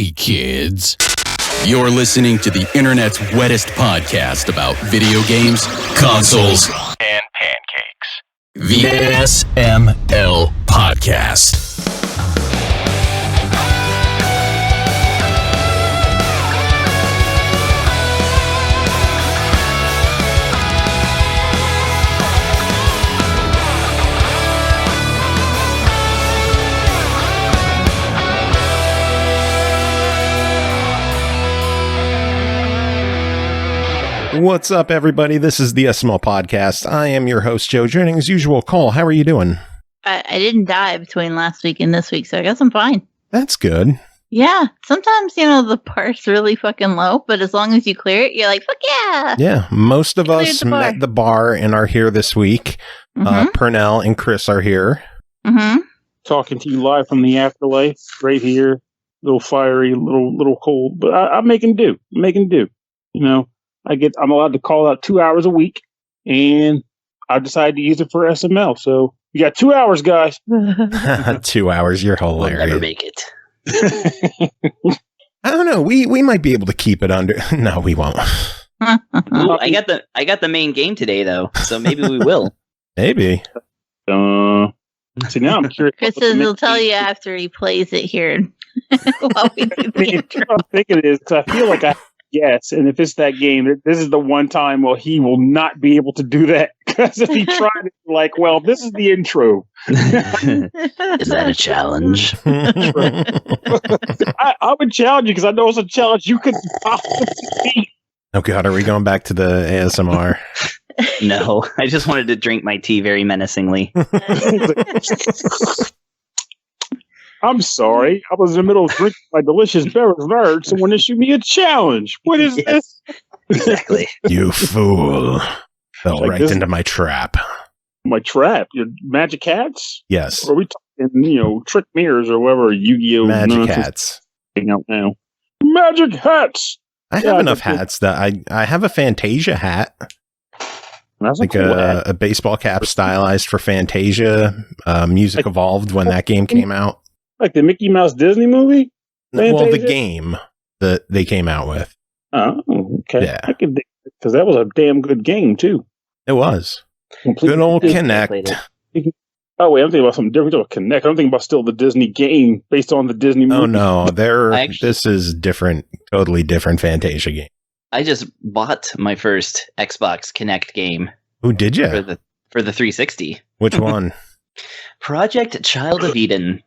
Hey, kids. You're listening to the internet's wettest podcast about video games, consoles, and pancakes. The SML Podcast. What's up, everybody? This is the SML Podcast. I am your host, Joe. Joining as usual, Cole. How are you doing? I didn't die between last week and this week, so I guess I'm fine. That's good. Yeah, sometimes, the bar's really fucking low, but as long as you clear it, you're like, fuck yeah! Yeah, most of us met the bar and are here this week. Pernell and Chris are here. Talking to you live from the afterlife, right here. A little fiery, little cold, but I'm making do. I'm allowed to call out 2 hours a week, and I decided to use it for SML. So you got 2 hours, guys. 2 hours, you're hilarious. We'll never make it. I don't know. We might be able to keep it under. No, we won't. Ooh, I got the main game today, though, so maybe we will. Maybe. See, now I'm curious. Chris will tell you after he plays it here. While we do the intro. I'm thinking it is because I feel like yes, and if it's that game, this is the one time where he will not be able to do that. Because if he tried it, this is the intro. Is that a challenge? I would challenge you because I know it's a challenge you could possibly beat. Oh, God, are we going back to the ASMR? No, I just wanted to drink my tea very menacingly. I'm sorry. I was in the middle of drinking my delicious beverage. Someone issued me a challenge. What is this? Exactly. You fool. Fell right into my trap. My trap? Your magic hats? Yes. Or are we talking, trick mirrors or whatever, Yu-Gi-Oh! Magic hats. Out now. Magic hats! I have enough hats that I have a Fantasia hat. That's like a baseball cap stylized for Fantasia. Music evolved when that game came out. Like the Mickey Mouse Disney movie? Fantasia? Well, the game that they came out with. Oh, okay. Yeah. Because that was a damn good game, too. It was. Good old Kinect. Oh, wait, I'm thinking about something different. Kinect. I'm thinking about still the Disney game based on the Disney movie. Oh, no. This is different, totally different Fantasia game. I just bought my first Xbox Kinect game. Who did you? For the 360. Which one? Project Child of Eden.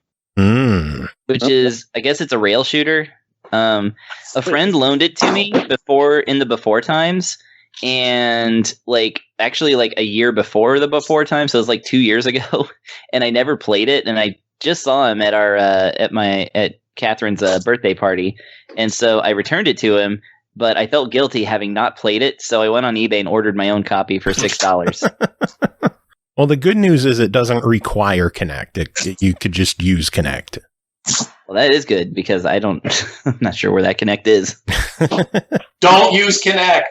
Which is, I guess it's a rail shooter. A friend loaned it to me in the before times, and actually a year before the before time, so it was 2 years ago, and I never played it, and I just saw him at our at Catherine's birthday party, and so I returned it to him, but I felt guilty having not played it, so I went on eBay and ordered my own copy for $6. Well, the good news is it doesn't require Kinect. You could just use Kinect. Well, that is good because I'm not sure where that Kinect is. Don't use Kinect.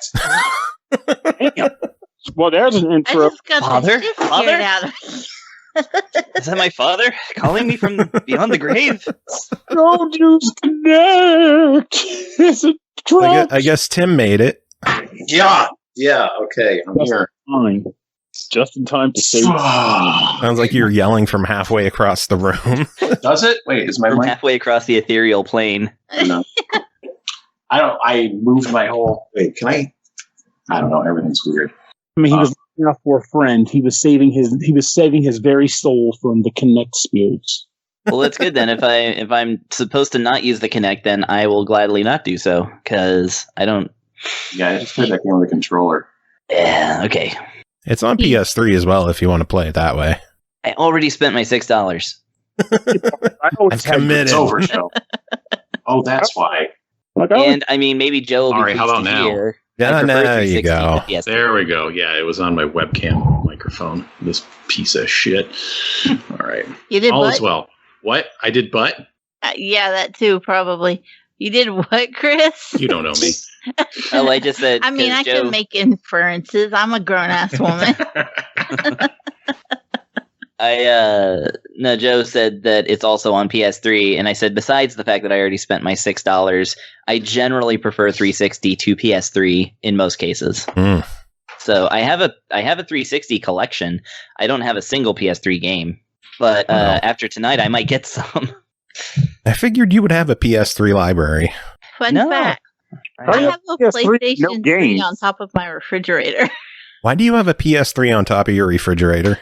Well, there's an intro. I just got Father? Father? Out of Is that my father calling me from beyond the grave? Don't use Kinect. It's a trap. I guess Tim made it. Yeah, okay, I'm here. Fine. Just in time to save. Sounds like you're yelling from halfway across the room. Does it? Wait, is my From mic? halfway across the ethereal plane. No. I moved my whole... Wait, can I? I don't know, everything's weird. I mean, he was looking out for a friend. He was saving his very soul from the Kinect spirits. Well, that's good then. If I'm supposed to not use the Kinect, then I will gladly not do so because I don't. Yeah, I just played that game with a controller. Yeah. Okay. It's on PS3 as well if you want to play it that way. I already spent my $6. I've committed. It's over, Joe. Oh, that's why. And I mean, maybe Joe will be Sorry, how about now? hear. Yeah, there you go. Yes. There we go. Yeah, it was on my webcam microphone. This piece of shit. All right. You did All what? is well. What? I did butt? Yeah, that too, probably. You did what, Chris? You don't know me. Oh, I just said. I mean, I Joe... can make inferences. I'm a grown-ass woman. No, Joe said that it's also on PS3, and I said besides the fact that I already spent my $6, I generally prefer 360 to PS3 in most cases. So I have a 360 collection. I don't have a single PS3 game, but after tonight, I might get some. I figured you would have a PS3 library. Fun fact. I have a PlayStation 3 on top of my refrigerator. Why do you have a PS3 on top of your refrigerator?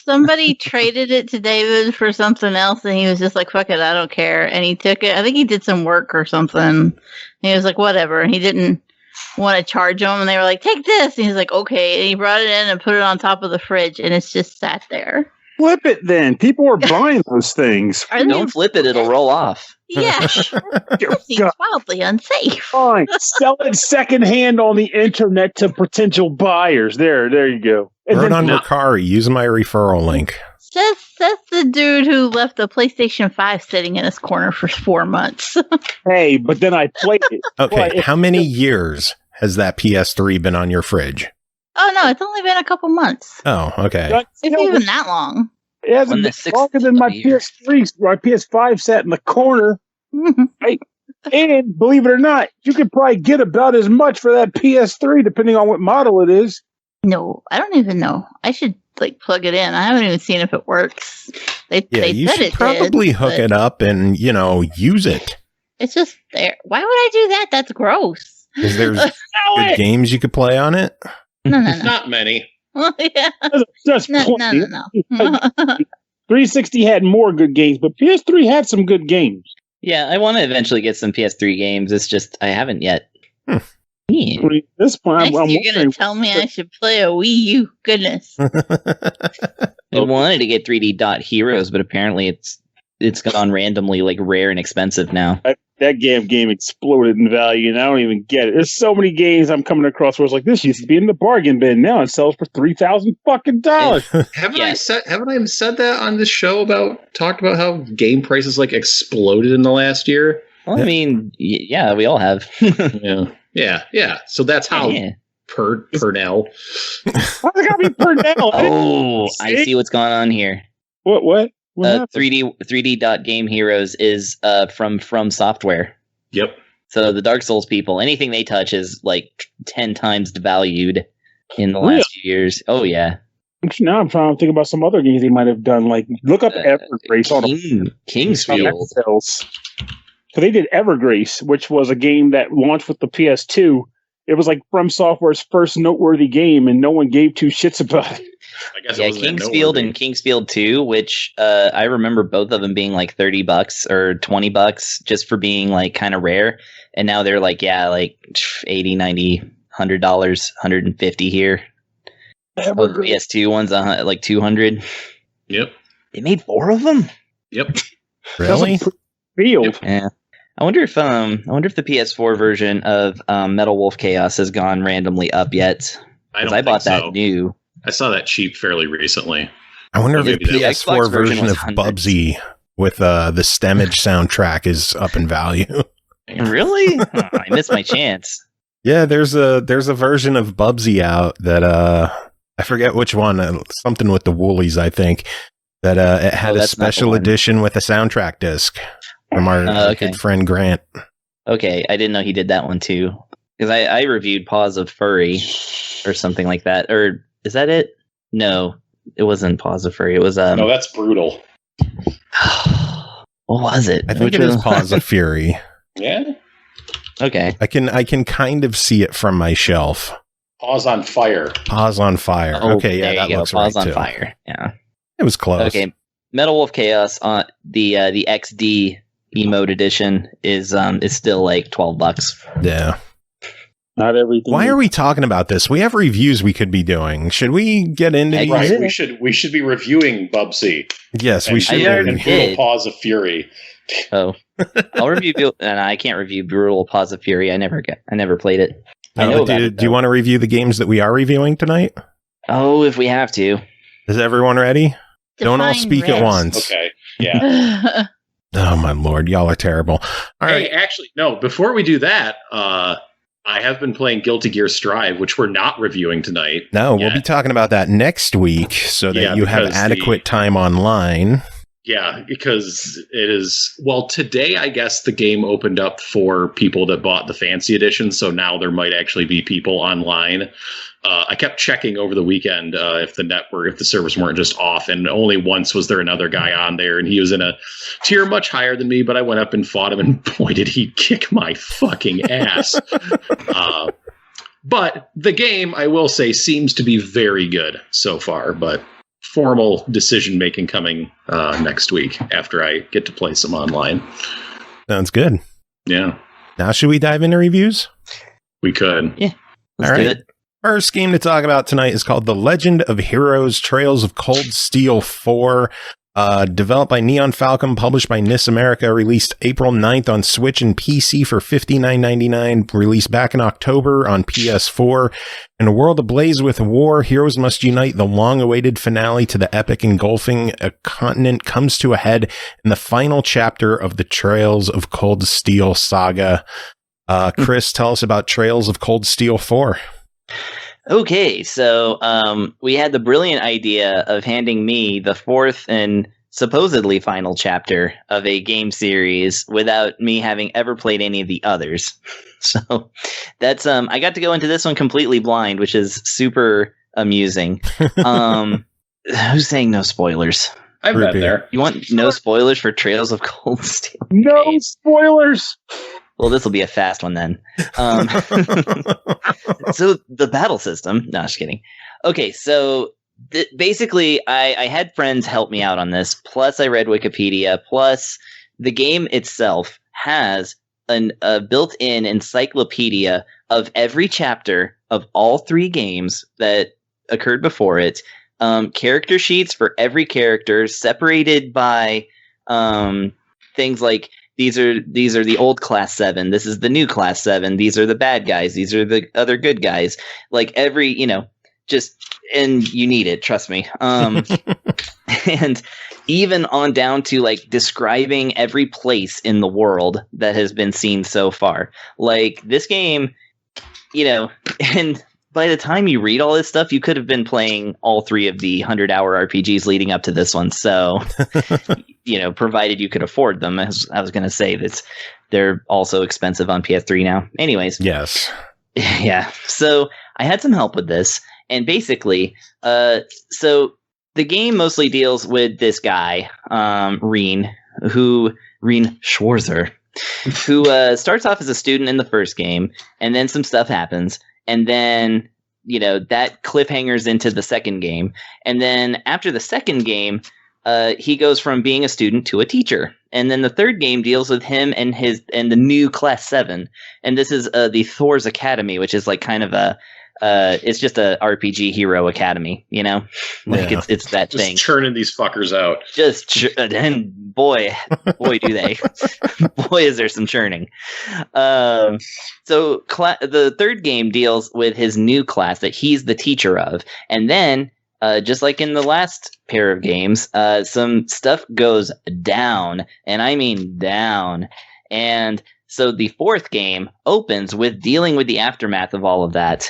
Somebody traded it to David for something else, and he was just like, fuck it, I don't care. And he took it. I think he did some work or something. And he was like, whatever. And he didn't want to charge him. And they were like, take this. And he's like, okay. And he brought it in and put it on top of the fridge, and it's just sat there. Flip it then. People are buying those things. Don't flip it. It'll roll off. Yeah. That seems wildly unsafe. Fine. Sell it secondhand on the internet to potential buyers. There you go. Burn on Mercari. Use my referral link. That's the dude who left the PlayStation 5 sitting in his corner for 4 months. Hey, but then I played it. Okay, how many years has that PS3 been on your fridge? Oh, no, it's only been a couple months. Oh, okay. It's even that long. It hasn't been longer than my PS3. My PS5 sat in the corner. Right? And believe it or not, you could probably get about as much for that PS3, depending on what model it is. No, I don't even know. I should plug it in. I haven't even seen if it works. You should probably hook it up and use it. It's just there. Why would I do that? That's gross. Is there good games you could play on it? No. Not many. Yeah. Just No. 360 had more good games, but PS3 had some good games. Yeah, I want to eventually get some PS3 games. It's just I haven't yet. Yeah. At this point, I'm you're going to tell me I should play a Wii U. Goodness. I wanted to get 3D Dot Heroes, but apparently it's gone randomly rare and expensive now. That game exploded in value, and I don't even get it. There's so many games I'm coming across where it's like, this used to be in the bargain bin. Now it sells for $3,000 fucking dollars. Haven't I said that on this show talked about how game prices exploded in the last year? Well, I mean, yeah, we all have. Yeah. So that's how Pernell. Why's it gotta be Pernell? Oh, I see what's going on here. What? 3D Dot Game Heroes is from Software. Yep. So the Dark Souls people, anything they touch is 10 times devalued in the last few years. Oh yeah. Now I'm trying to think about some other games they might have done. Look up Evergrace on Kingsfield. So they did Evergrace, which was a game that launched with the PS2. It was From Software's first noteworthy game, and no one gave two shits about it. I guess Kingsfield and Kingsfield 2, which I remember both of them being $30 or $20 just for being kind of rare, and now they're $80, $90, $100, $150 here. Both PS2 ones $200. Yep. They made 4 of them. Yep. Really? Field. Yeah. I wonder if the PS4 version of Metal Wolf Chaos has gone randomly up yet. I bought that new. I saw that cheap fairly recently. I wonder if the PS4 version of Bubsy with the Stemage soundtrack is up in value. Really? I missed my chance. Yeah, there's a version of Bubsy out that I forget which one, something with the Woolies, I think, that it had a special edition with a soundtrack disc from our good friend Grant. Okay, I didn't know he did that one too. Because I reviewed Paws of Furry or something like that. Or is that it? No, it wasn't Paws of Furry. It was No, that's Brutal. What was it? I think it is Paws of Fury. Yeah. Okay. I can kind of see it from my shelf. Paws on Fire. Paws on Fire. Oh, okay, yeah, that looks Paws right on too. Fire. Yeah. It was close. Okay. Metal Wolf Chaos on the XD emote edition is still $12. Yeah. Not everything. Why are we talking about this? We have reviews we could be doing. Should we get into these? Right, we should be reviewing Bubsy. Yes, we should. already And did. Brutal Paws of Fury. Oh, I'll review. And I can't review Brutal Paws of Fury. I never played it. I know about it, do you want to review the games that we are reviewing tonight? Oh, if we have to. Is everyone ready? Don't all Define speak at rest. once. Okay. Yeah. Oh my lord, y'all are terrible. All right. Hey, actually, no. Before we do that, I have been playing Guilty Gear Strive, which we're not reviewing tonight. No, we'll be talking about that next week so that you have adequate time online. Yeah, because it is... Well, today, I guess, the game opened up for people that bought the fancy edition, so now there might actually be people online. I kept checking over the weekend if the servers weren't just off, and only once was there another guy on there, and he was in a tier much higher than me, but I went up and fought him, and boy, did he kick my fucking ass. But the game, I will say, seems to be very good so far, but formal decision-making coming next week after I get to play some online. Sounds good. Yeah. Now should we dive into reviews? We could. Yeah. All right. First game to talk about tonight is called The Legend of Heroes Trails of Cold Steel 4. Developed by Nihon Falcom, published by NIS America, released April 9th on Switch and PC for $59.99, released back in October on PS4. In a world ablaze with war, heroes must unite. The long-awaited finale to the epic engulfing a continent comes to a head in the final chapter of the Trails of Cold Steel saga. Chris, tell us about Trails of Cold Steel 4. Okay, so we had the brilliant idea of handing me the fourth and supposedly final chapter of a game series without me having ever played any of the others. So that's I got to go into this one completely blind, which is super amusing. Who's saying no spoilers? I've been there. You want no spoilers for Trails of Cold Steel? No spoilers! Well, this will be a fast one then. So the battle system... No, just kidding. Okay, so basically I had friends help me out on this, plus I read Wikipedia, plus the game itself has a built-in encyclopedia of every chapter of all three games that occurred before it, character sheets for every character separated by things like these are the old class 7. This is the new class 7. These are the bad guys. These are the other good guys. Like every, and you need it. Trust me. And even on down to like describing every place in the world that has been seen so far. Like this game, and by the time you read all this stuff, you could have been playing all three of the 100-hour RPGs leading up to this one. So, provided you could afford them, as I was going to say, that they're also expensive on PS3 now. Anyways. Yes. Yeah. So I had some help with this. And basically, so the game mostly deals with this guy, Reen Schwarzer, who starts off as a student in the first game, and then some stuff happens. And then, that cliffhangers into the second game. And then after the second game, he goes from being a student to a teacher. And then the third game deals with him and the new class 7. And this is the Thor's Academy, which is like kind of it's just a RPG hero academy, it's that just thing. Just churning these fuckers out. And boy do they. Boy, is there some churning. So the third game deals with his new class that he's the teacher of. And then, just like in the last pair of games, some stuff goes down. And I mean down. And so the fourth game opens with dealing with the aftermath of all of that.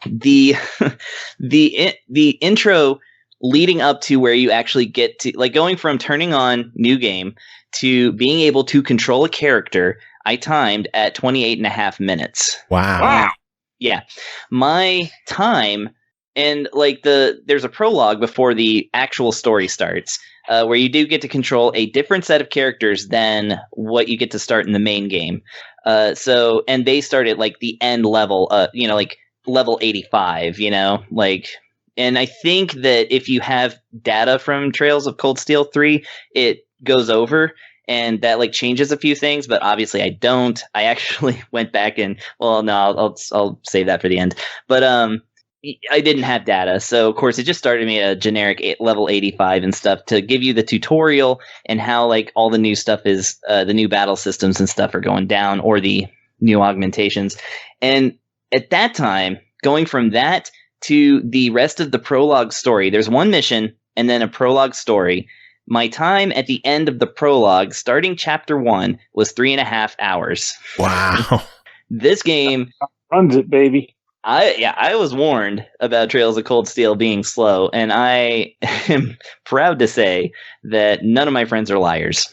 The intro leading up to where you actually get to, like, going from turning on new game to being able to control a character, I timed at 28.5 minutes. Wow. Yeah. My time, and there's a prologue before the actual story starts. Where you do get to control a different set of characters than what you get to start in the main game. And they start at like the end level, like level 85, and I think that if you have data from Trails of Cold Steel 3, it goes over and that like changes a few things, but obviously I don't. I actually went back and, I'll save that for the end. But, I didn't have data, so of course it just started me at a generic level 85 and stuff to give you the tutorial and how like all the new stuff is, the new battle systems and stuff are going down, or the new augmentations. And at that time, going from that to the rest of the prologue story, there's one mission and then a prologue story. My time at the end of the prologue, starting chapter 1, was 3.5 hours. Wow. This game runs it, baby. I was warned about Trails of Cold Steel being slow, and I am proud to say that none of my friends are liars.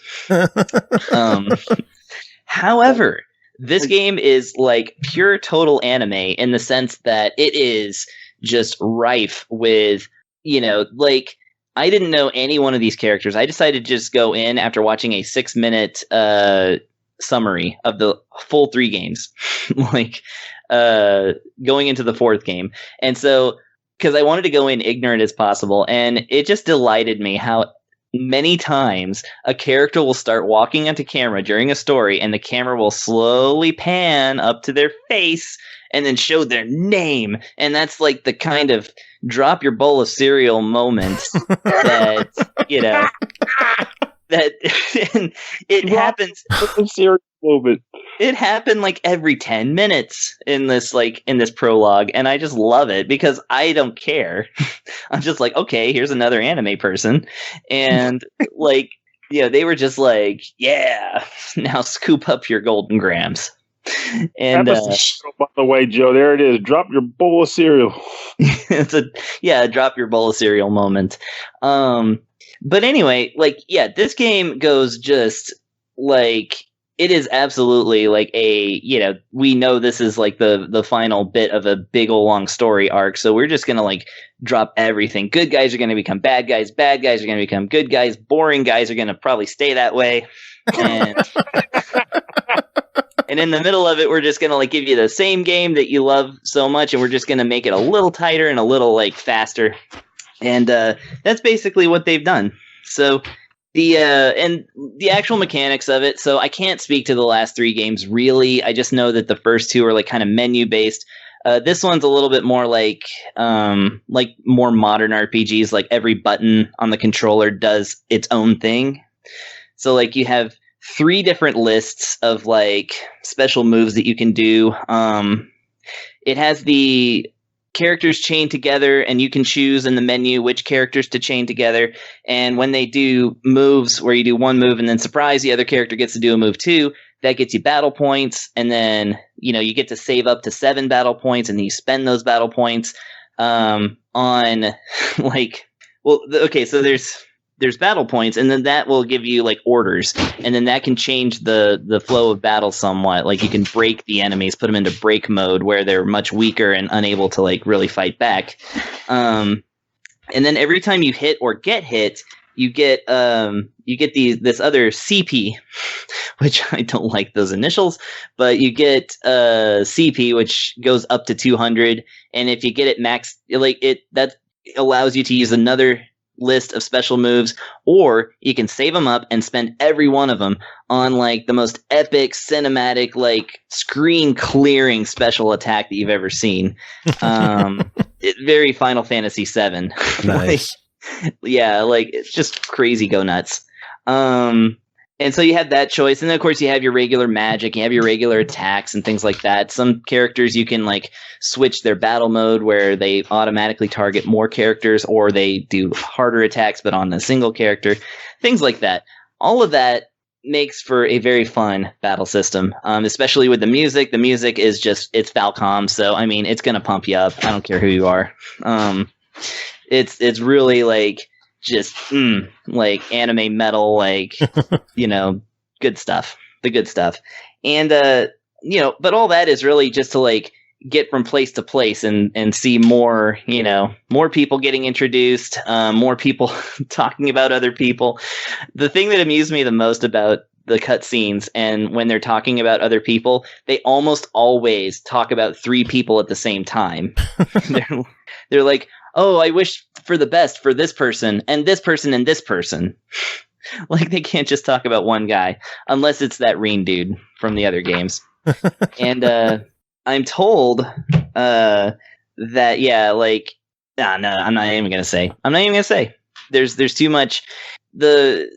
However, this game is like pure total anime in the sense that it is just rife with, like, I didn't know any one of these characters. I decided to just go in after watching a 6-minute summary of the full 3 games, like going into the 4th game. And so, because I wanted to go in ignorant as possible, and it just delighted me how many times a character will start walking onto camera during a story, and the camera will slowly pan up to their face and then show their name. And that's like the kind of drop your bowl of cereal moment that, that it happens. It happened like every 10 minutes in this prologue, and I just love it because I don't care. I'm just like, okay, here's another anime person, and they were just like, yeah, now scoop up your golden grams. And by the way, Joe, there it is. Drop your bowl of cereal. It's drop your bowl of cereal moment. But anyway, this game goes just like, it is absolutely like we know this is like the final bit of a big old long story arc. So we're just going to drop everything. Good guys are going to become bad guys. Bad guys are going to become good guys. Boring guys are going to probably stay that way. And and in the middle of it, we're just going to give you the same game that you love so much. And we're just going to make it a little tighter and a little faster. And that's basically what they've done. So the actual mechanics of it. So I can't speak to the last 3 games really. I just know that the first 2 are kind of menu based. This one's a little bit more like more modern RPGs. Like every button on the controller does its own thing. So you have 3 different lists of special moves that you can do. It has the characters chained together, and you can choose in the menu which characters to chain together. And when they do moves where you do one move and then surprise, the other character gets to do a move too, that gets you battle points. And then, you get to save up to 7 battle points, and then you spend those battle points on so there's battle points, and then that will give you orders, and then that can change the flow of battle somewhat. You can break the enemies, put them into break mode where they're much weaker and unable to really fight back. And then every time you hit or get hit, you get this other CP, which I don't like those initials, but you get CP, which goes up to 200, and if you get it max, that allows you to use another list of special moves, or you can save them up and spend every one of them on the most epic cinematic screen clearing special attack that you've ever seen. Very Final Fantasy VII. Nice. It's just crazy go nuts. And so you have that choice, and then of course you have your regular magic, you have your regular attacks and things like that. Some characters you can switch their battle mode where they automatically target more characters, or they do harder attacks but on a single character, things like that. All of that makes for a very fun battle system, especially with the music. The music is it's Falcom, so I mean it's gonna pump you up. I don't care who you are. It's really just anime metal, good stuff, the good stuff. And but all that is really just to get from place to place and see more people getting introduced, more people talking about other people. The thing that amused me the most about the cutscenes, and when they're talking about other people, they almost always talk about 3 people at the same time. They're like, oh, I wish for the best for this person and this person and this person. They can't just talk about one guy unless it's that Reen dude from the other games. And I'm told that no, I'm not even gonna say. There's too much. I've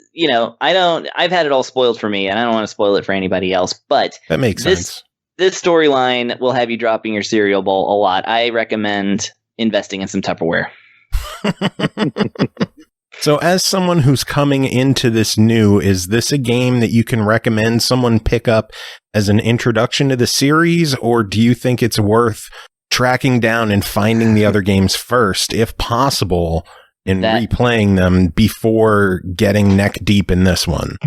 had it all spoiled for me, and I don't want to spoil it for anybody else. But that makes sense. This storyline will have you dropping your cereal bowl a lot. I recommend investing in some Tupperware. So as someone who's coming into this new, is this a game that you can recommend someone pick up as an introduction to the series, or do you think it's worth tracking down and finding the other games first, if possible, and replaying them before getting neck deep in this one?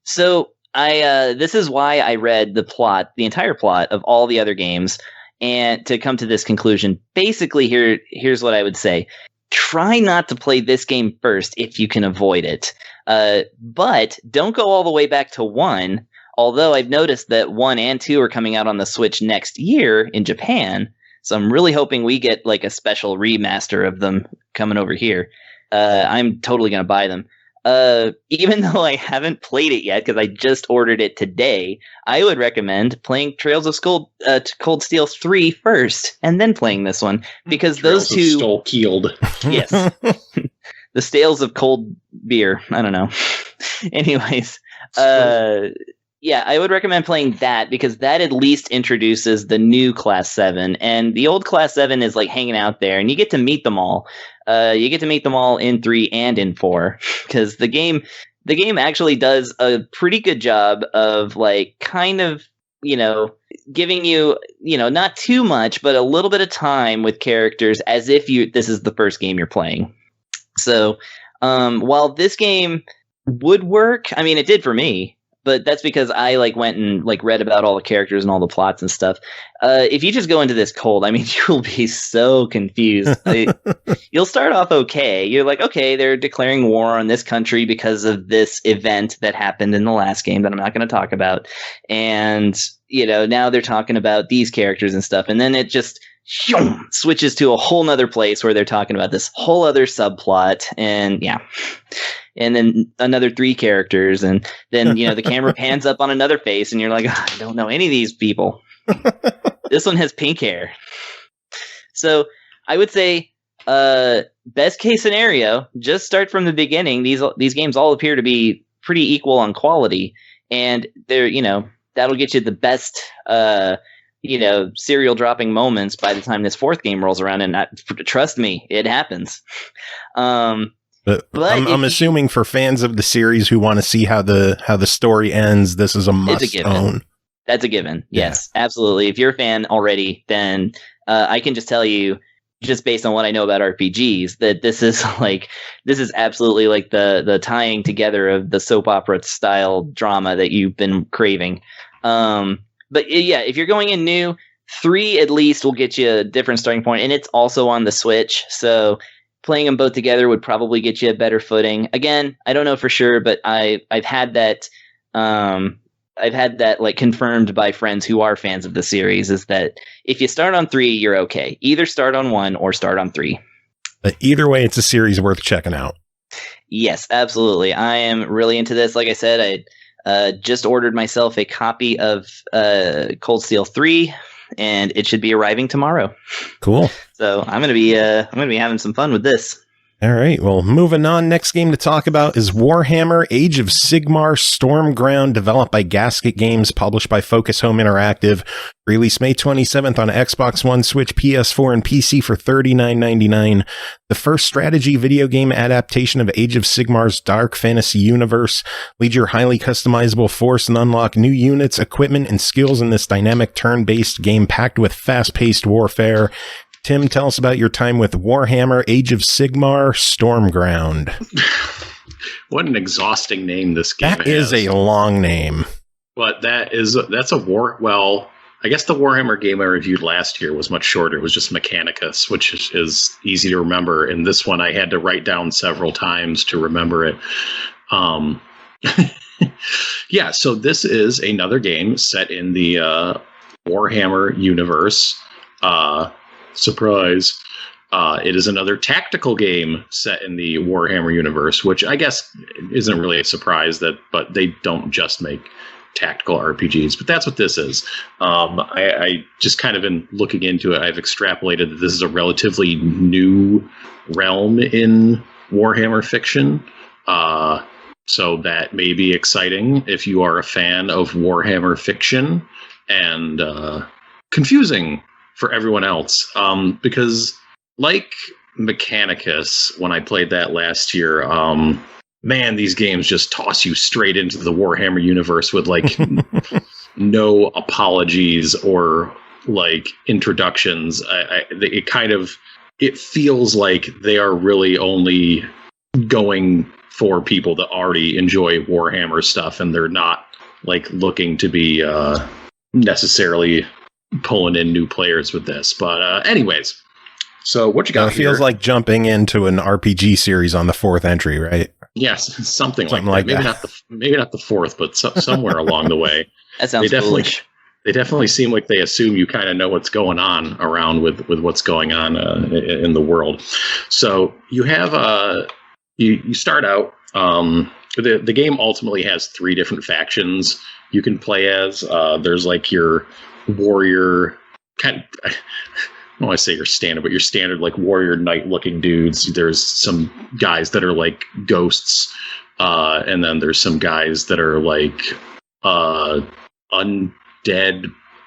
So this is why I read the entire plot of all the other games, and to come to this conclusion. Basically, here's what I would say. Try not to play this game first if you can avoid it. But don't go all the way back to 1, although I've noticed that 1 and 2 are coming out on the Switch next year in Japan. So I'm really hoping we get like a special remaster of them coming over here. I'm totally going to buy them. Even though I haven't played it yet, because I just ordered it today, I would recommend playing Trails of Cold Steel 3 first, and then playing this one, because Trails those two... Stole Keeled. Yes. The Stales of Cold Beer. I don't know. Anyways, yeah, I would recommend playing that, because that at least introduces the new Class 7, and the old Class 7 is like hanging out there, and you get to meet them all. You get to meet them all in 3 and in 4, because the game actually does a pretty good job of like kind of, giving you, not too much, but a little bit of time with characters as if this is the first game you're playing. So while this game would work, I mean, it did for me. But that's because I went and read about all the characters and all the plots and stuff. If you just go into this cold, I mean, you'll be so confused. You'll start off okay. You're like, okay, they're declaring war on this country because of this event that happened in the last game that I'm not going to talk about. And, now they're talking about these characters and stuff. And then it just switches to a whole nother place where they're talking about this whole other subplot. And yeah. And then another 3 characters, and then the camera pans up on another face, and you're like, I don't know any of these people. This one has pink hair. So I would say, best case scenario, just start from the beginning. These games all appear to be pretty equal on quality, and they're that'll get you the best serial dropping moments by the time this 4th game rolls around, and trust me, it happens. But I'm assuming for fans of the series who want to see how the story ends, this is a must own. That's a given. Yes, absolutely. If you're a fan already, then I can just tell you, just based on what I know about RPGs, that this is absolutely like the tying together of the soap opera style drama that you've been craving. But yeah, if you're going in new, 3 at least will get you a different starting point, and it's also on the Switch, so playing them both together would probably get you a better footing. Again, I don't know for sure, but I've had that confirmed by friends who are fans of the series, is that if you start on 3, you're okay. Either start on 1 or start on 3. But either way, it's a series worth checking out. Yes, absolutely. I am really into this. Like I said, I just ordered myself a copy of Cold Steel 3. And it should be arriving tomorrow. Cool. So I'm gonna be having some fun with this. All right. Well, moving on. Next game to talk about is Warhammer: Age of Sigmar Stormground, developed by Gasket Games, published by Focus Home Interactive. Released May 27th on Xbox One, Switch, PS4, and PC for $39.99. The first strategy video game adaptation of Age of Sigmar's dark fantasy universe. Lead your highly customizable force and unlock new units, equipment, and skills in this dynamic turn-based game packed with fast-paced warfare. Tim, tell us about your time with Warhammer: Age of Sigmar Stormground. What an exhausting name this game has. That is a long name. But that's a war. Well, I guess the Warhammer game I reviewed last year was much shorter. It was just Mechanicus, which is easy to remember. And this one I had to write down several times to remember it. Yeah, so this is another game set in the Warhammer universe. Surprise. It is another tactical game set in the Warhammer universe, which I guess isn't really a surprise, but they don't just make tactical RPGs, but that's what this is. I just kind of been looking into it. I've extrapolated that this is a relatively new realm in Warhammer fiction. So that may be exciting if you are a fan of Warhammer fiction, and confusing for everyone else, because like Mechanicus when I played that last year. Man, these games just toss you straight into the Warhammer universe with like no apologies or like introductions. It feels like they are really only going for people that already enjoy Warhammer stuff, and they're not like looking to be necessarily pulling in new players with this. But anyways, so what you got? It feels like jumping into an RPG series on the 4th entry, right? Yes, something like that. Maybe not the 4th, but somewhere along the way. That sounds foolish. They definitely seem like they assume you kind of know what's going on around with what's going on in the world. So you have you start out. The game ultimately has 3 different factions you can play as. There's like your warrior kind of. I don't want to say your standard, but your standard like warrior knight looking dudes. There's some guys that are like ghosts, and then there's some guys that are like undead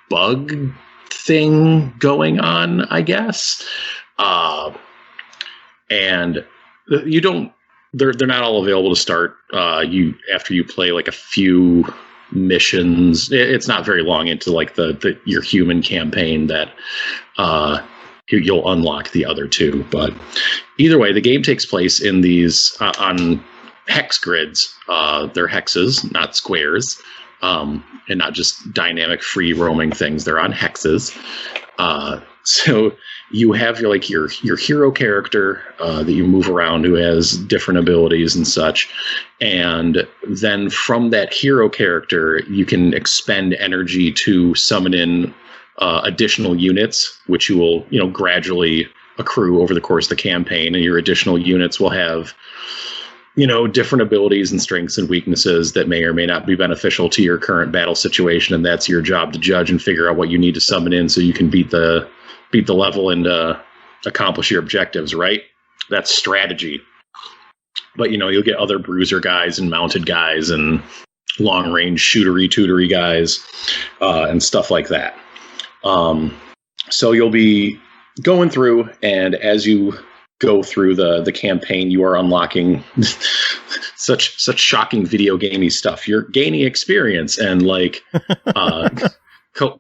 bug thing going on, I guess. And you don't. They're not all available to start. After you play like a few missions, it's not very long into like your human campaign that you'll unlock the other 2. But either way, the game takes place in these on hex grids. They're hexes, not squares, and not just dynamic free roaming things. They're on hexes. So you have your hero character that you move around, who has different abilities and such, and then from that hero character you can expend energy to summon in additional units, which you will gradually accrue over the course of the campaign, and your additional units will have different abilities and strengths and weaknesses that may or may not be beneficial to your current battle situation, and that's your job to judge and figure out what you need to summon in so you can beat the level and accomplish your objectives, right? That's strategy. But, you'll get other bruiser guys and mounted guys and long-range shootery guys and stuff like that. So you'll be going through, and as you go through the campaign, you are unlocking such shocking video gamey stuff. You're gaining experience and, like...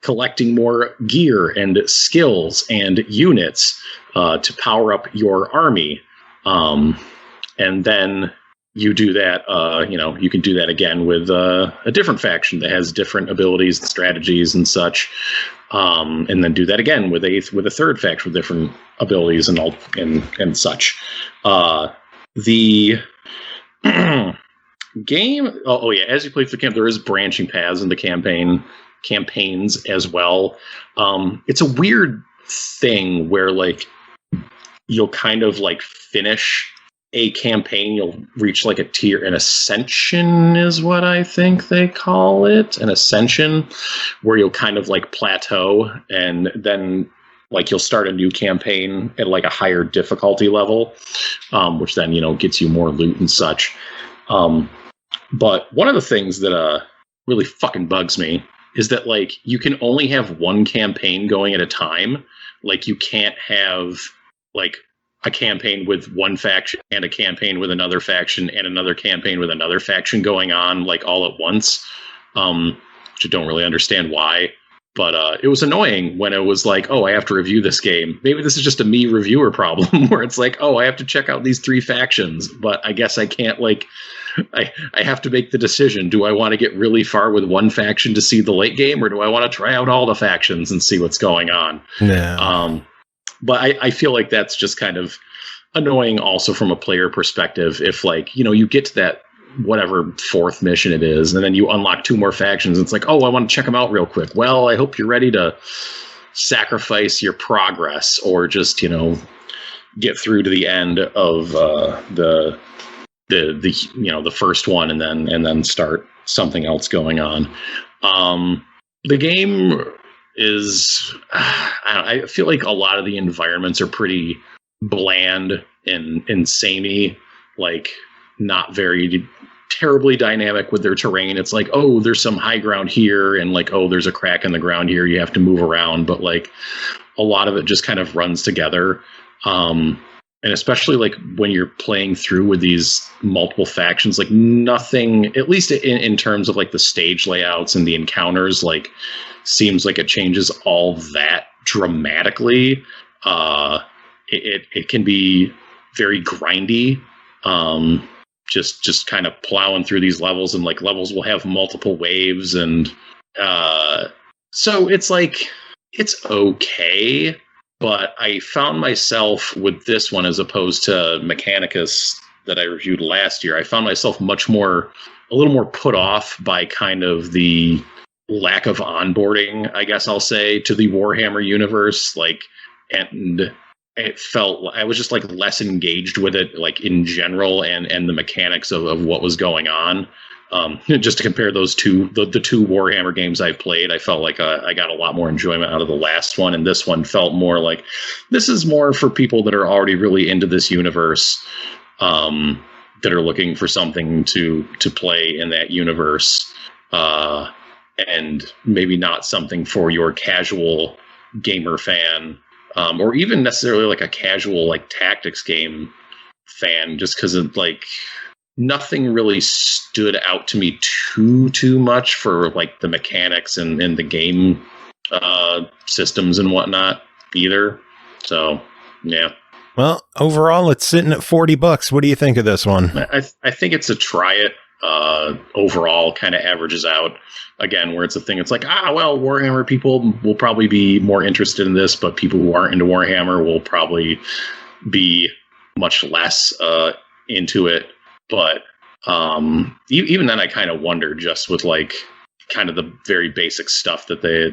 collecting more gear and skills and units to power up your army. And then you do that, you can do that again with a different faction that has different abilities and strategies and such. And then do that again with a third faction with different abilities and such. The game, as you play through the camp, there is branching paths in the campaigns as well. It's a weird thing where like you'll kind of like finish a campaign, you'll reach like a tier, an ascension is what I think they call it, an ascension, where you'll kind of like plateau, and then like you'll start a new campaign at like a higher difficulty level, which then gets you more loot and such. But one of the things that really fucking bugs me is that like you can only have one campaign going at a time. Like you can't have like a campaign with one faction and a campaign with another faction and another campaign with another faction going on like all at once. Which I don't really understand why. But it was annoying when it was like, oh, I have to review this game. Maybe this is just a me reviewer problem where it's like, oh, I have to check out these 3 factions, but I guess I can't like, I have to make the decision. Do I want to get really far with one faction to see the late game, or do I want to try out all the factions and see what's going on? Yeah. But I feel like that's just kind of annoying also from a player perspective. If like, you get to that whatever 4th mission it is, and then you unlock 2 more factions, and it's like, oh, I want to check them out real quick. Well, I hope you're ready to sacrifice your progress or just, get through to the end of the first one and then start something else going on. The game is, I feel like a lot of the environments are pretty bland and samey, like not very terribly dynamic with their terrain. It's like, oh, there's some high ground here, and like, oh, there's a crack in the ground here, you have to move around, but like a lot of it just kind of runs together. And especially like when you're playing through with these multiple factions, like nothing, at least in terms of like the stage layouts and the encounters, like seems like it changes all that dramatically. It can be very grindy. Just kind of plowing through these levels, and like levels will have multiple waves, and so it's like it's okay. But I found myself with this one, as opposed to Mechanicus that I reviewed last year, I found myself a little more put off by kind of the lack of onboarding, I guess I'll say, to the Warhammer universe. Like, and it felt, I was just like less engaged with it, like in general, and the mechanics of what was going on. Just to compare those two, the two Warhammer games I've played, I felt like I got a lot more enjoyment out of the last one, and this one felt more like this is more for people that are already really into this universe, that are looking for something to play in that universe, and maybe not something for your casual gamer fan, or even necessarily like a casual like tactics game fan, just because it like. Nothing really stood out to me too much for like the mechanics and the game systems and whatnot either. So, yeah. Well, overall, it's sitting at $40. What do you think of this one? I think it's a try it. Overall, kind of averages out. Again, where it's a thing, it's like, well, Warhammer people will probably be more interested in this, but people who aren't into Warhammer will probably be much less into it. But even then, I kind of wonder, just with like kind of the very basic stuff that I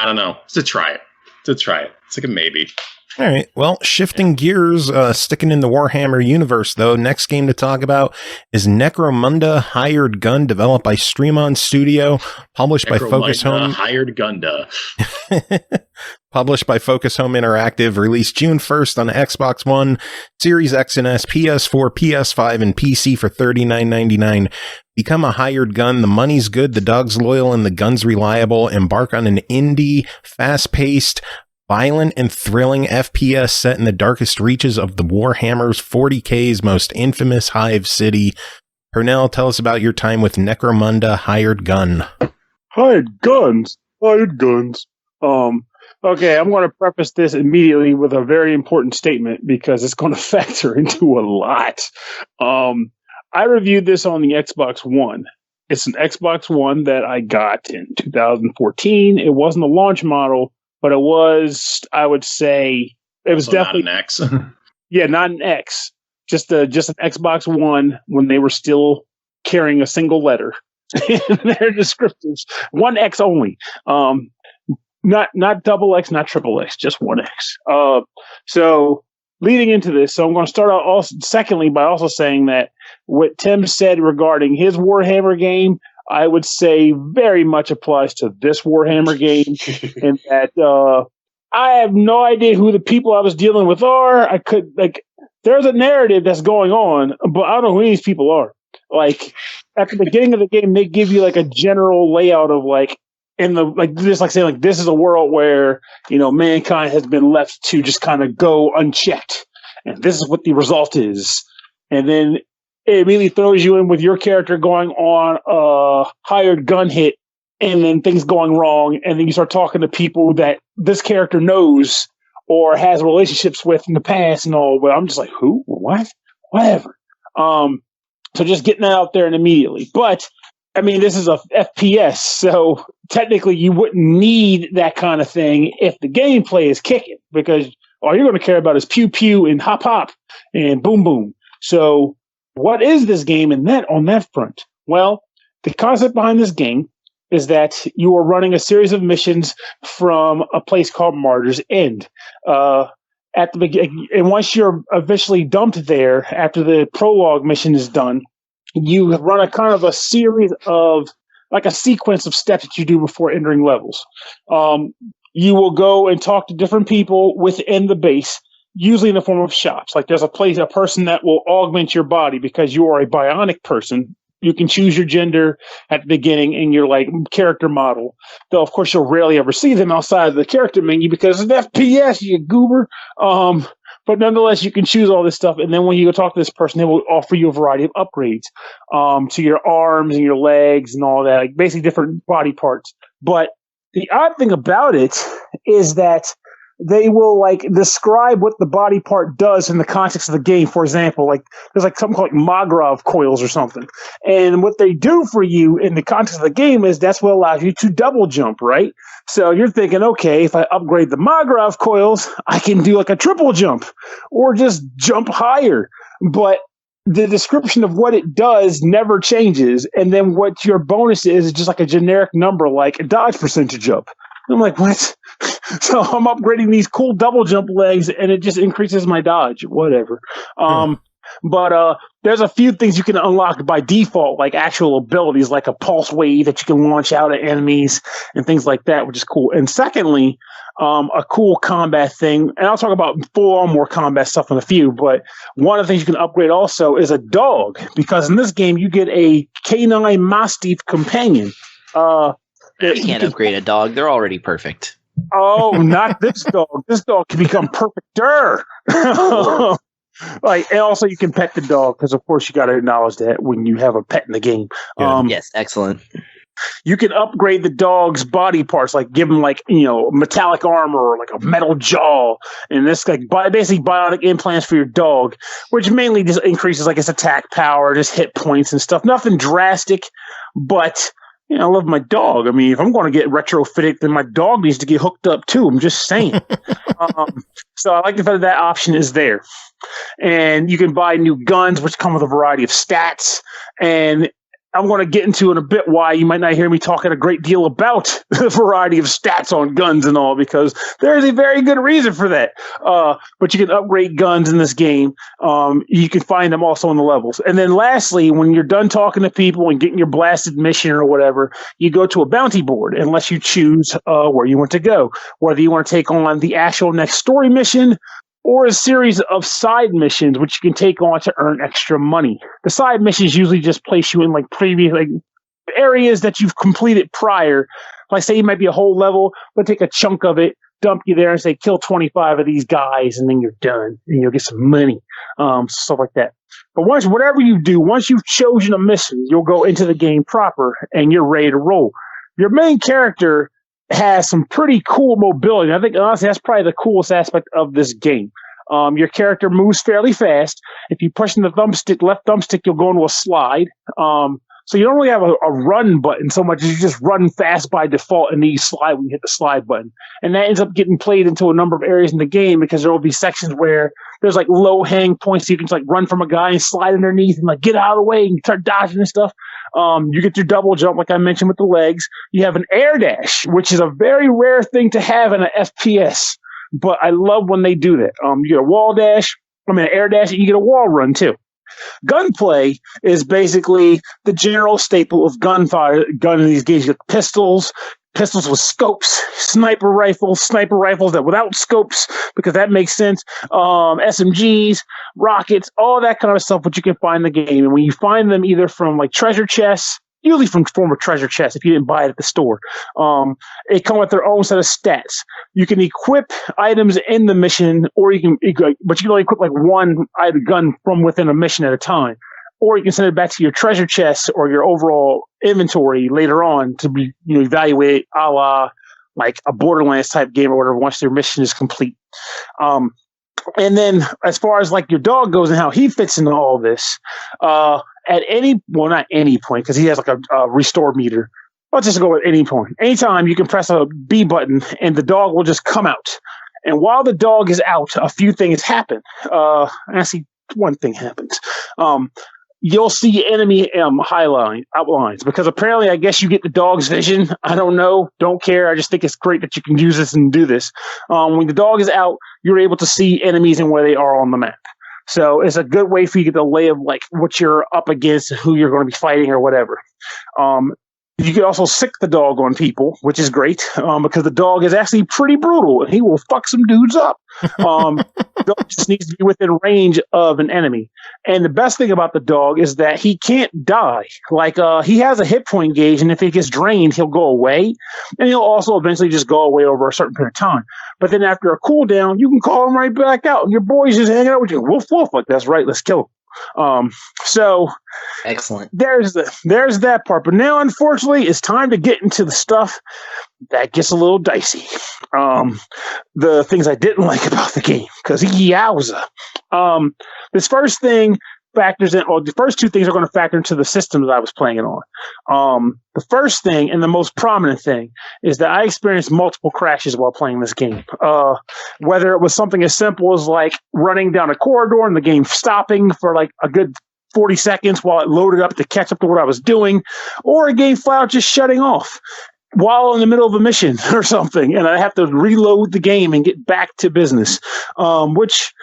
don't know. It's a try it. It's like a maybe. All right. Well, shifting gears, sticking in the Warhammer universe, though, next game to talk about is Necromunda Hired Gun, developed by Streum Studio, published by Focus Home. Hired Gunda. Published by Focus Home Interactive, released June 1st on Xbox One, Series X and S, PS4, PS5, and PC for $39.99. Become a hired gun. The money's good, the dog's loyal, and the gun's reliable. Embark on an indie, fast-paced, violent and thrilling FPS set in the darkest reaches of the Warhammer's 40K's most infamous hive city. Pernell, tell us about your time with Necromunda Hired Gun. Hired guns. Okay, I'm going to preface this immediately with a very important statement because it's going to factor into a lot. I reviewed this on the Xbox One. It's an Xbox One that I got in 2014. It wasn't a launch model, but it was, I would say, it was definitely not an X. Yeah, not an X. Just an Xbox One when they were still carrying a single letter in their descriptors. One X only. Not double X, not triple X, just one X. So leading into this, so I'm going to start out also, secondly, by also saying that what Tim said regarding his Warhammer game, I would say very much applies to this Warhammer game, in that I have no idea who the people I was dealing with are. I could, like, there's a narrative that's going on, but I don't know who these people are. Like, at the beginning of the game, they give you like a general layout of like, in the, like, just like saying, like, this is a world where, you know, mankind has been left to just kind of go unchecked, and this is what the result is. And then it immediately throws you in with your character going on a hired gun hit, and then things going wrong, and then you start talking to people that this character knows or has relationships with in the past and all. But I'm just like, who? What? Whatever. So just getting that out there and immediately. But I mean, this is a FPS, so technically you wouldn't need that kind of thing if the gameplay is kicking, because all you're going to care about is pew pew and hop hop and boom boom. So what is this game in that, on that front? Well, the concept behind this game is that you are running a series of missions from a place called Martyr's End. At the beginning, and once you're eventually dumped there, after the prologue mission is done, you run a kind of a series of, like a sequence of steps that you do before entering levels. You will go and talk to different people within the base, usually in the form of shops. Like, there's a person that will augment your body because you are a bionic person. You can choose your gender at the beginning in your like character model. Though, of course, you'll rarely ever see them outside of the character menu because it's FPS, you goober. But nonetheless, you can choose all this stuff. And then when you go talk to this person, they will offer you a variety of upgrades to your arms and your legs and all that, like basically different body parts. But the odd thing about it is that they will like describe what the body part does in the context of the game. For example, like there's like something called Magrov coils or something. And what they do for you in the context of the game is that's what allows you to double jump, right? So you're thinking, okay, if I upgrade the Magrov coils, I can do like a triple jump or just jump higher. But the description of what it does never changes. And then what your bonus is just like a generic number, like a dodge percentage up. I'm like, what? So I'm upgrading these cool double jump legs, and it just increases my dodge. Whatever. But there's a few things you can unlock by default, like actual abilities, like a pulse wave that you can launch out at enemies and things like that, which is cool. And secondly, a cool combat thing, and I'll talk about full-on more combat stuff in a few, but one of the things you can upgrade also is a dog, because in this game you get a canine mastiff companion. You can't upgrade a dog. They're already perfect. Oh, not this dog. This dog can become perfecter. Like, and also you can pet the dog, because of course you got to acknowledge that when you have a pet in the game. Yes, excellent. You can upgrade the dog's body parts, like give him like, you know, metallic armor or like a metal jaw, and this like basically bionic implants for your dog, which mainly just increases like its attack power, just hit points and stuff. Nothing drastic, but you know, I love my dog. I mean, if I'm going to get retrofitted, then my dog needs to get hooked up too. I'm just saying. So I like the fact that option is there. And you can buy new guns, which come with a variety of stats. And I'm going to get into in a bit why you might not hear me talking a great deal about the variety of stats on guns and all, because there is a very good reason for that. But you can upgrade guns in this game. You can find them also in the levels. And then lastly, when you're done talking to people and getting your blasted mission or whatever, you go to a bounty board, unless you choose where you want to go, whether you want to take on the actual next story mission or a series of side missions, which you can take on to earn extra money. The side missions usually just place you in like previous like areas that you've completed prior. Like say you might be a whole level, but take a chunk of it, dump you there and say, kill 25 of these guys, and then you're done, and you'll get some money, stuff like that. But whatever you do, once you've chosen a mission, you'll go into the game proper, and you're ready to roll. Your main character has some pretty cool mobility. I think honestly that's probably the coolest aspect of this game. Your character moves fairly fast. If you push in the left thumbstick, you'll go into a slide. So you don't really have a run button so much as you just run fast by default, and then you slide when you hit the slide button. And that ends up getting played into a number of areas in the game, because there will be sections where there's like low hang points. So you can just like run from a guy and slide underneath and like get out of the way and start dodging and stuff. You get your double jump, like I mentioned, with the legs. You have an air dash, which is a very rare thing to have in an FPS, but I love when they do that. You get a wall dash, an air dash, and you get a wall run too. Gunplay is basically the general staple of gun in these games. You get pistols with scopes, sniper rifles that without scopes, because that makes sense. SMGs, rockets, all that kind of stuff, which you can find in the game. And when you find them either from like treasure chests, usually from former treasure chests if you didn't buy it at the store, it comes with their own set of stats. You can equip items in the mission, or but you can only equip like one gun from within a mission at a time. Or you can send it back to your treasure chest or your overall inventory later on to be, evaluate, a la like a Borderlands type game or whatever, once your mission is complete. And then as far as like your dog goes and how he fits into all this, not any point, because he has like a restore meter. Let's just go at any point. Anytime you can press a B button and the dog will just come out. And while the dog is out, a few things happen. Actually, one thing happens. You'll see enemy outlines, because apparently I guess you get the dog's vision. I don't know. Don't care. I just think it's great that you can use this and do this. When the dog is out, you're able to see enemies and where they are on the map. So it's a good way for you to get the lay of like what you're up against, who you're going to be fighting or whatever. You can also sick the dog on people, which is great, because the dog is actually pretty brutal and he will fuck some dudes up. The dog just needs to be within range of an enemy. And the best thing about the dog is that he can't die. Like, he has a hit point gauge, and if he gets drained, he'll go away. And he'll also eventually just go away over a certain period of time. But then after a cooldown, you can call him right back out. And your boy's just hanging out with you. Woof, woof. Like, that's right. Let's kill him. So excellent. There's that part. But now, unfortunately, it's time to get into the stuff that gets a little dicey. The things I didn't like about the game, because yowza. This first thing factors in, or the first two things are going to factor into the system that I was playing it on. The first thing, and the most prominent thing, is that I experienced multiple crashes while playing this game. Whether it was something as simple as like running down a corridor and the game stopping for like a good 40 seconds while it loaded up to catch up to what I was doing, or a game flat out just shutting off while in the middle of a mission or something, and I have to reload the game and get back to business, which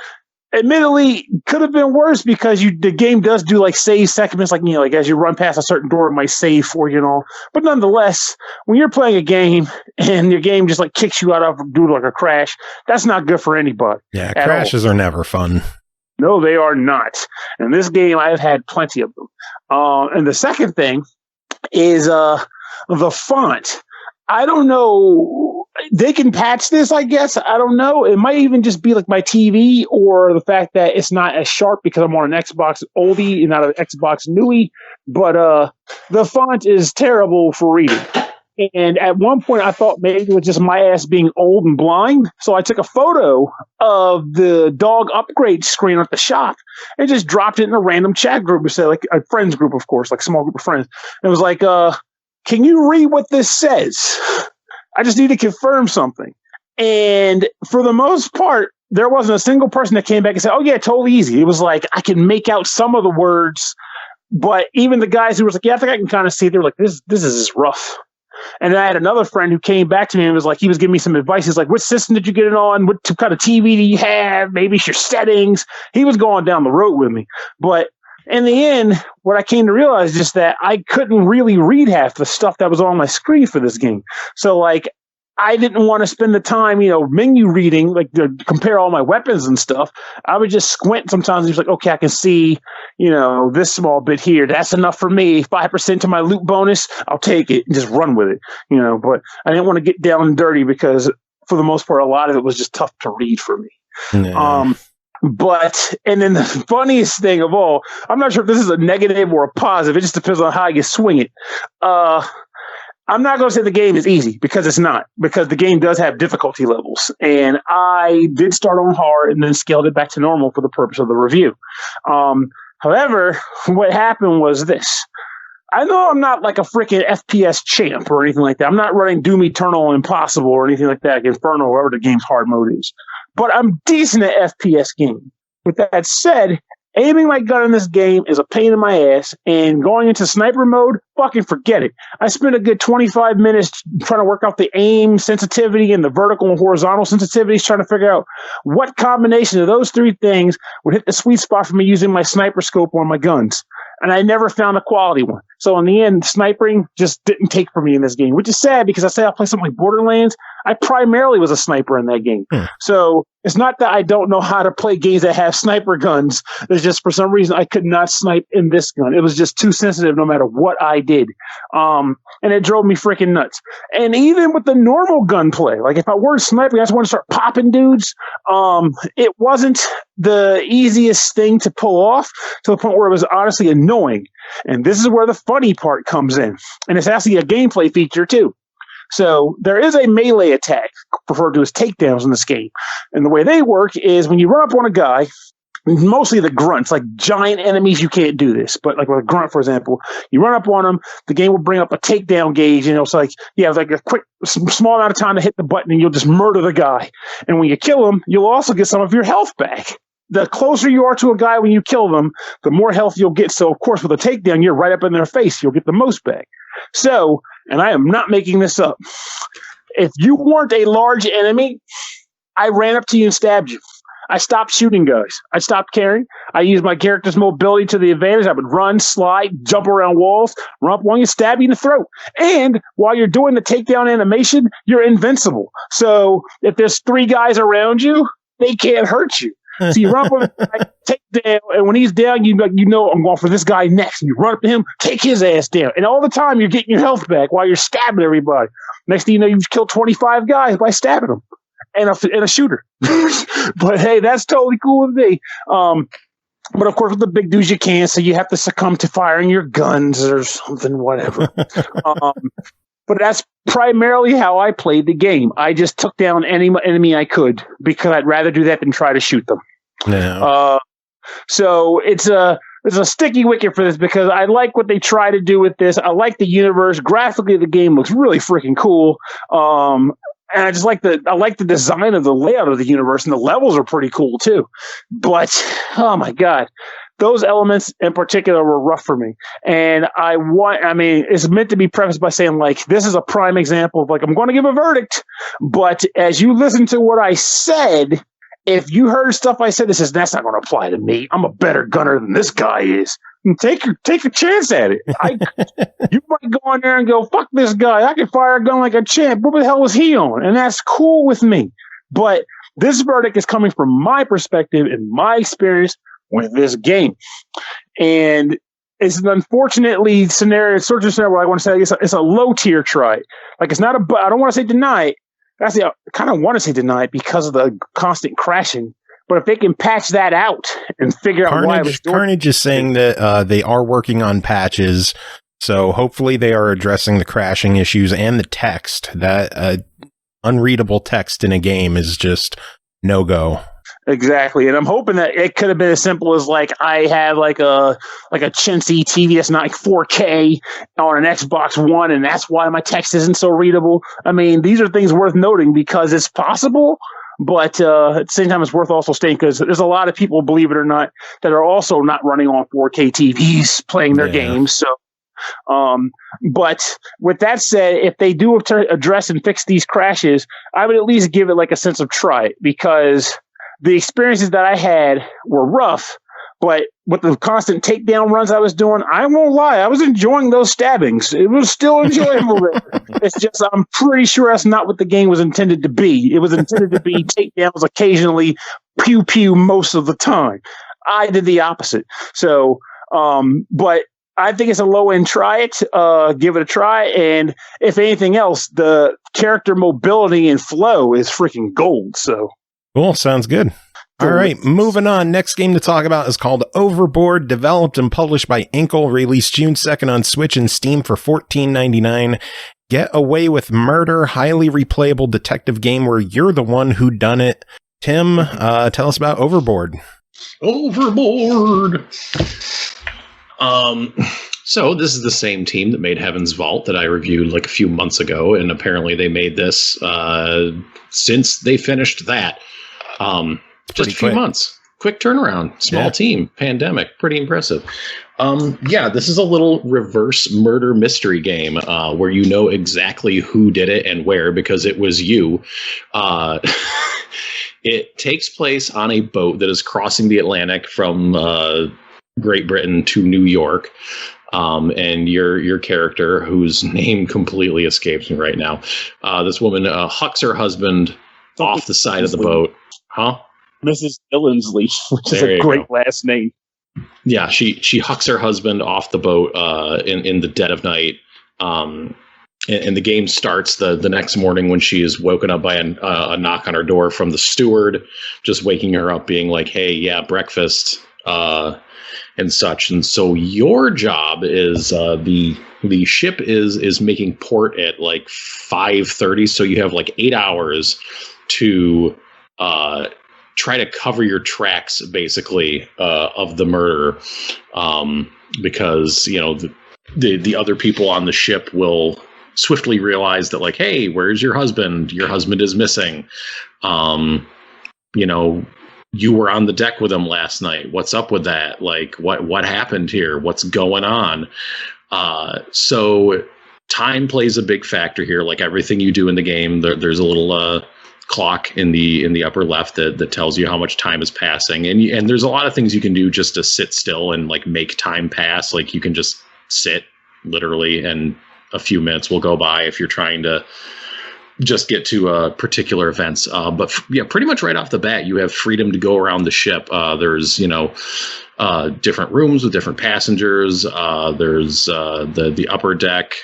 admittedly could have been worse, because the game does do like save segments, like, you know, like as you run past a certain door, it might save for you, know. But nonetheless, when you're playing a game and your game just like kicks you out of due to like a crash, that's not good for anybody. Yeah, crashes are never fun. No, they are not. In this game, I've had plenty of them. And the second thing is the font. I don't know. They can patch this, I guess. I don't know. It might even just be like my TV, or the fact that it's not as sharp because I'm on an Xbox oldie and not an Xbox newie. But the font is terrible for reading. And at one point, I thought maybe it was just my ass being old and blind. So I took a photo of the dog upgrade screen at the shop and just dropped it in a random chat group, say like a friends group, of course, like small group of friends. And it was like, can you read what this says? I just need to confirm something. And for the most part, there wasn't a single person that came back and said, oh yeah, totally easy. It was like, I can make out some of the words, but even the guys who was like, yeah, I think I can kind of see, they were like, this is rough. And then I had another friend who came back to me and was like, he was giving me some advice. He's like, what system did you get it on? What kind of TV do you have? Maybe it's your settings. He was going down the road with me. But in the end, what I came to realize is that I couldn't really read half the stuff that was on my screen for this game. So, like, I didn't want to spend the time, you know, menu reading, like to compare all my weapons and stuff. I would just squint sometimes. He's like, okay, I can see, you know, this small bit here. That's enough for me. 5% to my loot bonus. I'll take it and just run with it, you know. But I didn't want to get down and dirty, because for the most part, a lot of it was just tough to read for me. Yeah. And then the funniest thing of all, I'm not sure if this is a negative or a positive. It just depends on how you swing it. I'm not going to say the game is easy, because it's not, because the game does have difficulty levels. And I did start on hard and then scaled it back to normal for the purpose of the review. However, what happened was this. I know I'm not like a freaking FPS champ or anything like that. I'm not running Doom Eternal or Impossible or anything like that, like Inferno, or whatever the game's hard mode is. But I'm decent at FPS game. With that said, aiming my gun in this game is a pain in my ass, and going into sniper mode, fucking forget it. I spent a good 25 minutes trying to work out the aim sensitivity and the vertical and horizontal sensitivities, trying to figure out what combination of those three things would hit the sweet spot for me using my sniper scope on my guns. And I never found a quality one. So in the end, sniping just didn't take for me in this game, which is sad, because I say I play something like Borderlands. I primarily was a sniper in that game. So it's not that I don't know how to play games that have sniper guns. It's just for some reason I could not snipe in this gun. It was just too sensitive no matter what I did. And it drove me freaking nuts. And even with the normal gunplay, like if I were sniping, I just want to start popping dudes. It wasn't the easiest thing to pull off, to the point where it was honestly annoying. And this is where the funny part comes in. And it's actually a gameplay feature too. So there is a melee attack, referred to as takedowns in this game. And the way they work is when you run up on a guy, mostly the grunts, like giant enemies, you can't do this. But like with a grunt, for example, you run up on them, the game will bring up a takedown gauge, and it's like, you have like a quick, small amount of time to hit the button, and you'll just murder the guy. And when you kill him, you'll also get some of your health back. The closer you are to a guy when you kill them, the more health you'll get. So, of course, with a takedown, you're right up in their face. You'll get the most back. So, and I am not making this up, if you weren't a large enemy, I ran up to you and stabbed you. I stopped shooting guys. I stopped caring. I used my character's mobility to the advantage. I would run, slide, jump around walls, run up on you, stab you in the throat. And while you're doing the takedown animation, you're invincible. So if there's 3 guys around you, they can't hurt you. So you run up on the guy, take down, and when he's down, you know I'm going for this guy next. And you run up to him, take his ass down. And all the time, you're getting your health back while you're stabbing everybody. Next thing you know, you've killed 25 guys by stabbing them. And a shooter. But hey, that's totally cool with me. But of course, with the big dudes, you can't, so you have to succumb to firing your guns or something, whatever. But that's primarily how I played the game. I just took down any enemy I could because I'd rather do that than try to shoot them. No. So it's a sticky wicket for this because I like what they try to do with this. I like the universe. Graphically, the game looks really freaking cool. And I just like the design of the layout of the universe, and the levels are pretty cool too. But oh my god, those elements in particular were rough for me. And it's meant to be prefaced by saying like this is a prime example of like I'm going to give a verdict, but as you listen to what I said, if you heard stuff I said that says that's not going to apply to me, I'm a better gunner than this guy is. Take a chance at it. You might go in there and go, fuck this guy. I can fire a gun like a champ. What the hell was he on? And that's cool with me. But this verdict is coming from my perspective and my experience with this game. And it's an unfortunately scenario where I want to say it's a low tier try. Like it's not I don't want to say deny it. Actually, I kind of want to say deny it because of the constant crashing. But if they can patch that out and figure out why it was Carnage is saying that they are working on patches, so hopefully they are addressing the crashing issues and the text. That unreadable text in a game is just no-go. Exactly, and I'm hoping that it could have been as simple as like I have like a chintzy TV that's not like 4K on an Xbox One, and that's why my text isn't so readable. I mean, these are things worth noting because it's possible. But at the same time, it's worth also stating because there's a lot of people, believe it or not, that are also not running on 4K TVs playing their games. So, but with that said, if they do address and fix these crashes, I would at least give it like a sense of try because the experiences that I had were rough. But with the constant takedown runs I was doing, I won't lie, I was enjoying those stabbings. It was still enjoyable. It's just I'm pretty sure that's not what the game was intended to be. It was intended to be takedowns occasionally, pew pew most of the time. I did the opposite. So, but I think it's a low end. Try it, give it a try, and if anything else, the character mobility and flow is freaking gold. So cool, sounds good. All right, moving on. Next game to talk about is called Overboard, developed and published by Inkle, released June 2nd on Switch and Steam for $14.99. Get away with murder, highly replayable detective game where you're the one who done it. Tim, tell us about Overboard. Overboard. So this is the same team that made Heaven's Vault that I reviewed like a few months ago, and apparently they made this since they finished that. Just a few months. Quick turnaround. Small team. Pandemic. Pretty impressive. This is a little reverse murder mystery game where you know exactly who did it and where because it was you. It takes place on a boat that is crossing the Atlantic from Great Britain to New York. And your character, whose name completely escapes me right now, this woman hucks her husband off the side of the boat. Huh? Mrs. Billingsley, which is a great last name. Yeah, she hucks her husband off the boat in the dead of night. And the game starts the next morning when she is woken up by a knock on her door from the steward, just waking her up being like, hey, yeah, breakfast and such. And so your job is the ship is making port at like 5:30. So you have like 8 hours to try to cover your tracks, basically, of the murder, because the other people on the ship will swiftly realize that, like, hey, where's your husband? Your husband is missing. You were on the deck with him last night. What's up with that? Like, what happened here? What's going on? So time plays a big factor here. Like everything you do in the game, there's a little clock in the upper left that tells you how much time is passing, and there's a lot of things you can do just to sit still and like make time pass. Like you can just sit literally, and a few minutes will go by if you're trying to just get to particular events. But yeah, pretty much right off the bat, you have freedom to go around the ship. There's different rooms with different passengers. There's the upper deck.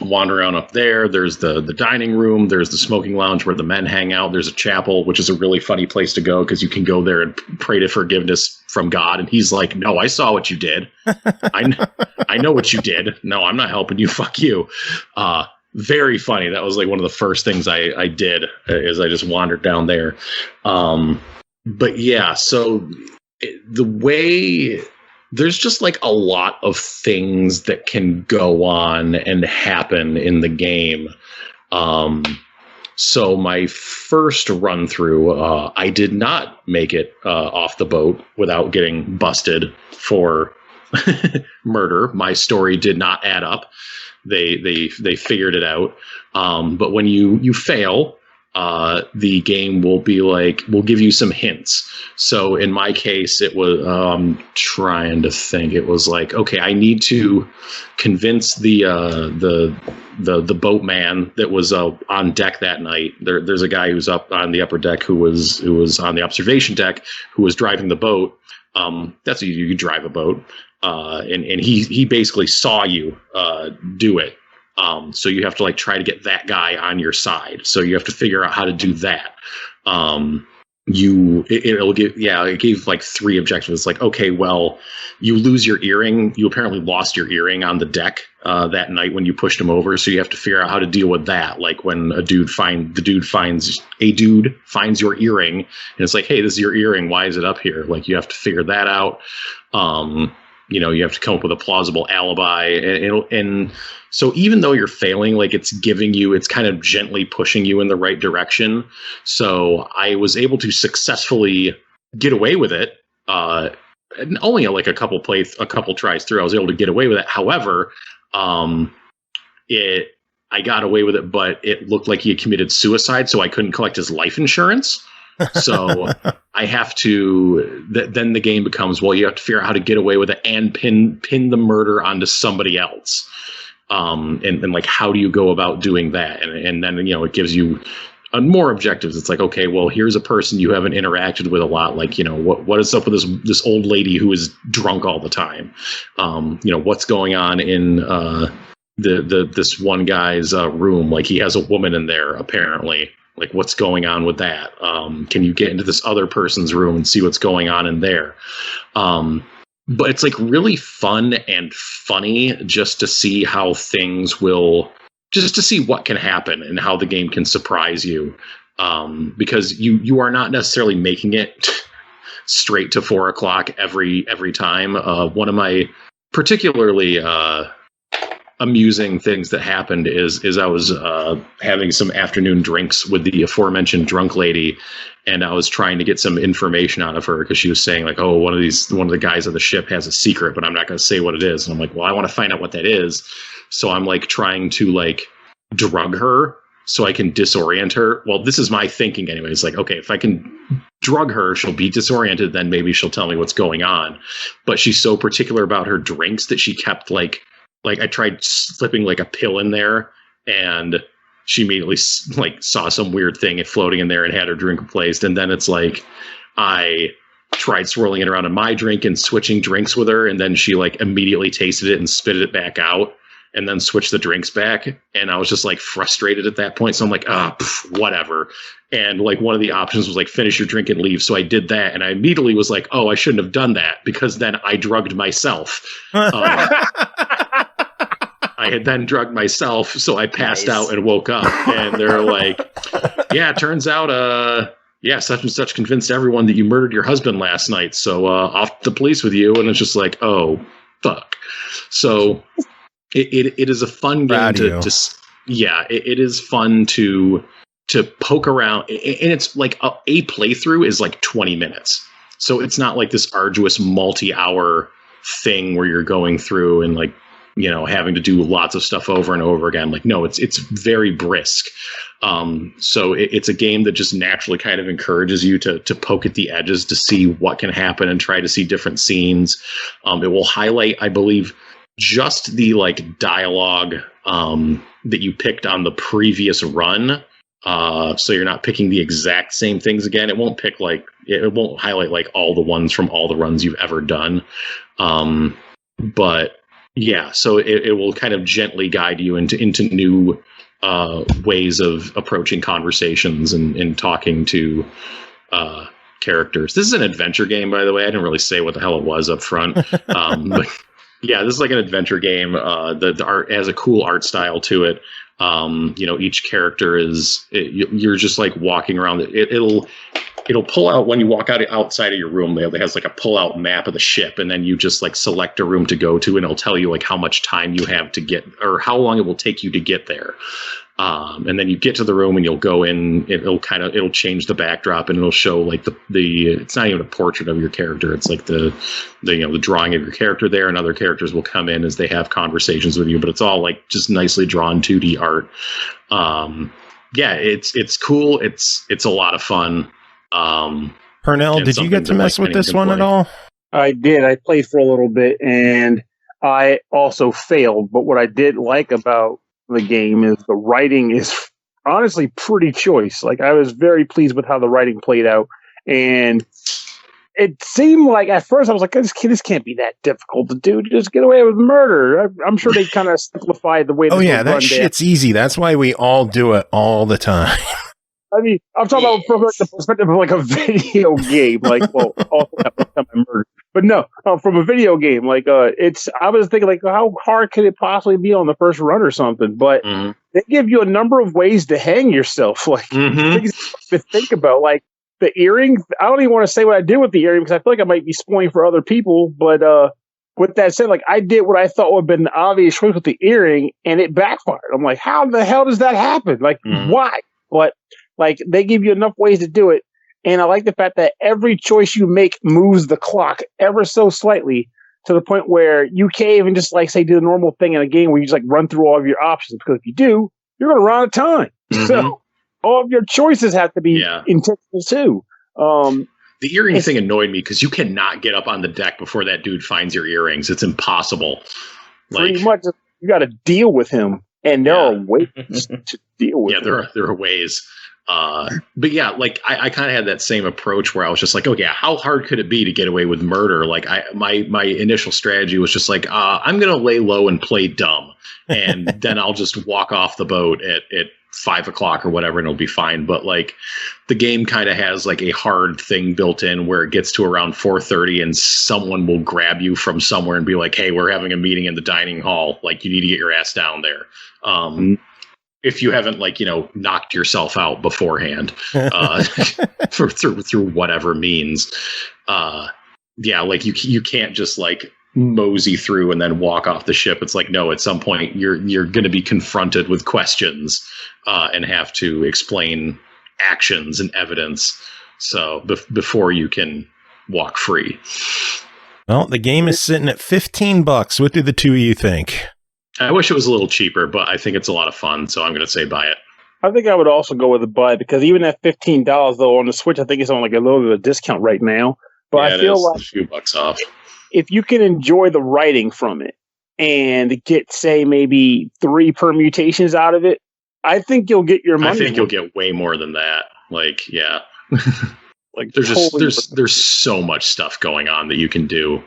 Wander around up there. There's the dining room. There's the smoking lounge where the men hang out. There's a chapel, which is a really funny place to go because you can go there and pray to forgiveness from God. And he's like, "No, I saw what you did. I know what you did. No, I'm not helping you. Fuck you." Very funny. That was like one of the first things I did is I just wandered down there. But yeah, so the way. There's just like a lot of things that can go on and happen in the game. So my first run through, I did not make it off the boat without getting busted for murder. My story did not add up. They figured it out. But when you fail, the game will be like, we'll give you some hints. So in my case, it was, trying to think, it was like, okay, I need to convince the boatman that was on deck that night. There's a guy who's up on the upper deck who was on the observation deck who was driving the boat. That's what you drive a boat. And he basically saw you do it. So you have to like try to get that guy on your side. So you have to figure out how to do that. It gave like 3 objectives. It's like, okay, well, you lose your earring. You apparently lost your earring on the deck that night when you pushed him over. So you have to figure out how to deal with that. Like when a dude finds your earring, and it's like, hey, this is your earring. Why is it up here? Like you have to figure that out. You have to come up with a plausible alibi. And so even though you're failing, like it's kind of gently pushing you in the right direction. So I was able to successfully get away with it. And only like a couple tries through, I was able to get away with it. However, I got away with it, but it looked like he had committed suicide. So I couldn't collect his life insurance. So I have to, then the game becomes, well, you have to figure out how to get away with it and pin the murder onto somebody else. And like, how do you go about doing that? And then, it gives you more objectives. It's like, okay, well, here's a person you haven't interacted with a lot. Like, what is up with this old lady who is drunk all the time? What's going on in, this one guy's, room? Like he has a woman in there, apparently. Like, what's going on with that? Can you get into this other person's room and see what's going on in there? But it's like really fun and funny just to see how things will, just to see what can happen and how the game can surprise you. Because you are not necessarily making it straight to 4 o'clock every time. One of my particularly amusing things that happened is I was having some afternoon drinks with the aforementioned drunk lady, and I was trying to get some information out of her because she was saying like, oh, one of the guys on the ship has a secret, but I'm not going to say what it is. And I'm like, well, I want to find out what that is. So I'm like trying to like drug her so I can disorient her. Well, this is my thinking anyway. It's like, okay, if I can drug her, she'll be disoriented, then maybe she'll tell me what's going on. But she's so particular about her drinks that she kept like I tried slipping like a pill in there, and she immediately like saw some weird thing floating in there and had her drink replaced. And then it's like I tried swirling it around in my drink and switching drinks with her, and then she like immediately tasted it and spit it back out, and then switched the drinks back. And I was just like frustrated at that point. So I'm like, whatever. And like one of the options was like finish your drink and leave. So I did that, and I immediately was like, oh, I shouldn't have done that because then I drugged myself. I had then drugged myself, so I passed out and woke up. And they're like, yeah, it turns out, such and such convinced everyone that you murdered your husband last night. So off to the police with you. And it's just like, oh, fuck. So it is a fun game to it is fun to poke around. And it's like a playthrough is like 20 minutes. So it's not like this arduous multi-hour thing where you're going through and like, having to do lots of stuff over and over again. Like, no, it's very brisk. So it's a game that just naturally kind of encourages you to poke at the edges to see what can happen and try to see different scenes. It will highlight, I believe, just the like dialogue that you picked on the previous run. So you're not picking the exact same things again. It won't highlight like all the ones from all the runs you've ever done. But yeah, so it will kind of gently guide you into new ways of approaching conversations and talking to characters. This is an adventure game, by the way. I didn't really say what the hell it was up front. But yeah, this is like an adventure game. The art has a cool art style to it. Each character you're just like walking around. It'll pull out when you walk outside of your room. It has like a pull out map of the ship, and then you just like select a room to go to, and it'll tell you like how much time you have to get, or how long it will take you to get there. And then you get to the room and you'll go in. It'll change the backdrop, and it'll show like the it's not even a portrait of your character. It's like the drawing of your character there, and other characters will come in as they have conversations with you. But it's all like just nicely drawn 2D art. Yeah, it's cool. It's a lot of fun. Pernell, did you get to mess with this one at all? I did. I played for a little bit, and I also failed. But what I did like about the game is the writing is honestly pretty choice. Like, I was very pleased with how the writing played out, and it seemed like at first I was like, this can't be that difficult to do. Just get away with murder. I'm sure they kind of simplified the way. Oh yeah, that shit's easy. That's why we all do it all the time. I mean, I'm talking about from like the perspective of like a video game, like, well, also murder, but no, from a video game, like, I was thinking like, how hard could it possibly be on the first run or something? But they give you a number of ways to hang yourself, like things to think about, like the earring. I don't even want to say what I did with the earring because I feel like I might be spoiling for other people. But with that said, like, I did what I thought would have been the obvious choice with the earring, and it backfired. I'm like, how the hell does that happen? Like, why? But like, they give you enough ways to do it. And I like the fact that every choice you make moves the clock ever so slightly to the point where you can't even just like say do the normal thing in a game where you just like run through all of your options, because if you do, you're going to run out of time. So all of your choices have to be intentional too. The earring thing annoyed me because you cannot get up on the deck before that dude finds your earrings. It's impossible. Pretty much, you got to deal with him, and there are ways to deal with him. Yeah, there are ways. But yeah, like I kind of had that same approach where I was just like, okay, how hard could it be to get away with murder? Like my initial strategy was just like, I'm going to lay low and play dumb. And then I'll just walk off the boat at 5 o'clock or whatever, and it'll be fine. But like the game kind of has like a hard thing built in where it gets to around 4:30 and someone will grab you from somewhere and be like, hey, we're having a meeting in the dining hall. Like, you need to get your ass down there. If you haven't, like, knocked yourself out beforehand, through whatever means. Yeah, like you can't just like mosey through and then walk off the ship. It's like, no, at some point you're going to be confronted with questions and have to explain actions and evidence. So before you can walk free. Well, the game is sitting at $15. What do the two of you think? I wish it was a little cheaper, but I think it's a lot of fun, so I'm going to say buy it. I think I would also go with a buy, because even at $15 though on the Switch, I think it's on like a little bit of a discount right now. But yeah, I feel like a few bucks off. If you can enjoy the writing from it and get, say, maybe 3 permutations out of it, I think you'll get your money. I think you'll get way more than that. Like, yeah. Like, there's so much stuff going on that you can do.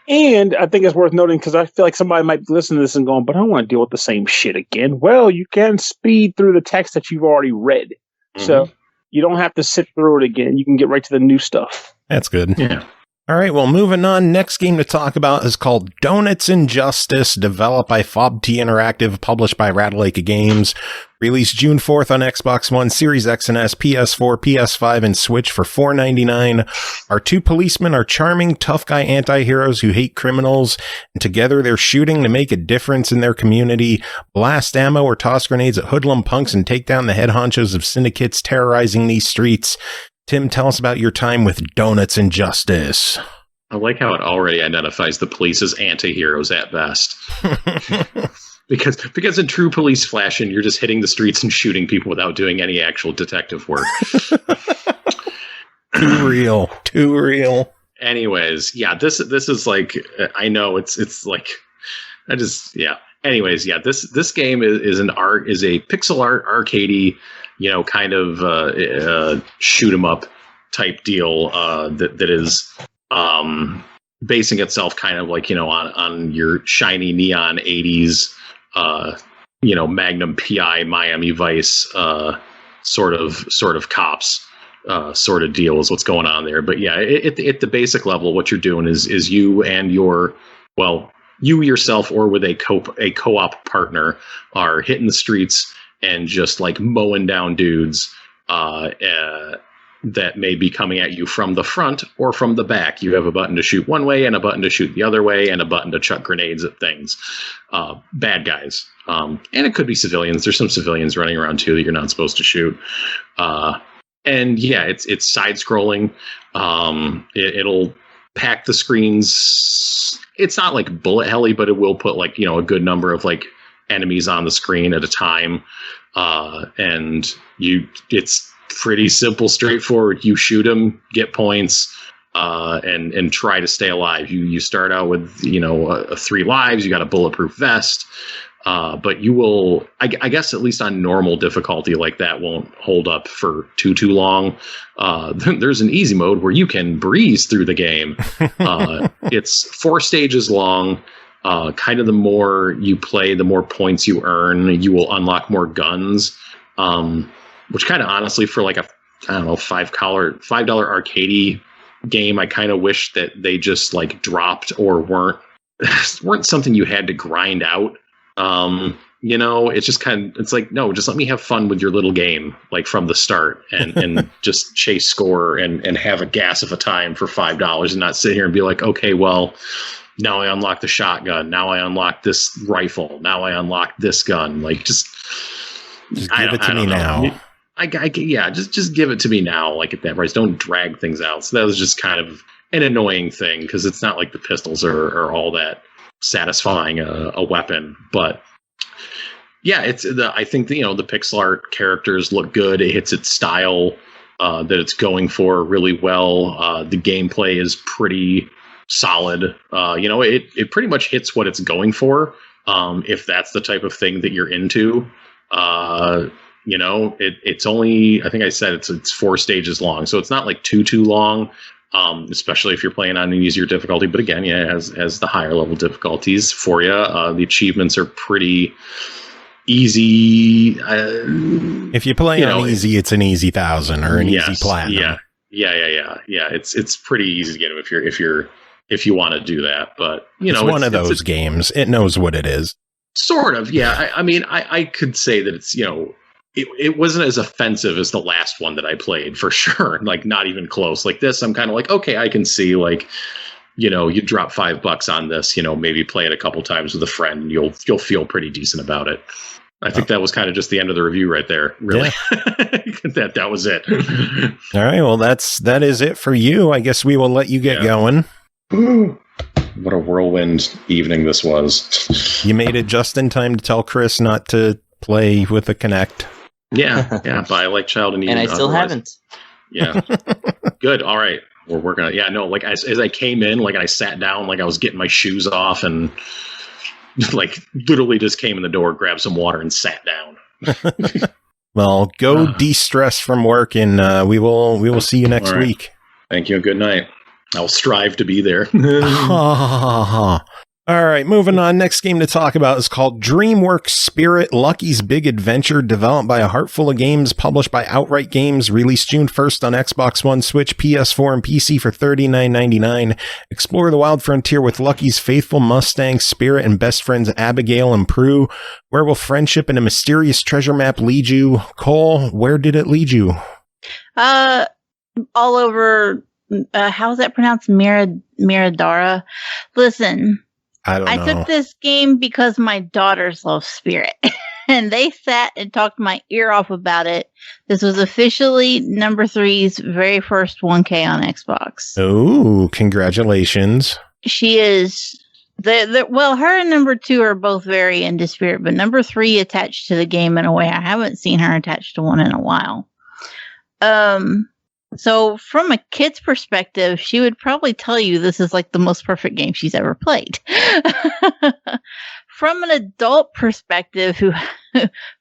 And I think it's worth noting, because I feel like somebody might listen to this and going, but I don't want to deal with the same shit again. Well, you can speed through the text that you've already read. So you don't have to sit through it again. You can get right to the new stuff. That's good. Yeah. All right, well, moving on. Next game to talk about is called Donuts'n'Justice, developed by FobTi Interactive, published by Ratalaika Games. Released June 4th on Xbox One, Series X and S, PS4, PS5, and Switch for $4.99. Our two policemen are charming, tough guy anti-heroes who hate criminals, and together they're shooting to make a difference in their community, blast ammo or toss grenades at hoodlum punks, and take down the head honchos of syndicates terrorizing these streets. Tim, tell us about your time with Donuts'n'Justice. I like how it already identifies the police as anti-heroes at best. Because in true police fashion, you're just hitting the streets and shooting people without doing any actual detective work. Too real. Anyways, yeah, this is like, I know it's like, Anyways, yeah, this game is a pixel art arcadey, kind of shoot 'em up type deal that is basing itself kind of like on your shiny neon 80s Magnum PI Miami Vice sort of cops sort of deal is what's going on there. But yeah, at the basic level, what you're doing is you and you yourself or with a co-op partner are hitting the streets and just like mowing down dudes that may be coming at you from the front or from the back. You have a button to shoot one way and a button to shoot the other way and a button to chuck grenades at things. Bad guys. And it could be civilians. There's some civilians running around too that you're not supposed to shoot. And yeah, it's side scrolling. It'll pack the screens. It's not like bullet helly, but it will put like, a good number of like enemies on the screen at a time. And it's pretty simple, straightforward. You shoot them, get points, and try to stay alive. You start out with, 3 lives. You got a bulletproof vest. But you will, I guess, at least on normal difficulty, like that won't hold up for too long. There's an easy mode where you can breeze through the game. It's 4 stages long. Kind of the more you play, the more points you earn. You will unlock more guns, which kind of honestly for like a, I don't know, $5 arcadey game, I kind of wish that they just like dropped or weren't something you had to grind out. It's just it's like, no, just let me have fun with your little game, like from the start and just chase score and have a gas of a time for $5 and not sit here and be like, okay, well, now I unlock the shotgun. Now I unlock this rifle. Now I unlock this gun. Like just give it to me now. Just give it to me now. Like at that price, don't drag things out. So that was just kind of an annoying thing because it's not like the pistols are all that satisfying a weapon, but yeah, I think the pixel art characters look good. It hits its style that it's going for really well. The gameplay is pretty solid. It pretty much hits what it's going for. If that's the type of thing that you're into, it's only, I think I said it's 4 stages long, so it's not like too long. Especially if you're playing on an easier difficulty. But again, yeah, as the higher level difficulties for you, the achievements are pretty easy. If you play on easy, it's an easy 1,000 or an easy platinum. Yeah. It's pretty easy to get them if you want to do that. But it's one of those games. It knows what it is. Sort of, yeah. I mean, I could say that it's It wasn't as offensive as the last one that I played, for sure. Like, not even close. Like this, I'm kind of like, okay, I can see, like, you drop $5 on this, maybe play it a couple times with a friend, and you'll feel pretty decent about it. I think that was kind of just the end of the review right there. Really, yeah. that was it. All right, well, that is it for you. I guess we will let you get going. What a whirlwind evening this was. You made it just in time to tell Chris not to play with the Kinect. Yeah, but I like Child and Eden. And I still haven't. Yeah. Good. All right. We're working on it. Yeah, no, like as I came in, like I sat down, like I was getting my shoes off and like literally just came in the door, grabbed some water and sat down. Well, go de-stress from work and we will see you next week. Thank you. Good night. I'll strive to be there. All right, moving on. Next game to talk about is called DreamWorks Spirit Lucky's Big Adventure, developed by A Heartful of Games, published by Outright Games, released June 1st on Xbox One, Switch, PS4, and PC for $39.99. Explore the wild frontier with Lucky's faithful Mustang, Spirit, and best friends Abigail and Prue. Where will friendship and a mysterious treasure map lead you? Cole, where did it lead you? All over. How's that pronounced? Miradara. Listen. I took this game because my daughters love Spirit, and they sat and talked my ear off about it. This was officially number 3's very first 1K on Xbox. Oh, congratulations. She is Well, her and number 2 are both very into Spirit, but number 3 attached to the game in a way I haven't seen her attached to one in a while. So from a kid's perspective, she would probably tell you this is like the most perfect game she's ever played. From an adult perspective,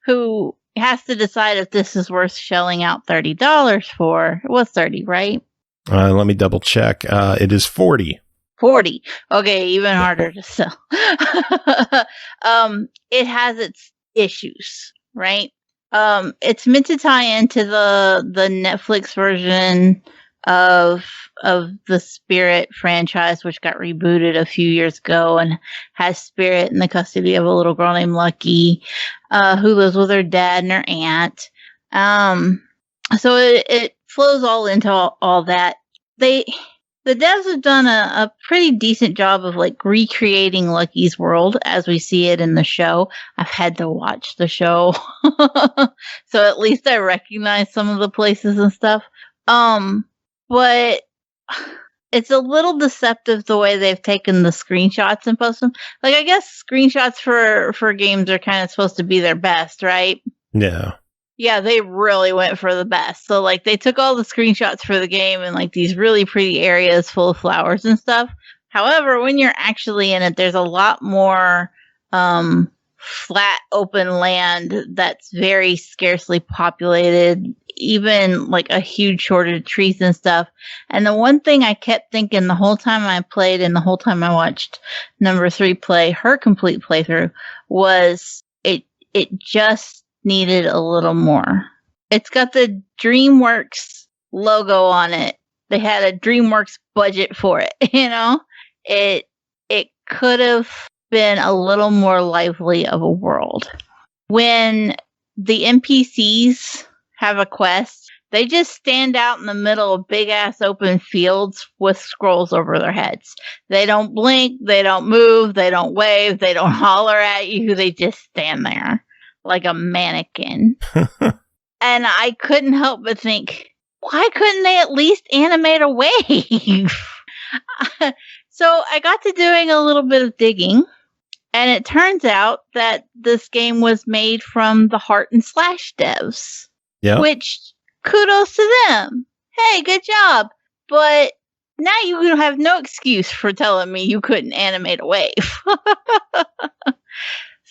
who has to decide if this is worth shelling out $30 for. It was 30, right? Let me double check. It is 40. 40. Okay, even harder to sell. It has its issues, right? It's meant to tie into the Netflix version of the Spirit franchise, which got rebooted a few years ago and has Spirit in the custody of a little girl named Lucky, who lives with her dad and her aunt. So it flows all into all that. The devs have done a pretty decent job of like recreating Lucky's world as we see it in the show. I've had to watch the show, so at least I recognize some of the places and stuff. But it's a little deceptive the way they've taken the screenshots and posted them. Like, I guess screenshots for games are kind of supposed to be their best, right? Yeah. Yeah, they really went for the best. So, like, they took all the screenshots for the game and, like, these really pretty areas full of flowers and stuff. However, when you're actually in it, there's a lot more flat, open land that's very scarcely populated, even, like, a huge shortage of trees and stuff. And the one thing I kept thinking the whole time I played and the whole time I watched number 3 play her complete playthrough was it just needed a little more. It's got the DreamWorks logo on it. They had a DreamWorks budget for it, you know? It could have been a little more lively of a world. When the NPCs have a quest, they just stand out in the middle of big ass open fields with scrolls over their heads. They don't blink, they don't move, they don't wave, they don't holler at you, they just stand there like a mannequin. And I couldn't help but think, why couldn't they at least animate a wave? So I got to doing a little bit of digging, and it turns out that this game was made from the Heart and Slash devs. Yeah. Which, kudos to them. Hey, good job. But now you have no excuse for telling me you couldn't animate a wave.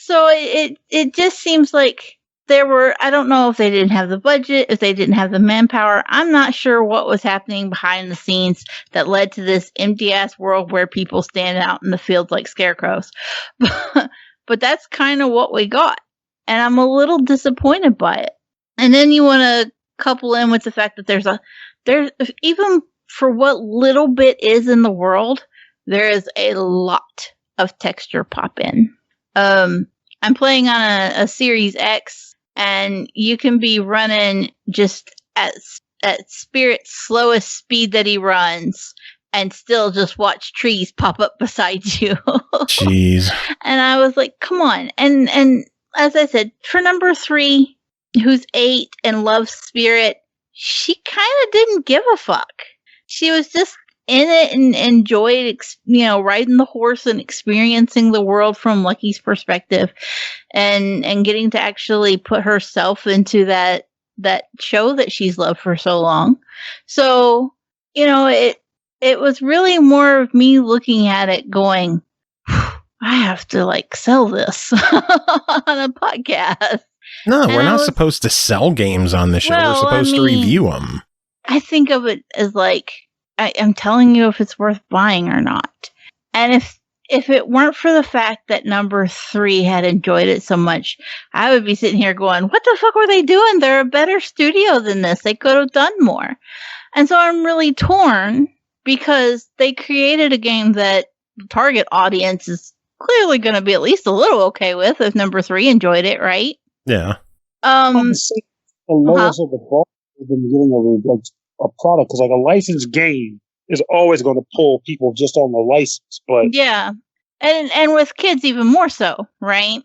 So it just seems like I don't know if they didn't have the budget, if they didn't have the manpower. I'm not sure what was happening behind the scenes that led to this empty ass world where people stand out in the fields like scarecrows. But that's kind of what we got. And I'm a little disappointed by it. And then you want to couple in with the fact that there's even for what little bit is in the world, there is a lot of texture pop in. I'm playing on a Series X, and you can be running just at Spirit's slowest speed that he runs and still just watch trees pop up beside you. Jeez. And I was like, come on. And as I said, for number 3, who's 8 and loves Spirit, she kind of didn't give a fuck. She was just in it and enjoyed, riding the horse and experiencing the world from Lucky's perspective, and getting to actually put herself into that show that she's loved for so long. So, it was really more of me looking at it going, I have to sell this on a podcast. No, we're not supposed to sell games on the show. We're supposed to review them. I think of it as I'm telling you if it's worth buying or not. And if it weren't for the fact that number 3 had enjoyed it so much, I would be sitting here going, what the fuck were they doing? They're a better studio than this. They could have done more. And so I'm really torn because they created a game that the target audience is clearly going to be at least a little okay with if number 3 enjoyed it, right? Yeah. The lowest of the bar in the beginning of a product, because a licensed game is always going to pull people just on the license. But yeah, and with kids even more so, right?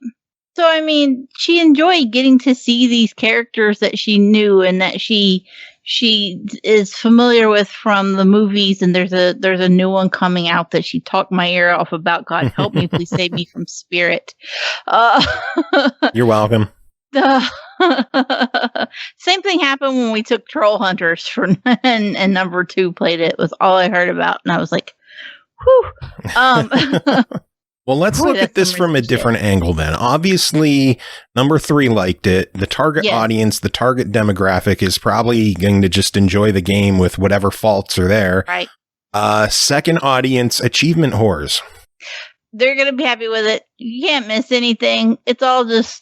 So she enjoyed getting to see these characters that she knew and that she she is familiar with from the movies, and there's a new one coming out that she talked my ear off about. God help me, please save me from Spirit. You're welcome. Same thing happened when we took Troll Hunters and number 2 played it. Was all I heard about, and I was like, whew. Well, let's look at this from a different angle then. Obviously, number 3 liked it. The target audience, the target demographic is probably going to just enjoy the game with whatever faults are there. Right. Second audience, achievement whores. They're going to be happy with it. You can't miss anything. It's all just,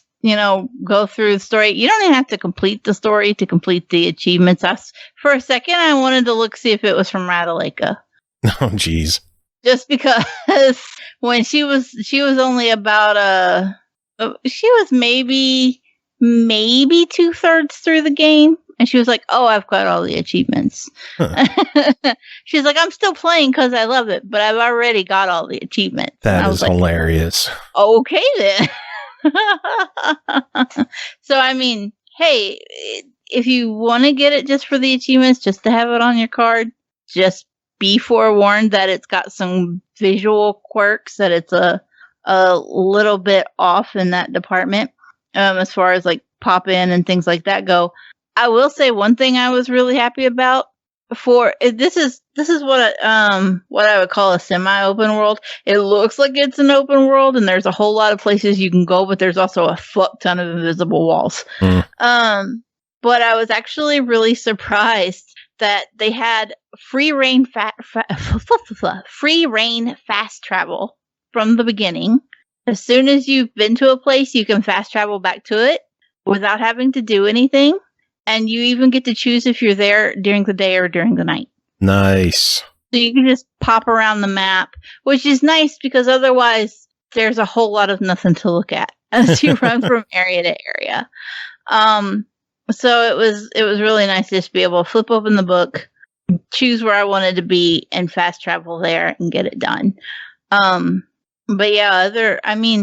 go through the story. You don't even have to complete the story to complete the achievements. For a second, I wanted to see if it was from Ratalaika. Oh, geez. Just because when she was only about she was maybe 2/3 through the game, and she was like, "Oh, I've got all the achievements." Huh. She's like, "I'm still playing because I love it, but I've already got all the achievements." That is hilarious. Okay then. So I mean, hey, if you want to get it just for the achievements, just to have it on your card, just be forewarned that it's got some visual quirks, that it's a little bit off in that department, as far as like pop in and things like that go. I will say one thing I was really happy about this is what I would call a semi-open world. It looks like it's an open world, and there's a whole lot of places you can go, but there's also a fuck ton of invisible walls. But I was actually really surprised that they had free reign fast travel from the beginning. As soon as you've been to a place, you can fast travel back to it without having to do anything. And you even get to choose if you're there during the day or during the night. Nice. So you can just pop around the map, which is nice because otherwise there's a whole lot of nothing to look at as you run from area to area. So it was really nice to just be able to flip open the book, choose where I wanted to be, and fast travel there and get it done. But yeah, the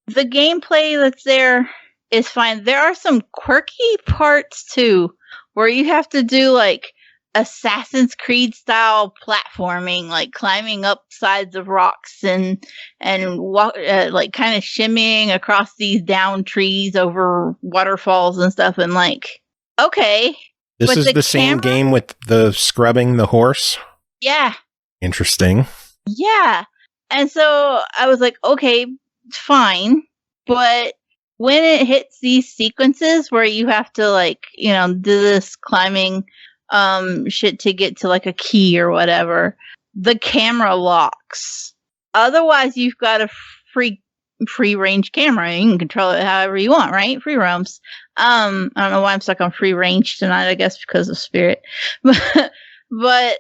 gameplay that's there is fine. There are some quirky parts too, where you have to do like Assassin's Creed style platforming, like climbing up sides of rocks and walk, like kind of shimmying across these down trees over waterfalls and stuff. And like, okay, this is the same game with the scrubbing the horse. Yeah. Interesting. Yeah. And so I was like, okay, fine, but when it hits these sequences where you have to like, do this climbing shit to get to like a key or whatever, the camera locks. Otherwise, you've got a free range camera. You can control it however you want, right? Free roams. I don't know why I'm stuck on free range tonight. I guess because of Spirit. But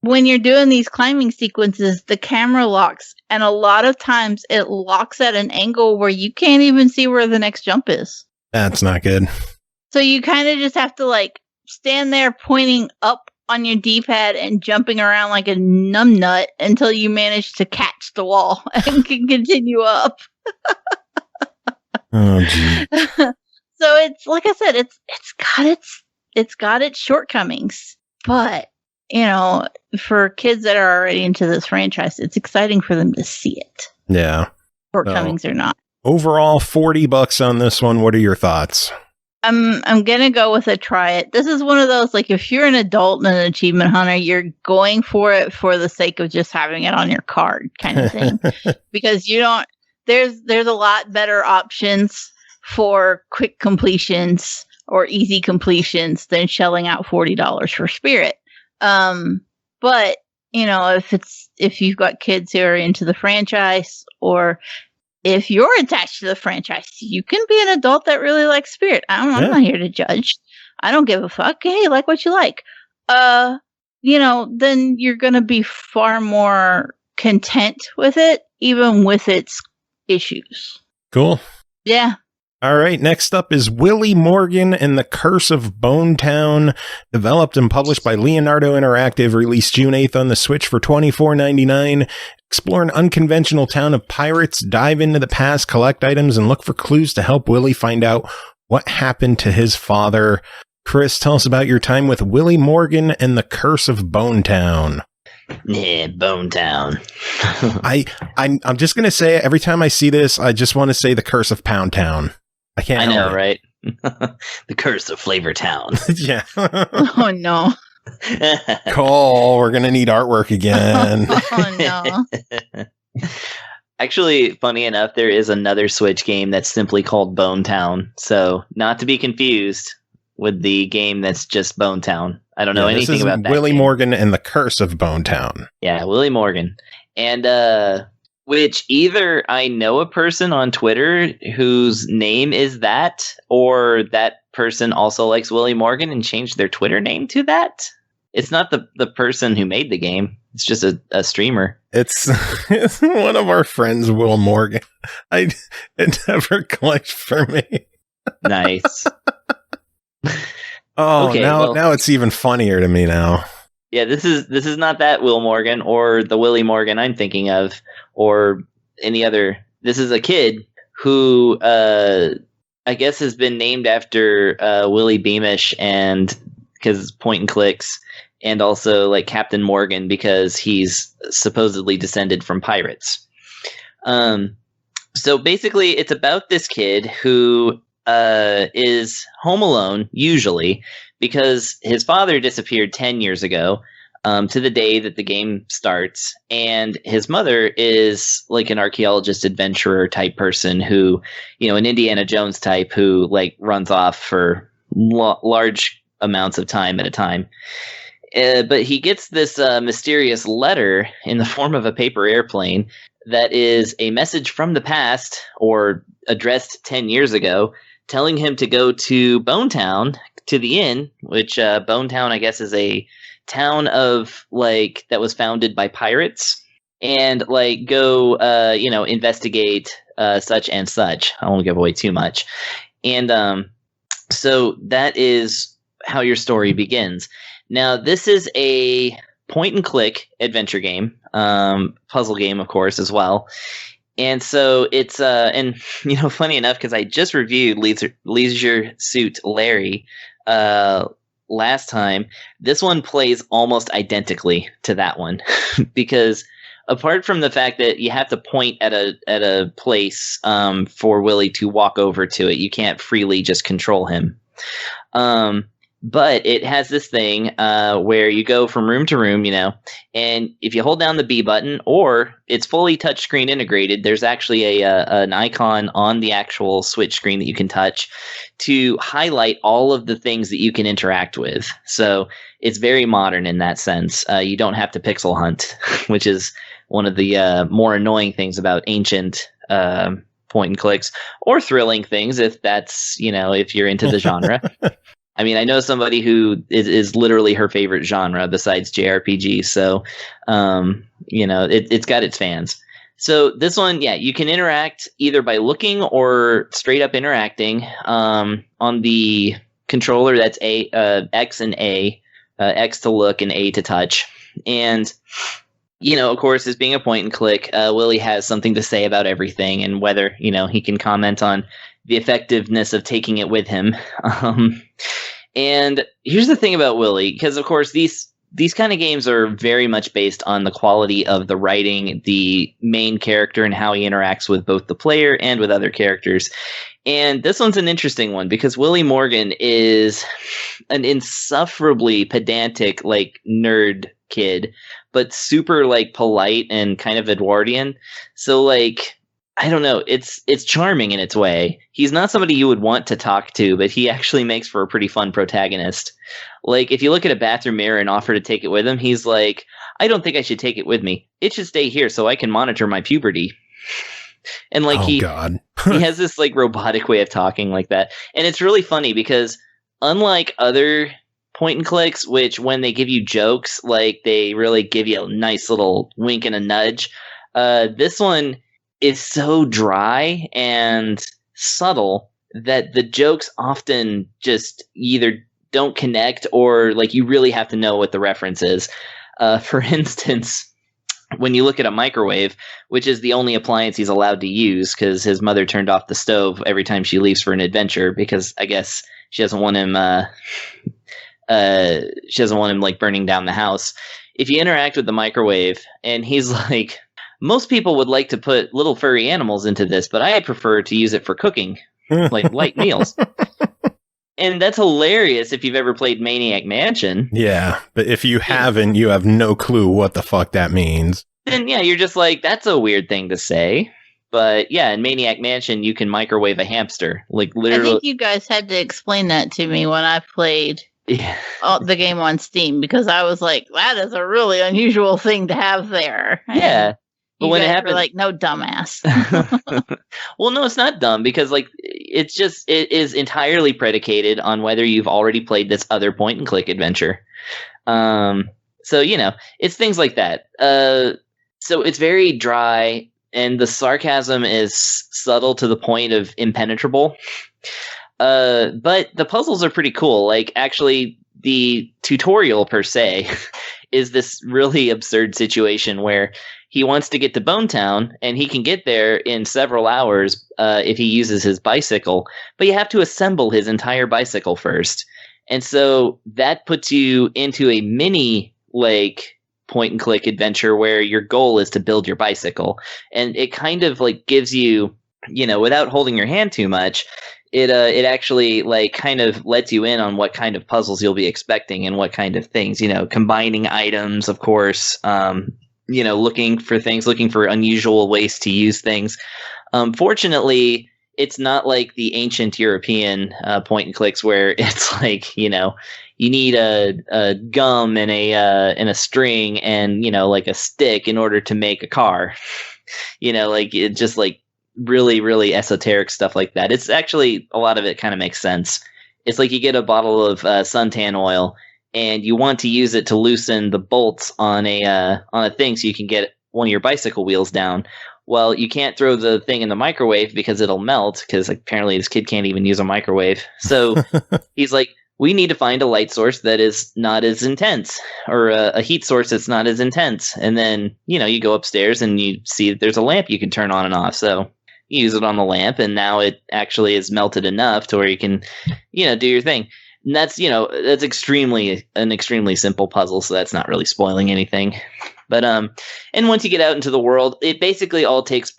when you're doing these climbing sequences, the camera locks, and a lot of times it locks at an angle where you can't even see where the next jump is. That's not good. So you kind of just have to like stand there pointing up on your D-pad and jumping around like a numbnut until you manage to catch the wall and can continue up. Oh, gee. So it's like I said, it's got its shortcomings, but for kids that are already into this franchise, it's exciting for them to see it. Yeah. Shortcomings or not. Overall, $40 on this one. What are your thoughts? I'm gonna go with a try it. This is one of those, like, if you're an adult and an achievement hunter, you're going for it for the sake of just having it on your card kind of thing. Because there's a lot better options for quick completions or easy completions than shelling out $40 for Spirit. But if you've got kids who are into the franchise, or if you're attached to the franchise, you can be an adult that really likes Spirit. I'm not here to judge. I don't give a fuck. Hey, like what you like. Then you're going to be far more content with it, even with its issues. Cool. Yeah. All right, next up is Willy Morgan and the Curse of Bone Town, developed and published by Leonardo Interactive, released June 8th on the Switch for $24.99. Explore an unconventional town of pirates, dive into the past, collect items, and look for clues to help Willy find out what happened to his father. Chris, tell us about your time with Willy Morgan and the Curse of Bonetown. Yeah, Bonetown. I'm just gonna say every time I see this, I just want to say the Curse of Pound Town. I can't. I know, right? The Curse of Flavor Town. Yeah. Oh no. Cole, we're gonna need artwork again. Oh no. Actually, funny enough, there is another Switch game that's simply called Bonetown. So, not to be confused with the game that's just Bonetown. I don't know anything about that. Willy game. Morgan and the Curse of Bonetown. Yeah, Willy Morgan. And which either I know a person on Twitter whose name is that, or that person also likes Willy Morgan and changed their Twitter name to that. It's not the person who made the game. It's just a streamer. It's one of our friends, Will Morgan. It never clicked for me. Nice. Oh, okay, now it's even funnier to me now. Yeah, this is not that Will Morgan or the Willy Morgan I'm thinking of, or any other. This is a kid who I guess has been named after Willie Beamish, and because point and clicks, and also like Captain Morgan because he's supposedly descended from pirates. So basically, it's about this kid who is home alone, usually, because his father disappeared 10 years ago, to the day that the game starts. And his mother is like an archaeologist adventurer type person who, an Indiana Jones type who like runs off for large amounts of time at a time. But he gets this mysterious letter in the form of a paper airplane that is a message from the past, or addressed 10 years ago, telling him to go to Bonetown, to the inn, which Bonetown, I guess, is a town of like that was founded by pirates, and like go investigate such and such. I won't give away too much. And so that is how your story begins. Now, this is a point and click adventure game, puzzle game, of course, as well. And so it's and funny enough, because I just reviewed Leisure Suit Larry last time. This one plays almost identically to that one, because apart from the fact that you have to point at a place for Willy to walk over to it, you can't freely just control him. But it has this thing where you go from room to room, and if you hold down the B button, or it's fully touchscreen integrated, there's actually an icon on the actual Switch screen that you can touch to highlight all of the things that you can interact with. So it's very modern in that sense. You don't have to pixel hunt, which is one of the more annoying things about ancient point and clicks, or thrilling things if that's, if you're into the genre. I mean, I know somebody who is literally her favorite genre besides JRPG. So, it's got its fans. So this one, yeah, you can interact either by looking or straight up interacting on the controller. That's X and A, X to look and A to touch. And, of course, as being a point and click, Willy has something to say about everything, and whether, he can comment on the effectiveness of taking it with him. And here's the thing about Willy, because of course these kind of games are very much based on the quality of the writing, the main character, and how he interacts with both the player and with other characters. And this one's an interesting one because Willy Morgan is an insufferably pedantic, like, nerd kid, but super like polite and kind of Edwardian. So like, I don't know. It's charming in its way. He's not somebody you would want to talk to, but he actually makes for a pretty fun protagonist. Like, if you look at a bathroom mirror and offer to take it with him, he's like, I don't think I should take it with me. It should stay here so I can monitor my puberty. And like, he has this like robotic way of talking like that. And it's really funny because unlike other point and clicks, which when they give you jokes, like they really give you a nice little wink and a nudge, this one is so dry and subtle that the jokes often just either don't connect or like you really have to know what the reference is. For instance, when you look at a microwave, which is the only appliance he's allowed to use because his mother turned off the stove every time she leaves for an adventure because I guess she doesn't want him like burning down the house. If you interact with the microwave, and he's like, most people would like to put little furry animals into this, but I prefer to use it for cooking, like light meals. And that's hilarious if you've ever played Maniac Mansion. Yeah, but if you haven't, you have no clue what the fuck that means. Then yeah, you're just like, that's a weird thing to say. But yeah, in Maniac Mansion, you can microwave a hamster. Like literally. I think you guys had to explain that to me when I played the game on Steam, because I was like, that is a really unusual thing to have there. Yeah. But when it happened, like, no, dumbass. Well, no, it's not dumb, because like it is entirely predicated on whether you've already played this other point and click adventure. So it's things like that. So it's very dry, and the sarcasm is subtle to the point of impenetrable. But the puzzles are pretty cool. Like, actually, the tutorial per se is this really absurd situation where he wants to get to Bone Town, and he can get there in several hours if he uses his bicycle. But you have to assemble his entire bicycle first. And so that puts you into a mini, like, point-and-click adventure where your goal is to build your bicycle. And it kind of, like, gives you, without holding your hand too much, it actually, like, kind of lets you in on what kind of puzzles you'll be expecting and what kind of things, combining items, of course, looking for unusual ways to use things. Fortunately, it's not like the ancient European point and clicks where it's like, you need a gum and a string and, like a stick in order to make a car. Like it just like really, really esoteric stuff like that. It's actually, a lot of it kind of makes sense. It's like you get a bottle of suntan oil, and you want to use it to loosen the bolts on a thing so you can get one of your bicycle wheels down. Well, you can't throw the thing in the microwave because it'll melt, because apparently this kid can't even use a microwave. So he's like, we need to find a light source that is not as intense, or a heat source that's not as intense. And then, you go upstairs and you see that there's a lamp you can turn on and off. So you use it on the lamp, and now it actually is melted enough to where you can, do your thing. And that's, that's an extremely simple puzzle, so that's not really spoiling anything. But and once you get out into the world, it basically all takes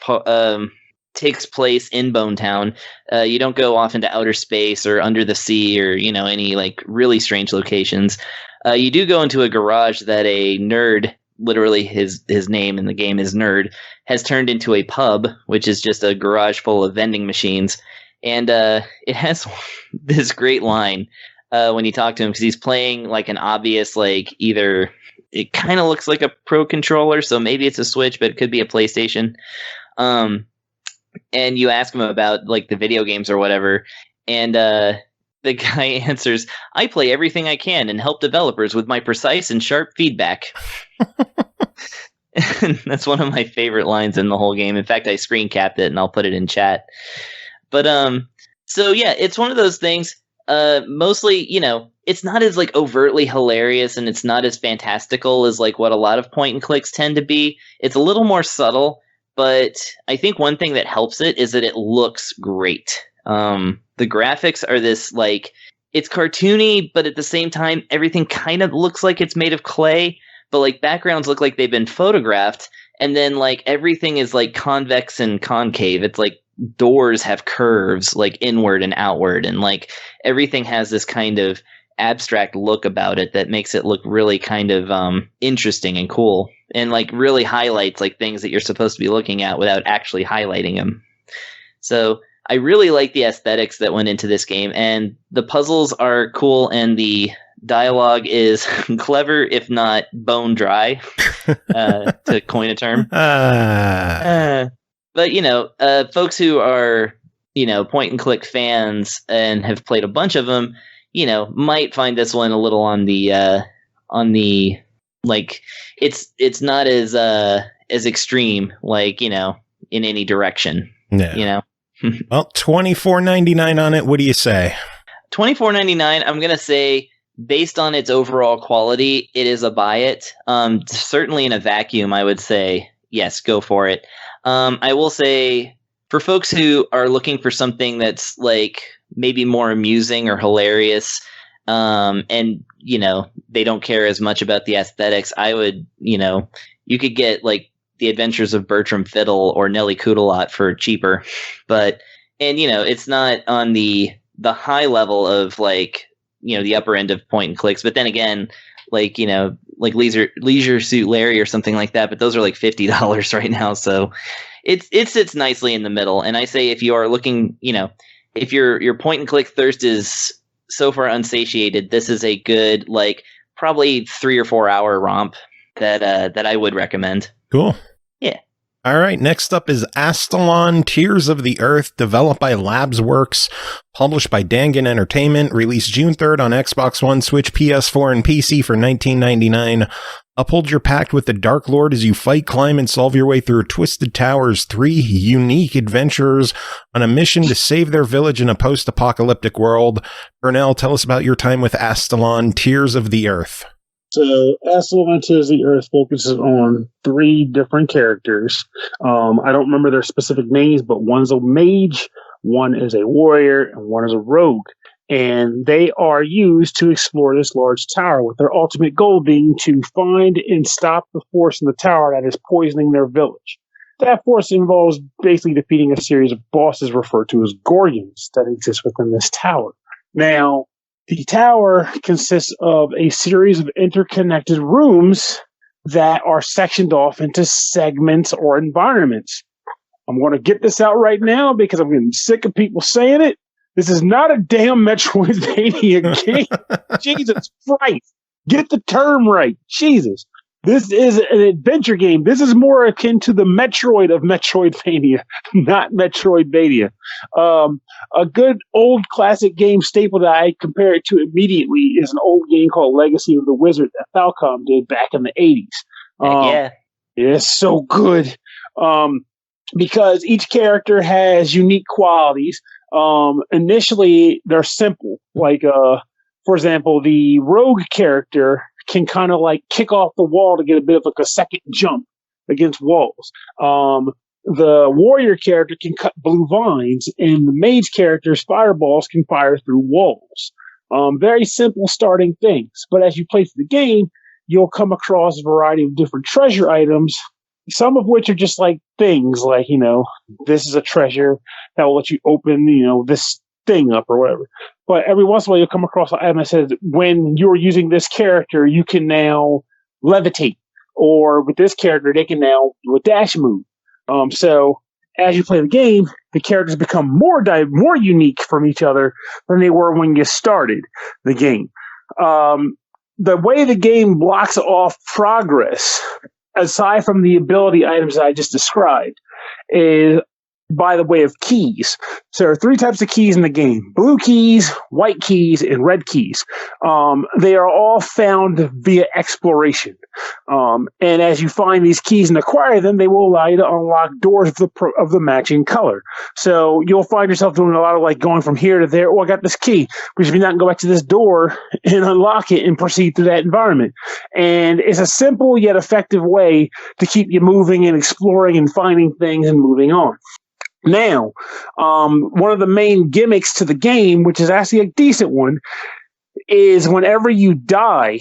place in Bone Town. You don't go off into outer space or under the sea or any like really strange locations. You do go into a garage that a nerd, literally his name in the game is Nerd, has turned into a pub, which is just a garage full of vending machines. And it has this great line when you talk to him, because he's playing like an obvious, like, either it kind of looks like a Pro controller, so maybe it's a Switch, but it could be a PlayStation. And you ask him about like the video games or whatever, and the guy answers, "I play everything I can and help developers with my precise and sharp feedback." And that's one of my favorite lines in the whole game. In fact, I screen capped it and I'll put it in chat. But so yeah, it's one of those things. Mostly, it's not as like overtly hilarious, and it's not as fantastical as like what a lot of point and clicks tend to be. It's a little more subtle, but I think one thing that helps it is that it looks great. The graphics are this, like, it's cartoony, but at the same time, everything kind of looks like it's made of clay, but like backgrounds look like they've been photographed, and then like everything is like convex and concave. It's like doors have curves like inward and outward, and like everything has this kind of abstract look about it that makes it look really kind of interesting and cool, and like really highlights like things that you're supposed to be looking at without actually highlighting them. So I really like the aesthetics that went into this game, and the puzzles are cool, and the dialogue is clever, if not bone dry, to coin a term. But, folks who are, point and click fans and have played a bunch of them, might find this one a little on the like, it's not as extreme, like, in any direction, Well, $24.99 on it. What do you say? $24.99. I'm going to say, based on its overall quality, it is a buy it. Certainly in a vacuum, I would say, yes, go for it. I will say, for folks who are looking for something that's like maybe more amusing or hilarious, and they don't care as much about the aesthetics, I would, you could get like The Adventures of Bertram Fiddle or Nelly Coodalot for cheaper, but it's not on the high level of like the upper end of point and clicks. But then again, like like Leisure Suit Larry or something like that, but those are like $50 right now, so it sits nicely in the middle. And I say if you are looking, if your point and click thirst is so far unsatiated, this is a good, like, probably 3 or 4 hour romp that I would recommend. Cool. Yeah. All right, next up is Astalon, Tears of the Earth, developed by Labsworks, published by Dangen Entertainment, released June 3rd on Xbox One, Switch, PS4, and PC for $19.99. Uphold your pact with the Dark Lord as you fight, climb, and solve your way through Twisted Towers. 3 unique adventurers on a mission to save their village in a post-apocalyptic world. Pernell, tell us about your time with Astalon, Tears of the Earth. So, Astalon Tears of the Earth focuses on 3 different characters. I don't remember their specific names, but one's a mage, one is a warrior, and one is a rogue. And they are used to explore this large tower, with their ultimate goal being to find and stop the force in the tower that is poisoning their village. That force involves basically defeating a series of bosses referred to as Gorgons that exist within this tower. Now, the tower consists of a series of interconnected rooms that are sectioned off into segments or environments. I'm going to get this out right now because I'm getting sick of people saying it. This is not a damn Metroidvania game. Jesus Christ. Get the term right. Jesus. This is an adventure game. This is more akin to the Metroid of Metroidvania, not Metroidvania. A good old classic game staple that I compare it to immediately is an old game called Legacy of the Wizard that Falcom did back in the 80s. Yeah. It's so good. Because each character has unique qualities. Initially, they're simple. Like, for example, the rogue character can kind of like kick off the wall to get a bit of like a second jump against walls. The warrior character can cut blue vines, and the mage character's fireballs can fire through walls. Very simple starting things. But as you play through the game, you'll come across a variety of different treasure items, some of which are just like things like, this is a treasure that will let you open, this thing up or whatever. But every once in a while you'll come across an item that says, when you're using this character, you can now levitate. Or with this character, they can now do a dash move. So as you play the game, the characters become more unique from each other than they were when you started the game. The way the game blocks off progress, aside from the ability items that I just described, is by the way of keys. So there are 3 types of keys in the game: blue keys, white keys, and red keys. They are all found via exploration. And as you find these keys and acquire them, they will allow you to unlock doors of the matching color. So you'll find yourself doing a lot of like going from here to there. Oh, I got this key, which means I can go back to this door and unlock it and proceed through that environment. And it's a simple yet effective way to keep you moving and exploring and finding things and moving on. Now, one of the main gimmicks to the game, which is actually a decent one, is whenever you die,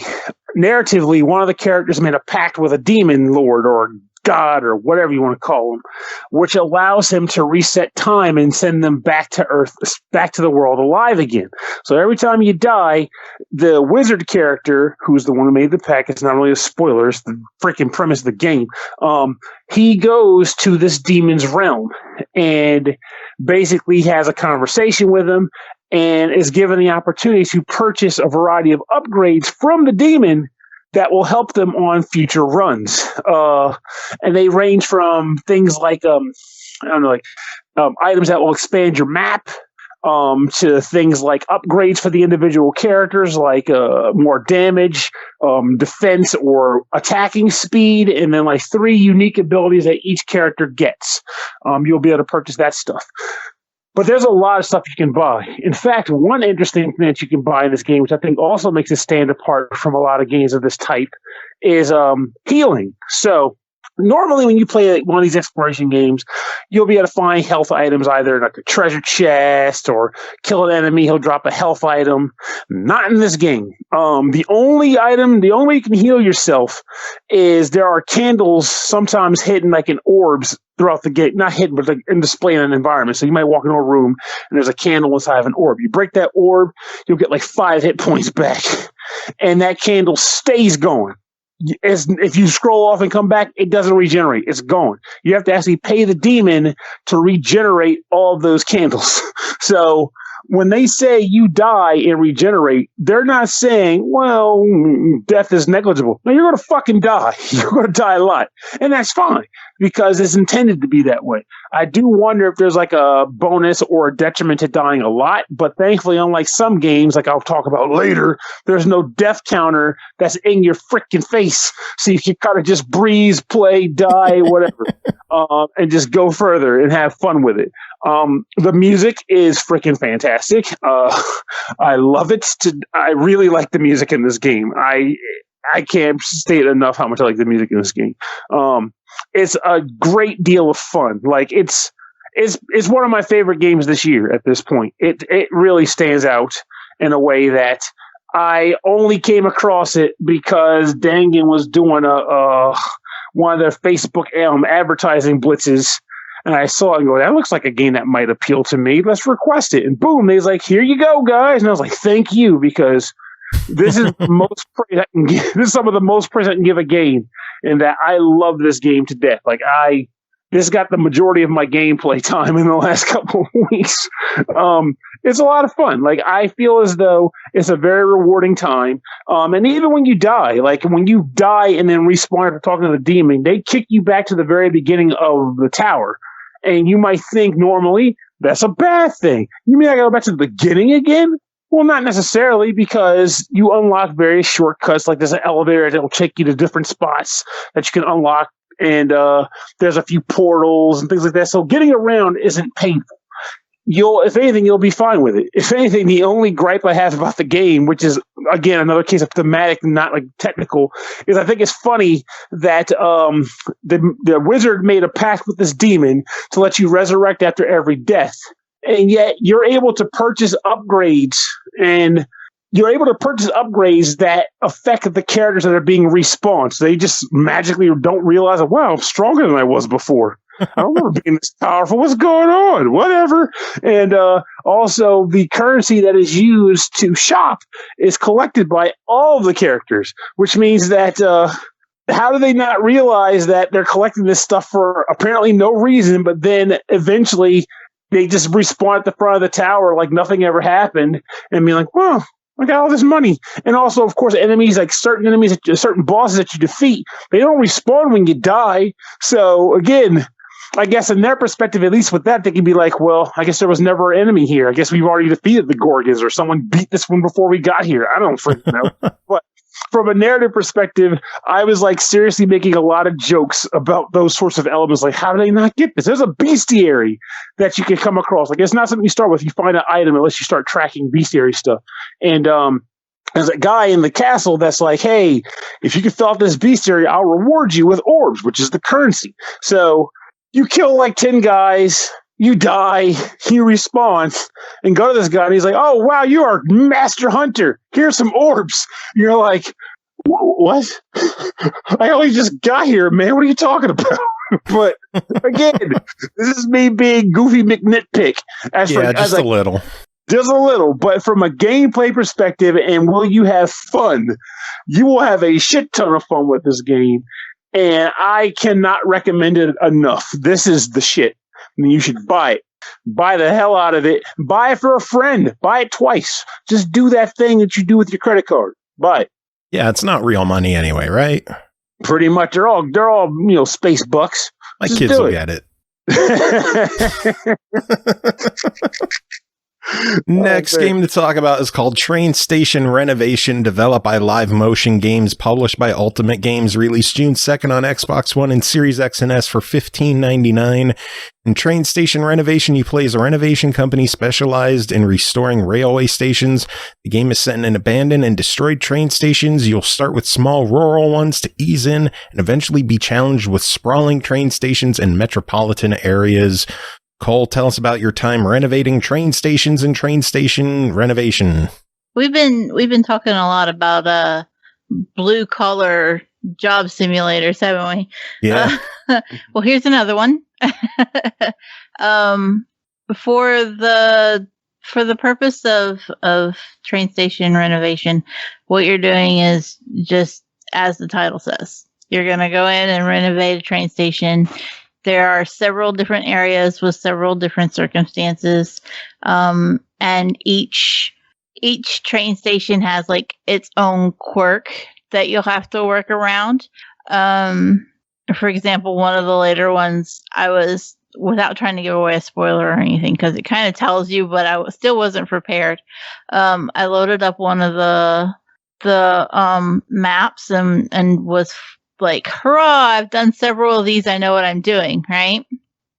narratively, one of the characters made a pact with a demon lord or god or whatever you want to call him, which allows him to reset time and send them back to Earth, back to the world alive again. So every time you die, the wizard character, who's the one who made the pact, it's not really a spoiler, it's the freaking premise of the game, he goes to this demon's realm and basically has a conversation with him and is given the opportunity to purchase a variety of upgrades from the demon that will help them on future runs. And they range from things like, items that will expand your map, to things like upgrades for the individual characters, like more damage, defense, or attacking speed, and then like 3 unique abilities that each character gets. You'll be able to purchase that stuff. But there's a lot of stuff you can buy. In fact, one interesting thing that you can buy in this game, which I think also makes it stand apart from a lot of games of this type, is healing. So normally when you play one of these exploration games, you'll be able to find health items either like a treasure chest or kill an enemy, he'll drop a health item. Not in this game. The only way you can heal yourself is there are candles sometimes hidden like in orbs throughout the game. Not hidden, but like in display in an environment. So you might walk into a room and there's a candle inside of an orb. You break that orb, you'll get like 5 hit points back. And that candle stays going. If you scroll off and come back, it doesn't regenerate. It's gone. You have to actually pay the demon to regenerate all of those candles. So when they say you die and regenerate, they're not saying, well, death is negligible. No, you're going to fucking die. You're going to die a lot. And that's fine because it's intended to be that way. I do wonder if there's like a bonus or a detriment to dying a lot, but thankfully, unlike some games, like I'll talk about later, there's no death counter that's in your freaking face. So you can kind of just breeze, play, die, whatever, and just go further and have fun with it. The music is freaking fantastic. I love it. I really like the music in this game. I can't state enough how much I like the music in this game. It's a great deal of fun. Like it's one of my favorite games this year at this point. It really stands out in a way that I only came across it because DANGEN was doing one of their Facebook advertising blitzes. And I saw it and go, that looks like a game that might appeal to me. Let's request it. And boom, they was like, here you go, guys. And I was like, thank you, because this is the most praise I can give. This is some of the most praise I can give a game, in that I love this game to death. Like this got the majority of my gameplay time in the last couple of weeks. It's a lot of fun. Like I feel as though it's a very rewarding time. And even when you die, like when you die and then respawn after talking to the demon, they kick you back to the very beginning of the tower. And you might think normally that's a bad thing. You mean I gotta go back to the beginning again? Well, not necessarily, because you unlock various shortcuts. Like there's an elevator that'll take you to different spots that you can unlock. And there's a few portals and things like that. So getting around isn't painful. If anything, you'll be fine with it. If anything, the only gripe I have about the game, which is, again, another case of thematic and not like technical, is I think it's funny that the wizard made a pact with this demon to let you resurrect after every death. And yet you're able to purchase upgrades, and you're able to purchase upgrades that affect the characters that are being respawned. So they just magically don't realize, wow, I'm stronger than I was before. I don't remember being this powerful. What's going on? Whatever. And also, the currency that is used to shop is collected by all of the characters, which means that how do they not realize that they're collecting this stuff for apparently no reason, but then eventually they just respawn at the front of the tower like nothing ever happened and be like, well, I got all this money. And also, of course, enemies, like certain enemies, certain bosses that you defeat, they don't respawn when you die. So, again, I guess in their perspective, at least with that, they can be like, well, I guess there was never an enemy here. I guess we've already defeated the Gorgons, or someone beat this one before we got here. I don't freaking know. But from a narrative perspective, I was like seriously making a lot of jokes about those sorts of elements. Like, how do they not get this? There's a bestiary that you can come across. Like, it's not something you start with. You find an item unless you start tracking bestiary stuff. And there's a guy in the castle that's like, hey, if you can fill out this bestiary, I'll reward you with orbs, which is the currency. So you kill like 10 guys, you die, he respawns, and go to this guy, and he's like, oh, wow, you are Master Hunter. Here's some orbs. You're like, what? I only just got here, man. What are you talking about? But, again, this is me being Goofy McNitpick. Just a little. Just a little, but from a gameplay perspective, and will you have fun? You will have a shit ton of fun with this game. And I cannot recommend it enough. This is the shit. I mean, you should buy it. Buy the hell out of it. Buy it for a friend. Buy it twice. Just do that thing that you do with your credit card. Buy it. Yeah, it's not real money anyway, right? Pretty much. They're all space bucks. My kids will get it. Next game to talk about is called Train Station Renovation, developed by Live Motion Games, published by Ultimate Games, released June 2nd on Xbox One and Series X and S for $15.99. In Train Station Renovation, you play as a renovation company specialized in restoring railway stations. The game is set in an abandoned and destroyed train stations. You'll start with small rural ones to ease in and eventually be challenged with sprawling train stations in metropolitan areas. Cole, tell us about your time renovating train stations and Train Station Renovation. We've been talking a lot about blue collar job simulators, haven't we? Yeah. Well, here's another one. For the purpose of Train Station Renovation, what you're doing is just as the title says. You're going to go in and renovate a train station. There are several different areas with several different circumstances, and each train station has like its own quirk that you'll have to work around. For example, one of the later ones, I was, without trying to give away a spoiler or anything, because it kind of tells you, but I still wasn't prepared. I loaded up one of the maps and was like, hurrah, I've done several of these. I know what I'm doing, right?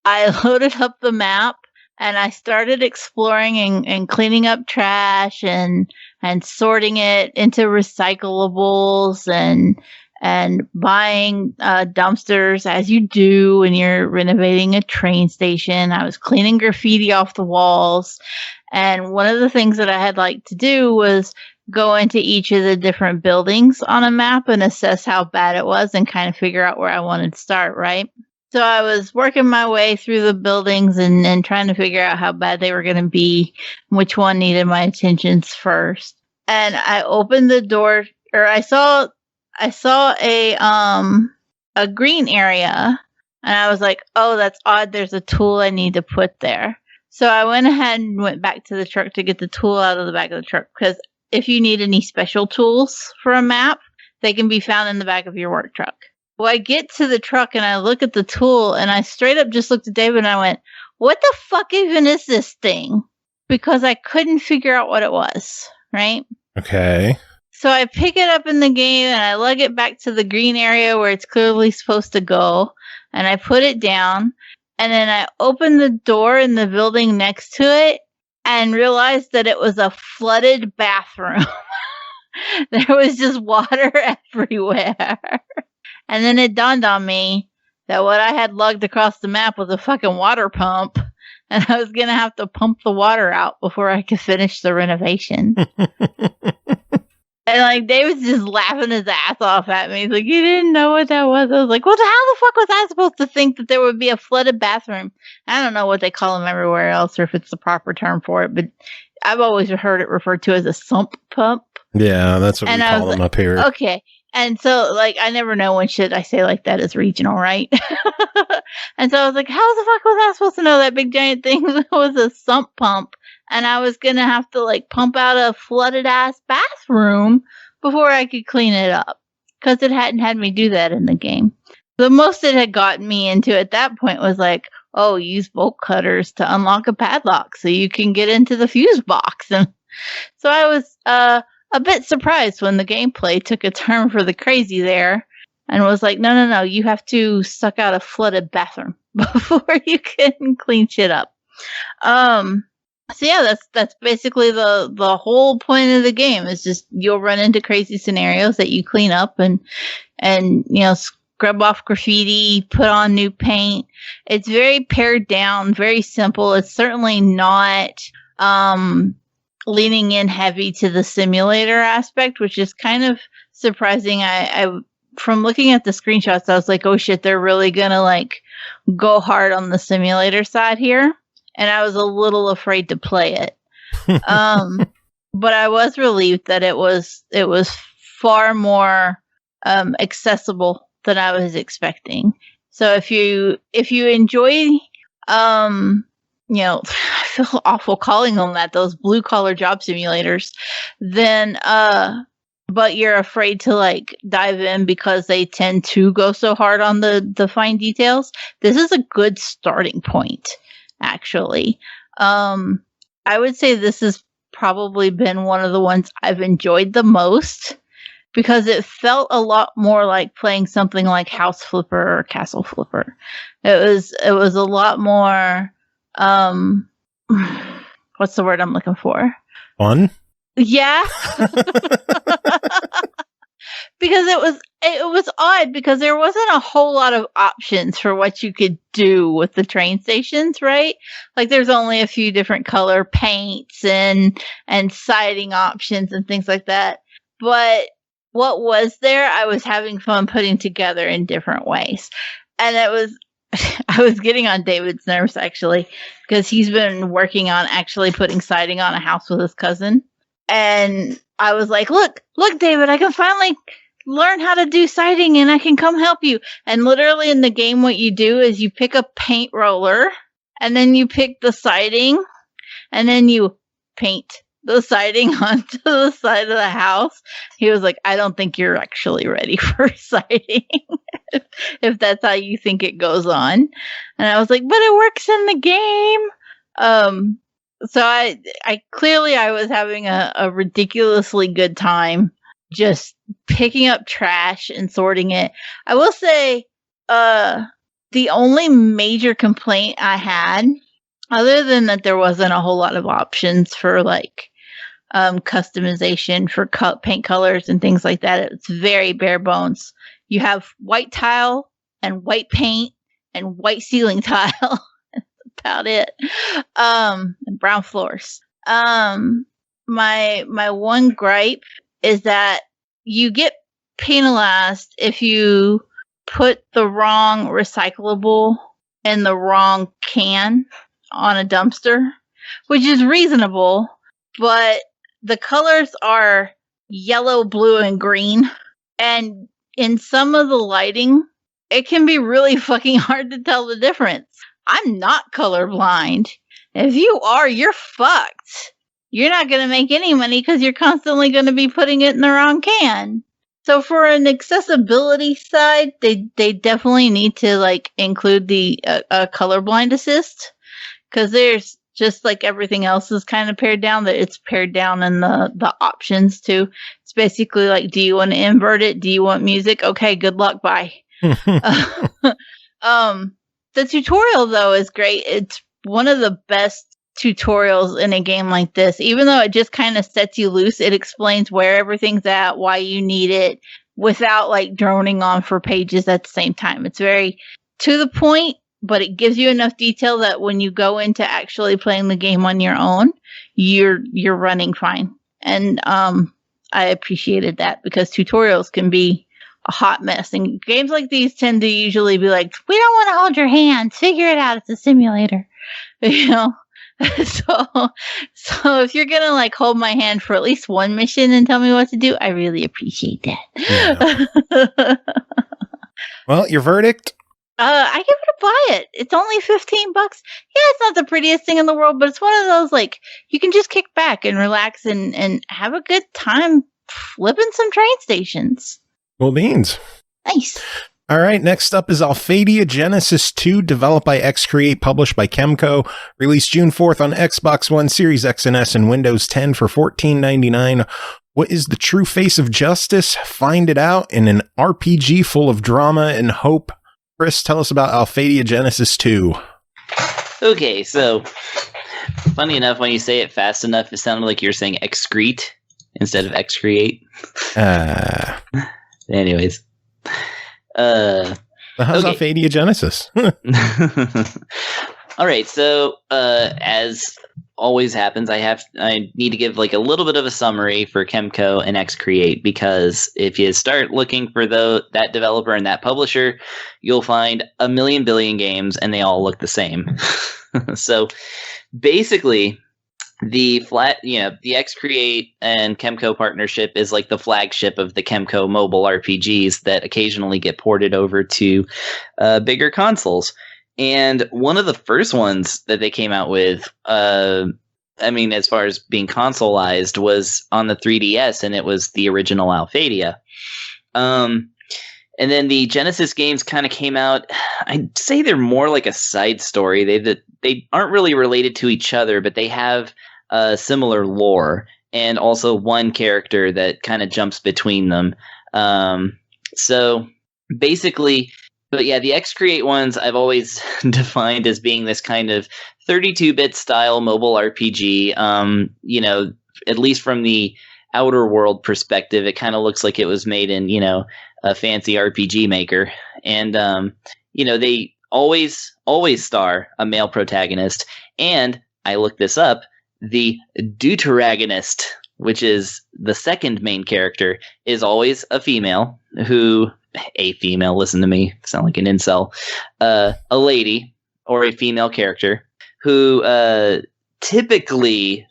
I loaded up the map and I started exploring and cleaning up trash and sorting it into recyclables and buying dumpsters, as you do when you're renovating a train station. I was cleaning graffiti off the walls. And one of the things that I had liked to do was go into each of the different buildings on a map and assess how bad it was and kind of figure out where I wanted to start, right? So I was working my way through the buildings and trying to figure out how bad they were going to be, which one needed my attentions first. And I opened the door, or I saw a green area, and I was like, oh, that's odd. There's a tool I need to put there. So I went ahead and went back to the truck to get the tool out of the back of the truck, because if you need any special tools for a map, they can be found in the back of your work truck. Well, I get to the truck and I look at the tool and I straight up just looked at David and I went, what the fuck even is this thing? Because I couldn't figure out what it was, right? Okay. So I pick it up in the game and I lug it back to the green area where it's clearly supposed to go. And I put it down and then I open the door in the building next to it and realized that it was a flooded bathroom. There was just water everywhere. And then it dawned on me that what I had lugged across the map was a fucking water pump, and I was going to have to pump the water out before I could finish the renovation. And like David's just laughing his ass off at me. He's like, you didn't know what that was? I was like, well, how the fuck was I supposed to think that there would be a flooded bathroom? I don't know what they call them everywhere else or if it's the proper term for it, but I've always heard it referred to as a sump pump. Yeah, that's what we call them up here. Okay. And so, like, I never know when shit I say like that is regional, right? And so I was like, how the fuck was I supposed to know that big giant thing was a sump pump? And I was going to have to, like, pump out a flooded-ass bathroom before I could clean it up. Because it hadn't had me do that in the game. The most it had gotten me into at that point was like, oh, use bolt cutters to unlock a padlock so you can get into the fuse box. And so I was a bit surprised when the gameplay took a turn for the crazy there and was like, no, you have to suck out a flooded bathroom before you can clean shit up. So yeah, that's basically the whole point of the game. Is just you'll run into crazy scenarios that you clean up and you know, scrub off graffiti, put on new paint. It's very pared down, very simple. It's certainly not leaning in heavy to the simulator aspect, which is kind of surprising. I from looking at the screenshots, I was like, oh shit, they're really gonna like go hard on the simulator side here. And I was a little afraid to play it. But I was relieved that it was far more accessible than I was expecting. So if you enjoy, you know, I feel awful calling them that, those blue collar job simulators, then but you're afraid to like dive in because they tend to go so hard on the fine details, this is a good starting point. Actually, I would say this has probably been one of the ones I've enjoyed the most because it felt a lot more like playing something like House Flipper or Castle Flipper. It was a lot more what's the word I'm looking for? Fun? Yeah. Because it was odd because there wasn't a whole lot of options for what you could do with the train stations, right? Like there's only a few different color paints and siding options and things like that. But what was there, I was having fun putting together in different ways. And it was I was getting on David's nerves actually because he's been working on actually putting siding on a house with his cousin. And I was like, look, David, I can finally learn how to do siding and I can come help you. And literally in the game, what you do is you pick a paint roller and then you pick the siding and then you paint the siding onto the side of the house. He was like, I don't think you're actually ready for siding if that's how you think it goes on. And I was like, but it works in the game. So I clearly I was having a ridiculously good time just picking up trash and sorting it. I will say, the only major complaint I had, other than that there wasn't a whole lot of options for like, customization for paint colors and things like that. It's very bare bones. You have white tile and white paint and white ceiling tile. About it. And brown floors. My one gripe is that you get penalized if you put the wrong recyclable in the wrong can on a dumpster, which is reasonable, but the colors are yellow, blue, and green. And in some of the lighting, it can be really fucking hard to tell the difference. I'm not colorblind. If you are, you're fucked. You're not going to make any money because you're constantly going to be putting it in the wrong can. So for an accessibility side, they definitely need to like include the colorblind assist because there's just like everything else is kind of pared down. That it's pared down in the options too. It's basically like, do you want to invert it? Do you want music? Okay, good luck. Bye. The tutorial, though, is great. It's one of the best tutorials in a game like this. Even though it just kind of sets you loose, it explains where everything's at, why you need it, without, like, droning on for pages at the same time. It's very to the point, but it gives you enough detail that when you go into actually playing the game on your own, you're running fine. And I appreciated that because tutorials can be a hot mess. And games like these tend to usually be like, we don't want to hold your hand. Figure it out. It's a simulator. You know? So if you're going to like hold my hand for at least one mission and tell me what to do, I really appreciate that. Yeah. Well, your verdict? I give it a buy it. It's only $15. Yeah, it's not the prettiest thing in the world, but it's one of those like you can just kick back and relax and have a good time flipping some train stations. Cool beans. Nice. All right, next up is Alphadia Genesis 2, developed by EXE-CREATE, published by KEMCO, released June 4th on Xbox One, Series X and S, and Windows 10 for $14.99. What is the true face of justice? Find it out in an RPG full of drama and hope. Chris, tell us about Alphadia Genesis 2. Okay, so funny enough, when you say it fast enough, it sounded like you're saying EXE-CREATE instead of EXE-CREATE. Anyways. How's Alphadia Genesis? All right, so as always happens, I need to give like a little bit of a summary for KEMCO and EXE-CREATE, because if you start looking for that developer and that publisher, you'll find a million billion games and they all look the same. So basically, the EXE-CREATE and KEMCO partnership is like the flagship of the KEMCO mobile RPGs that occasionally get ported over to bigger consoles. And one of the first ones that they came out with, as far as being consoleized, was on the 3DS, and it was the original Alphadia. And then the Genesis games kind of came out. I'd say they're more like a side story. They aren't really related to each other, but they have similar lore, and also one character that kind of jumps between them. So basically, but yeah, the EXE-CREATE ones I've always defined as being this kind of 32-bit style mobile RPG. At least from the outer world perspective, it kind of looks like it was made in, a fancy RPG maker. And, they always star a male protagonist. And I looked this up, the deuteragonist, which is the second main character, is always a female listen to me, sound like an incel, a lady or a female character who typically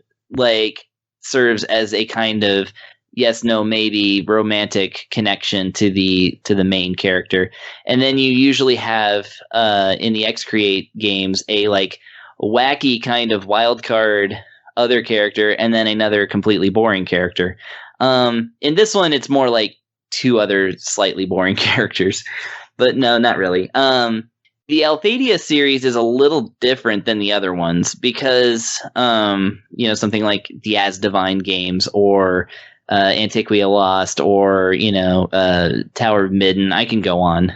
serves as a kind of yes, no, maybe romantic connection to the main character. And then you usually have in the EXE-CREATE games a wacky kind of wild card other character and then another completely boring character. In this one, it's more like two other slightly boring characters, but no, not really. The Alphadia series is a little different than the other ones because, something like the As Divine games or Antiquia Lost or, Tower of Midden, I can go on.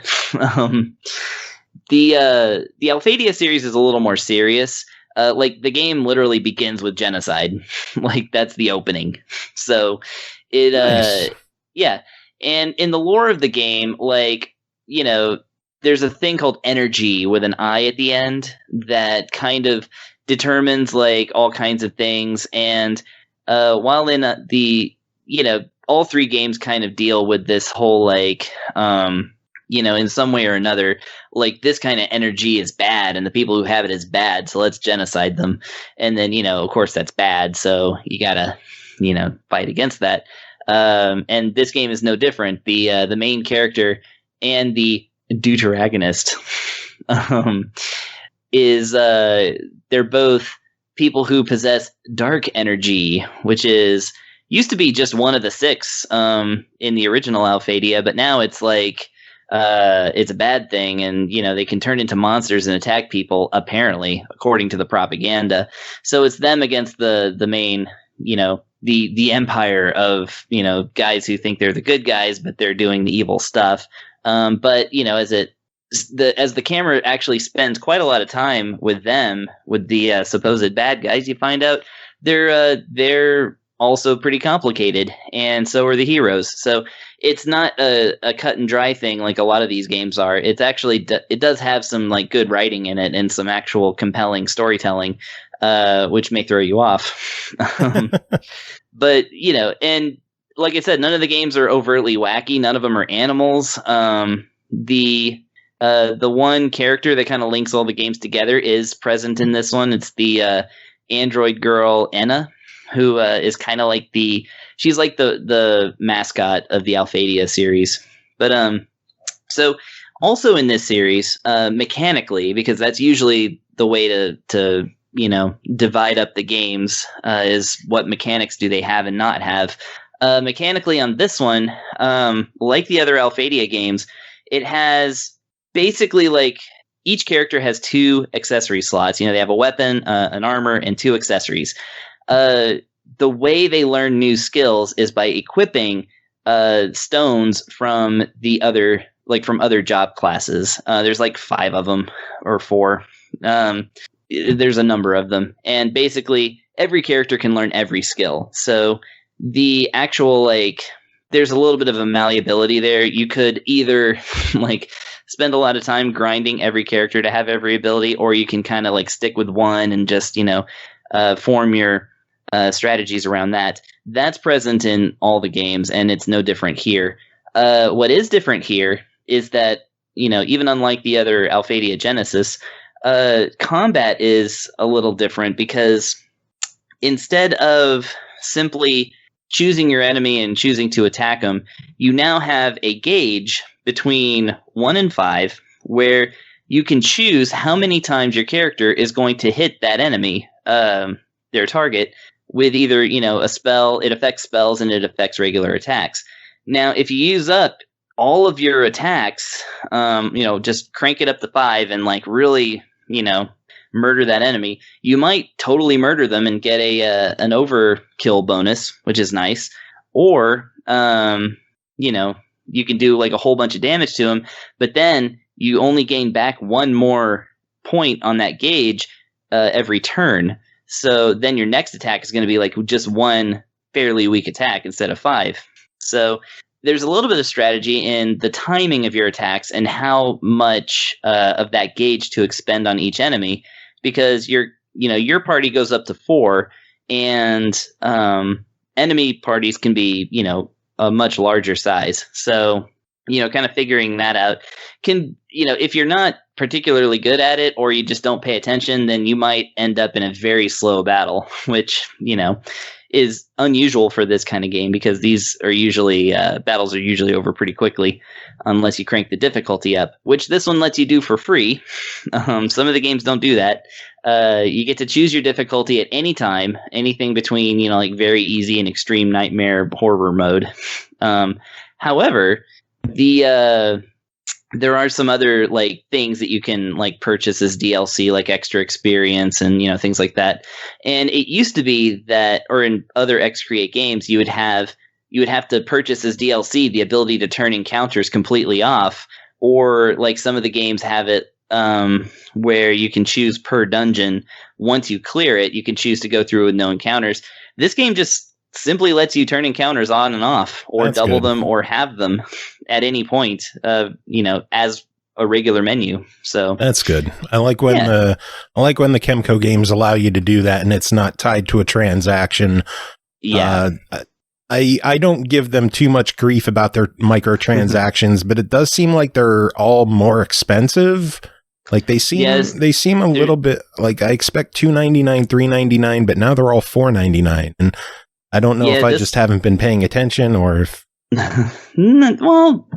The Alphadia series is a little more serious. The game literally begins with genocide. That's the opening. So it, nice. Yeah. And in the lore of the game, there's a thing called energy with an I at the end that kind of determines all kinds of things. And while in all three games kind of deal with this whole in some way or another, this kind of energy is bad and the people who have it is bad, so let's genocide them. And then, of course that's bad, so you gotta, fight against that. And this game is no different. The main character and the deuteragonist is they're both people who possess dark energy, which used to be just one of the 6 in the original Alphadia, but now it's it's a bad thing, and they can turn into monsters and attack people, apparently, according to the propaganda. So it's them against the main, the empire of guys who think they're the good guys, but they're doing the evil stuff. But as the camera actually spends quite a lot of time with them, with the supposed bad guys, you find out they're also pretty complicated, and so are the heroes. So it's not a cut and dry thing like a lot of these games are. It's actually it does have some good writing in it and some actual compelling storytelling, which may throw you off. But and like I said, none of the games are overtly wacky. None of them are animals. The one character that kind of links all the games together is present in this one. It's the android girl Enna, who is kind of she's like the mascot of the Alphadia series. But so also in this series, mechanically, because that's usually the way to divide up the games, is what mechanics do they have and not have. Mechanically on this one, like the other Alphadia games, it has basically each character has 2 accessory slots. They have a weapon, an armor, and 2 accessories. The way they learn new skills is by equipping stones from the other, from other job classes. There's 5 of them or 4. There's a number of them, and basically every character can learn every skill. So the actual there's a little bit of a malleability there. You could either spend a lot of time grinding every character to have every ability, or you can kind of stick with one and just form your strategies around that. That's present in all the games, and it's no different here. What is different here is that even unlike the other Alphadia Genesis, combat is a little different, because instead of simply choosing your enemy and choosing to attack them, you now have a gauge between 1 and 5 where you can choose how many times your character is going to hit that enemy, their target, with either, a spell. It affects spells and it affects regular attacks. Now, if you use up all of your attacks, just crank it up to 5 and really, murder that enemy. You might totally murder them and get an overkill bonus, which is nice. Or, you know, you can do like a whole bunch of damage to them, but then you only gain back one more point on that gauge every turn. So then your next attack is going to be like just one fairly weak attack instead of 5. So there's a little bit of strategy in the timing of your attacks and how much of that gauge to expend on each enemy, because your party goes up to 4, and enemy parties can be, you know, a much larger size. So, you know, kind of figuring that out can, you know, if you're not particularly good at it or you just don't pay attention, then you might end up in a very slow battle, which, you know, is unusual for this kind of game, because these are usually battles are usually over pretty quickly unless you crank the difficulty up, which this one lets you do for free. Some of the games don't do that. You get to choose your difficulty at any time, anything between, you know, like very easy and extreme nightmare horror mode. However, there are some other like things that you can like purchase as DLC, like extra experience and, you know, things like that. And it used to be that, or in other EXE-CREATE games, you would have to purchase as DLC the ability to turn encounters completely off, or like some of the games have it where you can choose per dungeon. Once you clear it, you can choose to go through with no encounters. This game just simply lets you turn encounters on and off, or That's double good. them, or have them at any point, you know, as a regular menu. So That's good. I like when the KEMCO games allow you to do that, and it's not tied to a transaction. yeah, I don't give them too much grief about their microtransactions, but it does seem like they're all more expensive. Like they seem a little bit like I expect $2.99, $3.99, but now they're all $4.99, and I don't know if I just haven't been paying attention or if. Well,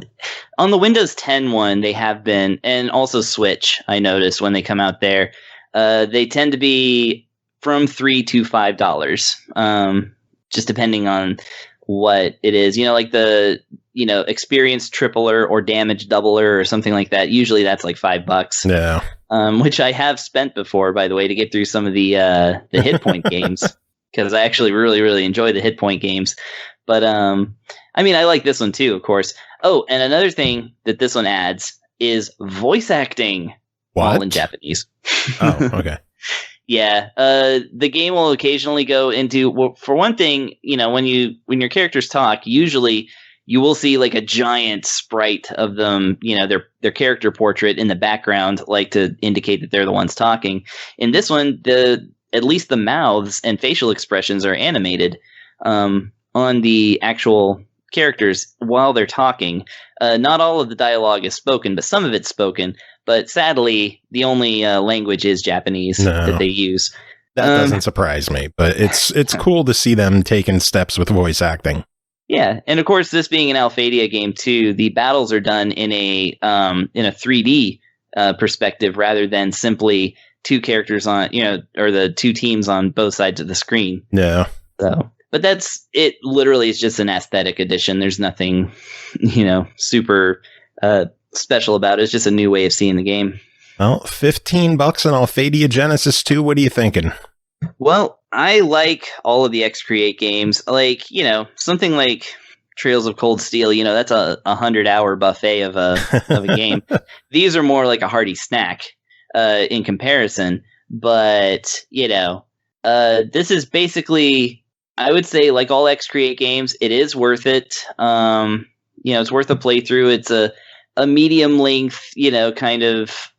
on the Windows 10 one, they have been, and also Switch, I noticed when they come out there, they tend to be from $3 to $5, just depending on what it is. You know, like the, you know, experience tripler or damage doubler or something like that. Usually that's like $5. Yeah. Which I have spent before, by the way, to get through some of the hit point games, because I actually really, really enjoy the hit point games. But I mean, I like this one too, of course. Oh, and another thing that this one adds is voice acting, all in Japanese. Oh, okay. Yeah, the game will occasionally go into, well, for one thing, you know, when your characters talk, usually you will see like a giant sprite of them, you know, their character portrait in the background, like to indicate that they're the ones talking. In this one, at least the mouths and facial expressions are animated on the actual characters while they're talking. Not all of the dialogue is spoken, but some of it's spoken. But sadly, the only language is Japanese that they use. That doesn't surprise me, but it's cool to see them taking steps with voice acting. Yeah, and of course, this being an Alphadia game too, the battles are done in a 3D perspective rather than simply two characters on, you know, or the two teams on both sides of the screen. Yeah. So, but that's it. Literally, is just an aesthetic addition. There's nothing, you know, super special about it. It's just a new way of seeing the game. Well, $15 on Alphadia Genesis 2. What are you thinking? Well, I like all of the EXE-CREATE games. Like, you know, something like Trails of Cold Steel, you know, that's a 100-hour buffet of a game. These are more like a hearty snack in comparison. But, you know, this is basically, I would say, like all EXE-CREATE games, it is worth it. You know, it's worth a playthrough. It's a medium length, you know, kind of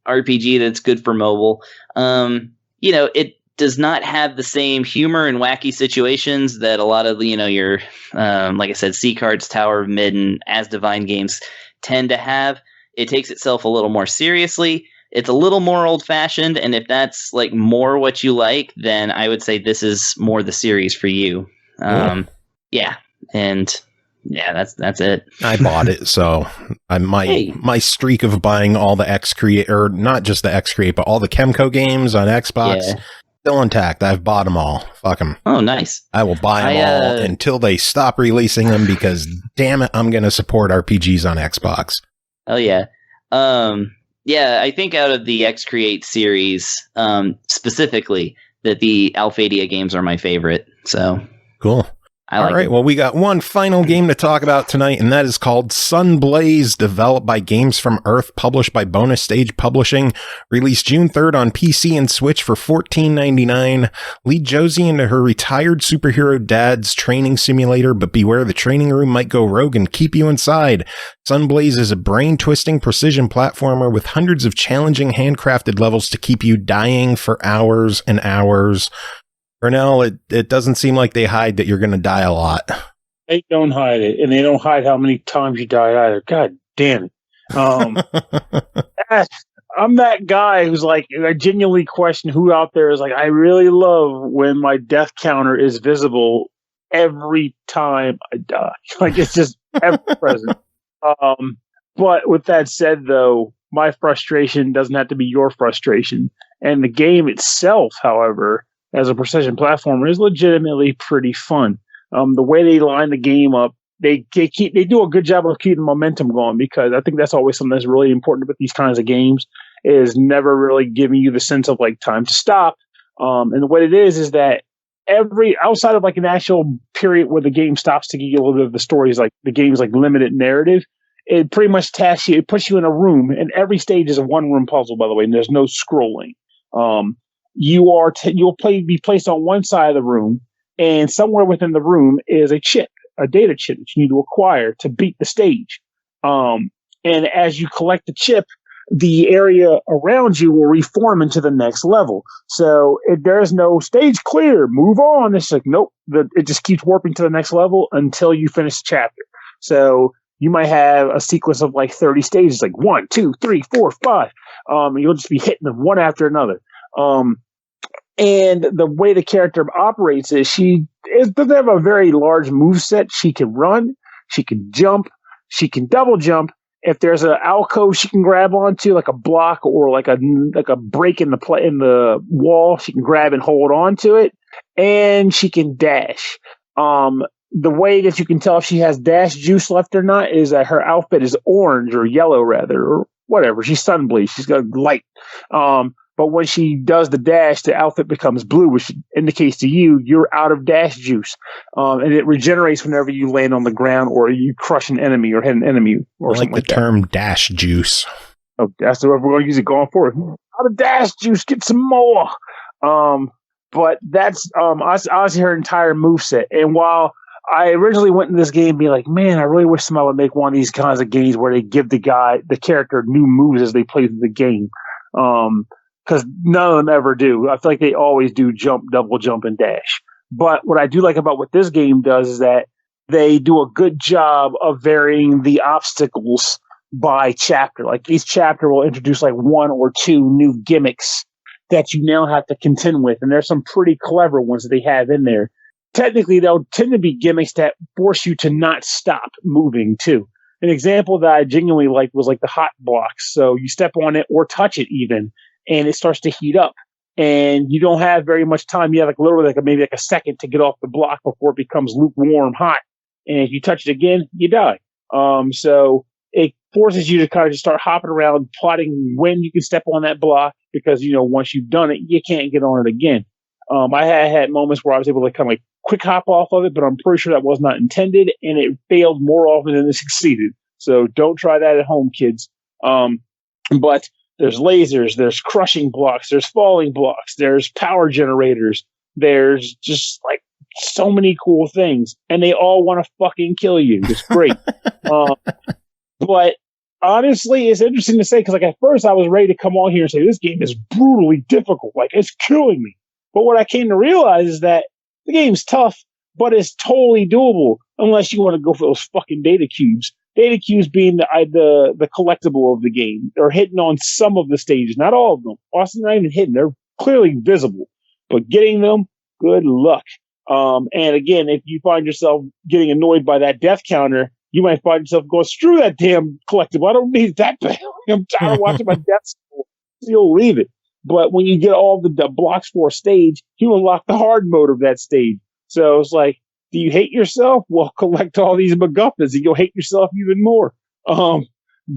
RPG that's good for mobile. You know, it does not have the same humor and wacky situations that a lot of, you know, your, like I said, C-Cards, Tower of Mid, and As Divine games tend to have. It takes itself a little more seriously. It's a little more old-fashioned, and if that's like more what you like, then I would say this is more the series for you. Yeah, and yeah, that's it. I bought it, so my streak of buying all the EXE-CREATE, or not just the EXE-CREATE, but all the KEMCO games on Xbox, still intact. I've bought them all. Fuck them. Oh, nice. I will buy them all until they stop releasing them, because damn it, I'm going to support RPGs on Xbox. Oh yeah. Yeah, I think out of the EXE-CREATE series, specifically, that the Alphadia games are my favorite. So cool. All right, well, we got one final game to talk about tonight, and that is called Sunblaze, developed by Games from Earth, published by Bonus Stage Publishing, released June 3rd on PC and Switch for $14.99. Lead Josie into her retired superhero dad's training simulator, but beware the training room might go rogue and keep you inside. Sunblaze is a brain-twisting precision platformer with hundreds of challenging handcrafted levels to keep you dying for hours and hours. Pernell, it doesn't seem like they hide that you're going to die a lot. They don't hide it, and they don't hide how many times you die either. God damn it. I'm that guy who's like, I genuinely question who out there is like, I really love when my death counter is visible every time I die. Like, it's just ever present. But with that said, though, my frustration doesn't have to be your frustration. And the game itself, however, as a precision platformer, is legitimately pretty fun. The way they line the game up, they do a good job of keeping momentum going, because I think that's always something that's really important with these kinds of games, is never really giving you the sense of like time to stop. And what it is that outside of like an actual period where the game stops to give you a little bit of the story, is like the game's like limited narrative. It pretty much it puts you in a room, and every stage is a one room puzzle, by the way, and there's no scrolling. You'll be placed on one side of the room, and somewhere within the room is a data chip that you need to acquire to beat the stage. And as you collect the chip, the area around you will reform into the next level. So there's no stage clear, move on. It's like, nope, it just keeps warping to the next level until you finish the chapter. So you might have a sequence of like 30 stages, like 1, 2, 3, 4, 5. You'll just be hitting them one after another. And the way the character operates is she doesn't have a very large move set. She can run, she can jump, she can double jump. If there's an alcove she can grab onto, like a block or like a break in the wall, she can grab and hold on to it, and she can dash. The way that you can tell if she has dash juice left or not is that her outfit is orange or yellow rather, or whatever. She's Sunblaze. She's got light. But when she does the dash, the outfit becomes blue, which indicates to you you're out of dash juice. And it regenerates whenever you land on the ground or you crush an enemy or hit an enemy or something like that. I like the term dash juice. Oh, that's the word we're going to use it going forward. Out of dash juice, get some more. But that's honestly her entire moveset. And while I originally went in this game being like, man, I really wish somebody would make one of these kinds of games where they give the character new moves as they play through the game. Because none of them ever do. I feel like they always do jump, double jump, and dash. But what I do like about what this game does is that they do a good job of varying the obstacles by chapter. Like each chapter will introduce like 1 or 2 new gimmicks that you now have to contend with. And there's some pretty clever ones that they have in there. Technically, they'll tend to be gimmicks that force you to not stop moving too. An example that I genuinely liked was like the hot blocks. So you step on it or touch it even, and it starts to heat up, and you don't have very much time. You have like literally maybe a second to get off the block before it becomes lukewarm hot. And if you touch it again, you die. So it forces you to kind of just start hopping around, plotting when you can step on that block, because, once you've done it, you can't get on it again. I had moments where I was able to kind of like quick hop off of it, but I'm pretty sure that was not intended, and it failed more often than it succeeded. So don't try that at home, kids. But there's lasers, there's crushing blocks, there's falling blocks, there's power generators, there's just like so many cool things, and they all want to fucking kill you. It's great. But honestly, it's interesting to say, because like at first I was ready to come on here and say this game is brutally difficult, like it's killing me. But what I came to realize is that the game's tough, but it's totally doable unless you want to go for those fucking data cubes. Data cubes being the collectible of the game. They're hidden on some of the stages, not all of them. Also, not even hidden. They're clearly visible. But getting them, good luck. And again, if you find yourself getting annoyed by that death counter, you might find yourself going, screw that damn collectible. I don't need that bad. I'm tired of watching my death school. You'll leave it. But when you get all the blocks for a stage, you unlock the hard mode of that stage. So it's like, do you hate yourself? Well, collect all these MacGuffins and you'll hate yourself even more.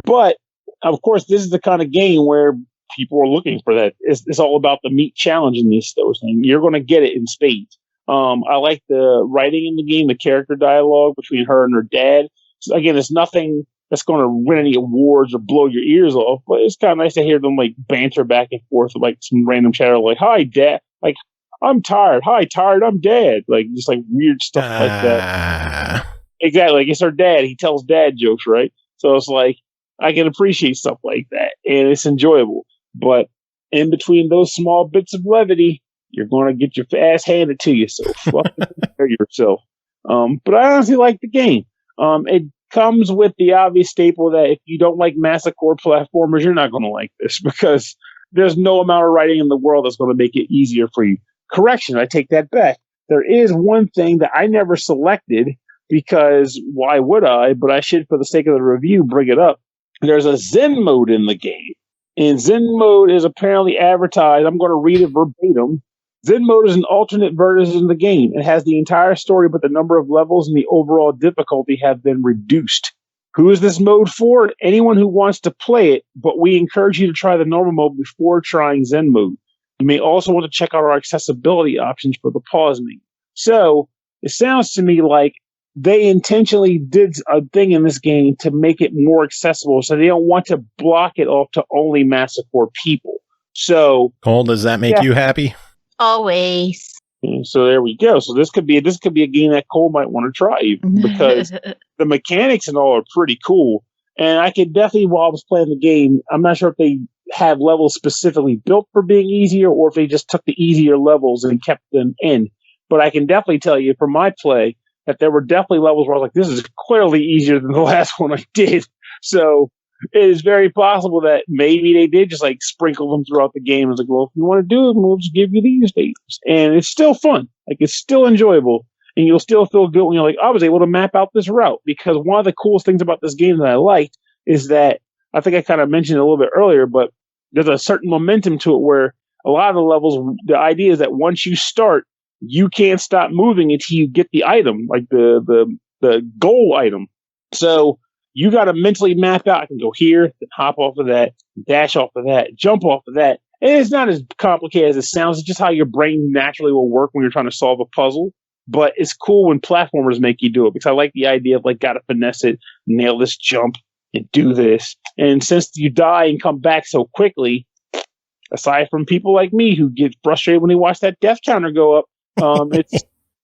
But of course, this is the kind of game where people are looking for that. It's all about the meat challenge in these stores, and you're going to get it in spades. I like the writing in the game, the character dialogue between her and her dad. So again, it's nothing that's going to win any awards or blow your ears off, but it's kind of nice to hear them like banter back and forth with like some random chatter, like "Hi, Dad," like "I'm tired," "Hi, tired," "I'm Dad," like just like weird stuff like that. Exactly, like it's her dad. He tells dad jokes, right? So it's like I can appreciate stuff like that, and it's enjoyable. But in between those small bits of levity, you're going to get your ass handed to you. So fucking prepare yourself. But I honestly like the game. It comes with the obvious staple that if you don't like massacre platformers, you're not going to like this because there's no amount of writing in the world that's going to make it easier for you. Correction, I take that back. There is one thing that I never selected because why would I? But I should, for the sake of the review, bring it up. There's a Zen mode in the game. And Zen mode is apparently advertised. I'm going to read it verbatim. Zen mode is an alternate version of the game. It has the entire story, but the number of levels and the overall difficulty have been reduced. Who is this mode for? Anyone who wants to play it, but we encourage you to try the normal mode before trying Zen mode. You may also want to check out our accessibility options for the pausing. So it sounds to me like they intentionally did a thing in this game to make it more accessible, so they don't want to block it off to only massacre people. So, Cole, does that make you happy? Always. So there we go. So this could be a game that Cole might want to try, even because the mechanics and all are pretty cool. And I could definitely, while I was playing the game, I'm not sure if they have levels specifically built for being easier or if they just took the easier levels and kept them in. But I can definitely tell you from my play that there were definitely levels where I was like, this is clearly easier than the last one I did. So it is very possible that maybe they did just like sprinkle them throughout the game. It's like, well, if you want to do it, we'll just give you these things. And it's still fun. Like, it's still enjoyable. And you'll still feel good when you're like, I was able to map out this route. Because one of the coolest things about this game that I liked is that, I think I kind of mentioned it a little bit earlier, but there's a certain momentum to it where a lot of the levels, the idea is that once you start, you can't stop moving until you get the item, like the goal item. So you got to mentally map out. I can go here, then hop off of that, dash off of that, jump off of that. And it's not as complicated as it sounds. It's just how your brain naturally will work when you're trying to solve a puzzle. But it's cool when platformers make you do it because I like the idea of like, got to finesse it, nail this jump, and do this. And since you die and come back so quickly, aside from people like me who get frustrated when they watch that death counter go up,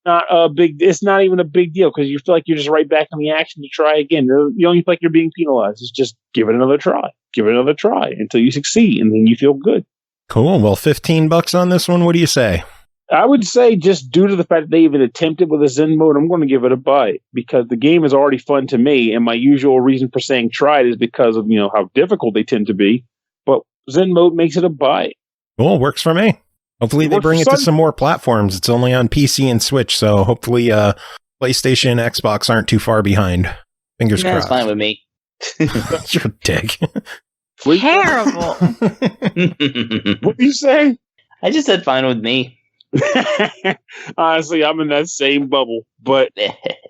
it's not even a big deal because you feel like you're just right back in the action to try again. You don't feel like you're being penalized. It's just give it another try until you succeed, and then you feel good. Cool. Well, $15 on this one. What do you say? I would say just due to the fact that they even attempted with a Zen mode, I'm going to give it a buy because the game is already fun to me, and my usual reason for saying try it is because of how difficult they tend to be. But Zen mode makes it a buy. Cool, works for me. Hopefully they bring it to some more platforms. It's only on PC and Switch, so hopefully PlayStation and Xbox aren't too far behind. Fingers crossed. That's fine with me. You're a dick. Terrible. What do you say? I just said fine with me. Honestly, I'm in that same bubble, but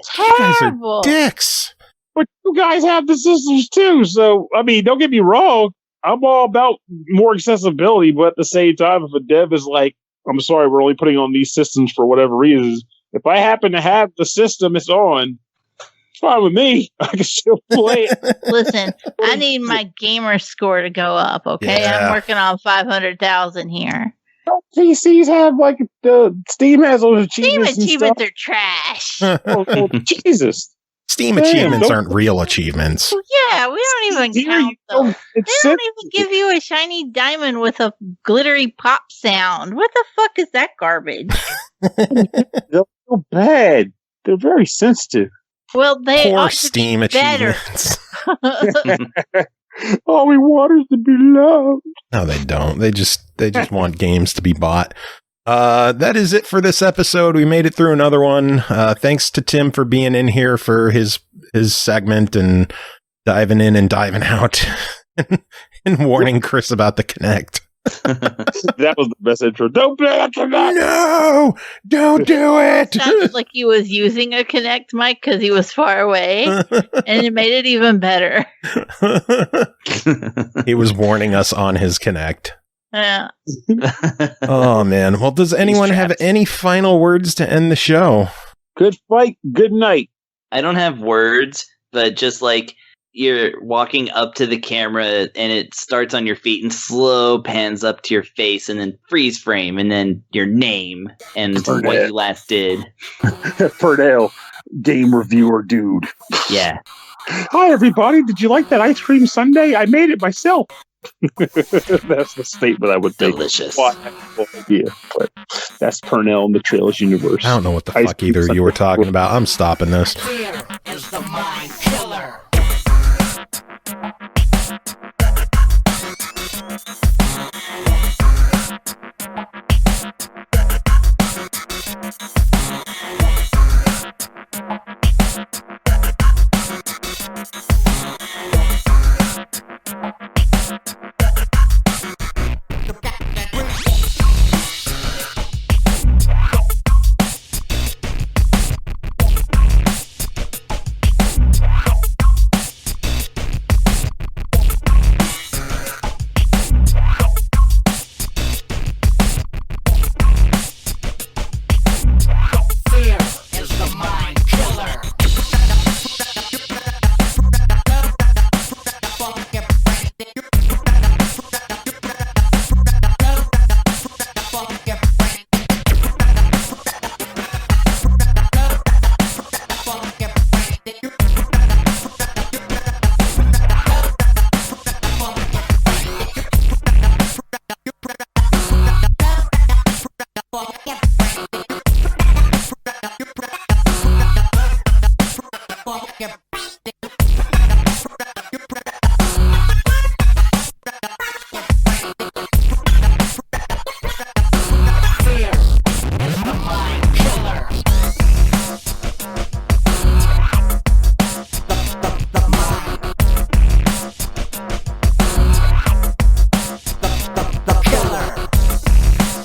Terrible. Dicks. But you guys have the systems too, so I mean, don't get me wrong. I'm all about more accessibility, but at the same time, if a dev is like, I'm sorry, we're only putting on these systems for whatever reasons, if I happen to have the system it's on, it's fine with me. I can still play it. Listen, I need my gamer score to go up, okay? Yeah. I'm working on 500,000 here. PCs have, like, the Steam has those achievements. Steam achievements are trash. Oh, Jesus. Steam Man, achievements aren't real achievements. Well, yeah, we don't even count those. They don't even give you a shiny diamond with a glittery pop sound. What the fuck is that garbage? They're so bad. They're very sensitive. Well, they Poor ought Steam to be better. achievements. All we want is to be loved. No, they don't. They just want games to be bought. That is it for this episode. We made it through another one. Thanks to Tim for being in here for his segment and diving in and diving out and warning Chris about the Kinect. That was the best intro. Don't play that Kinect. No, don't do it. It sounded like he was using a Kinect mic because he was far away, and it made it even better. He was warning us on his Kinect. Yeah. Oh, man. Well, does anyone have any final words to end the show? Good fight. Good night. I don't have words, but just like you're walking up to the camera and it starts on your feet and slow pans up to your face and then freeze frame and then your name and Pernell. what you last did. Pernell, game reviewer dude. Yeah. Hi, everybody. Did you like that ice cream sundae? I made it myself. That's the statement I would make. Delicious. Well, I have no idea, but that's Pernell in the Trails universe. I don't know what the Ice fuck cream either sundae. you were talking about. I'm stopping this. Fear is the mind killer. Fear is the mind killer. Fear is the mind killer. The killer. The mind.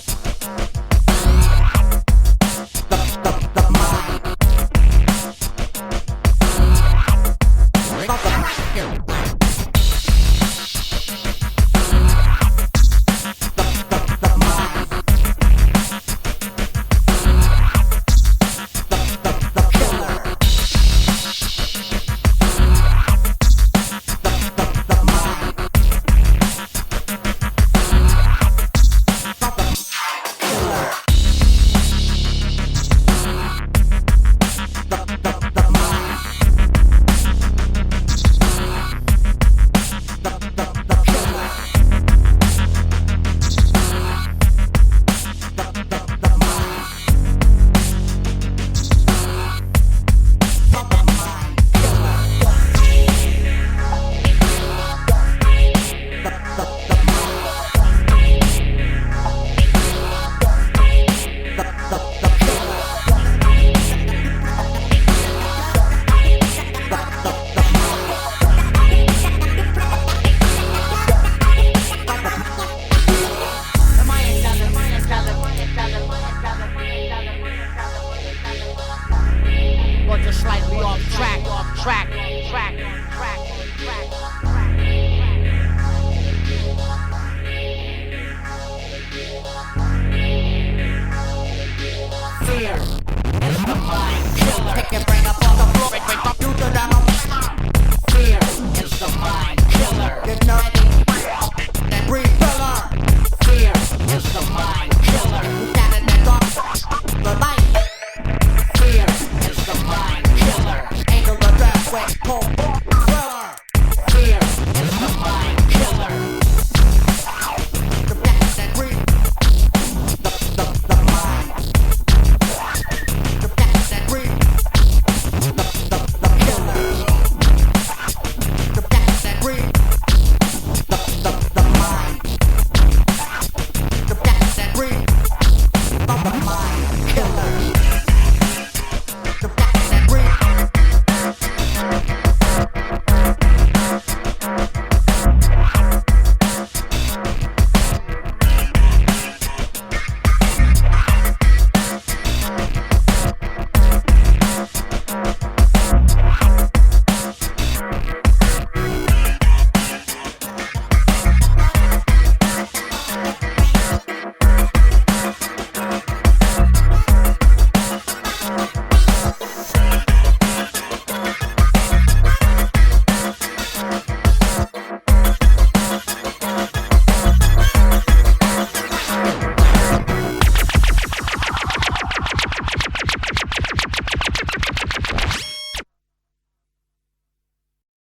But just slightly off track.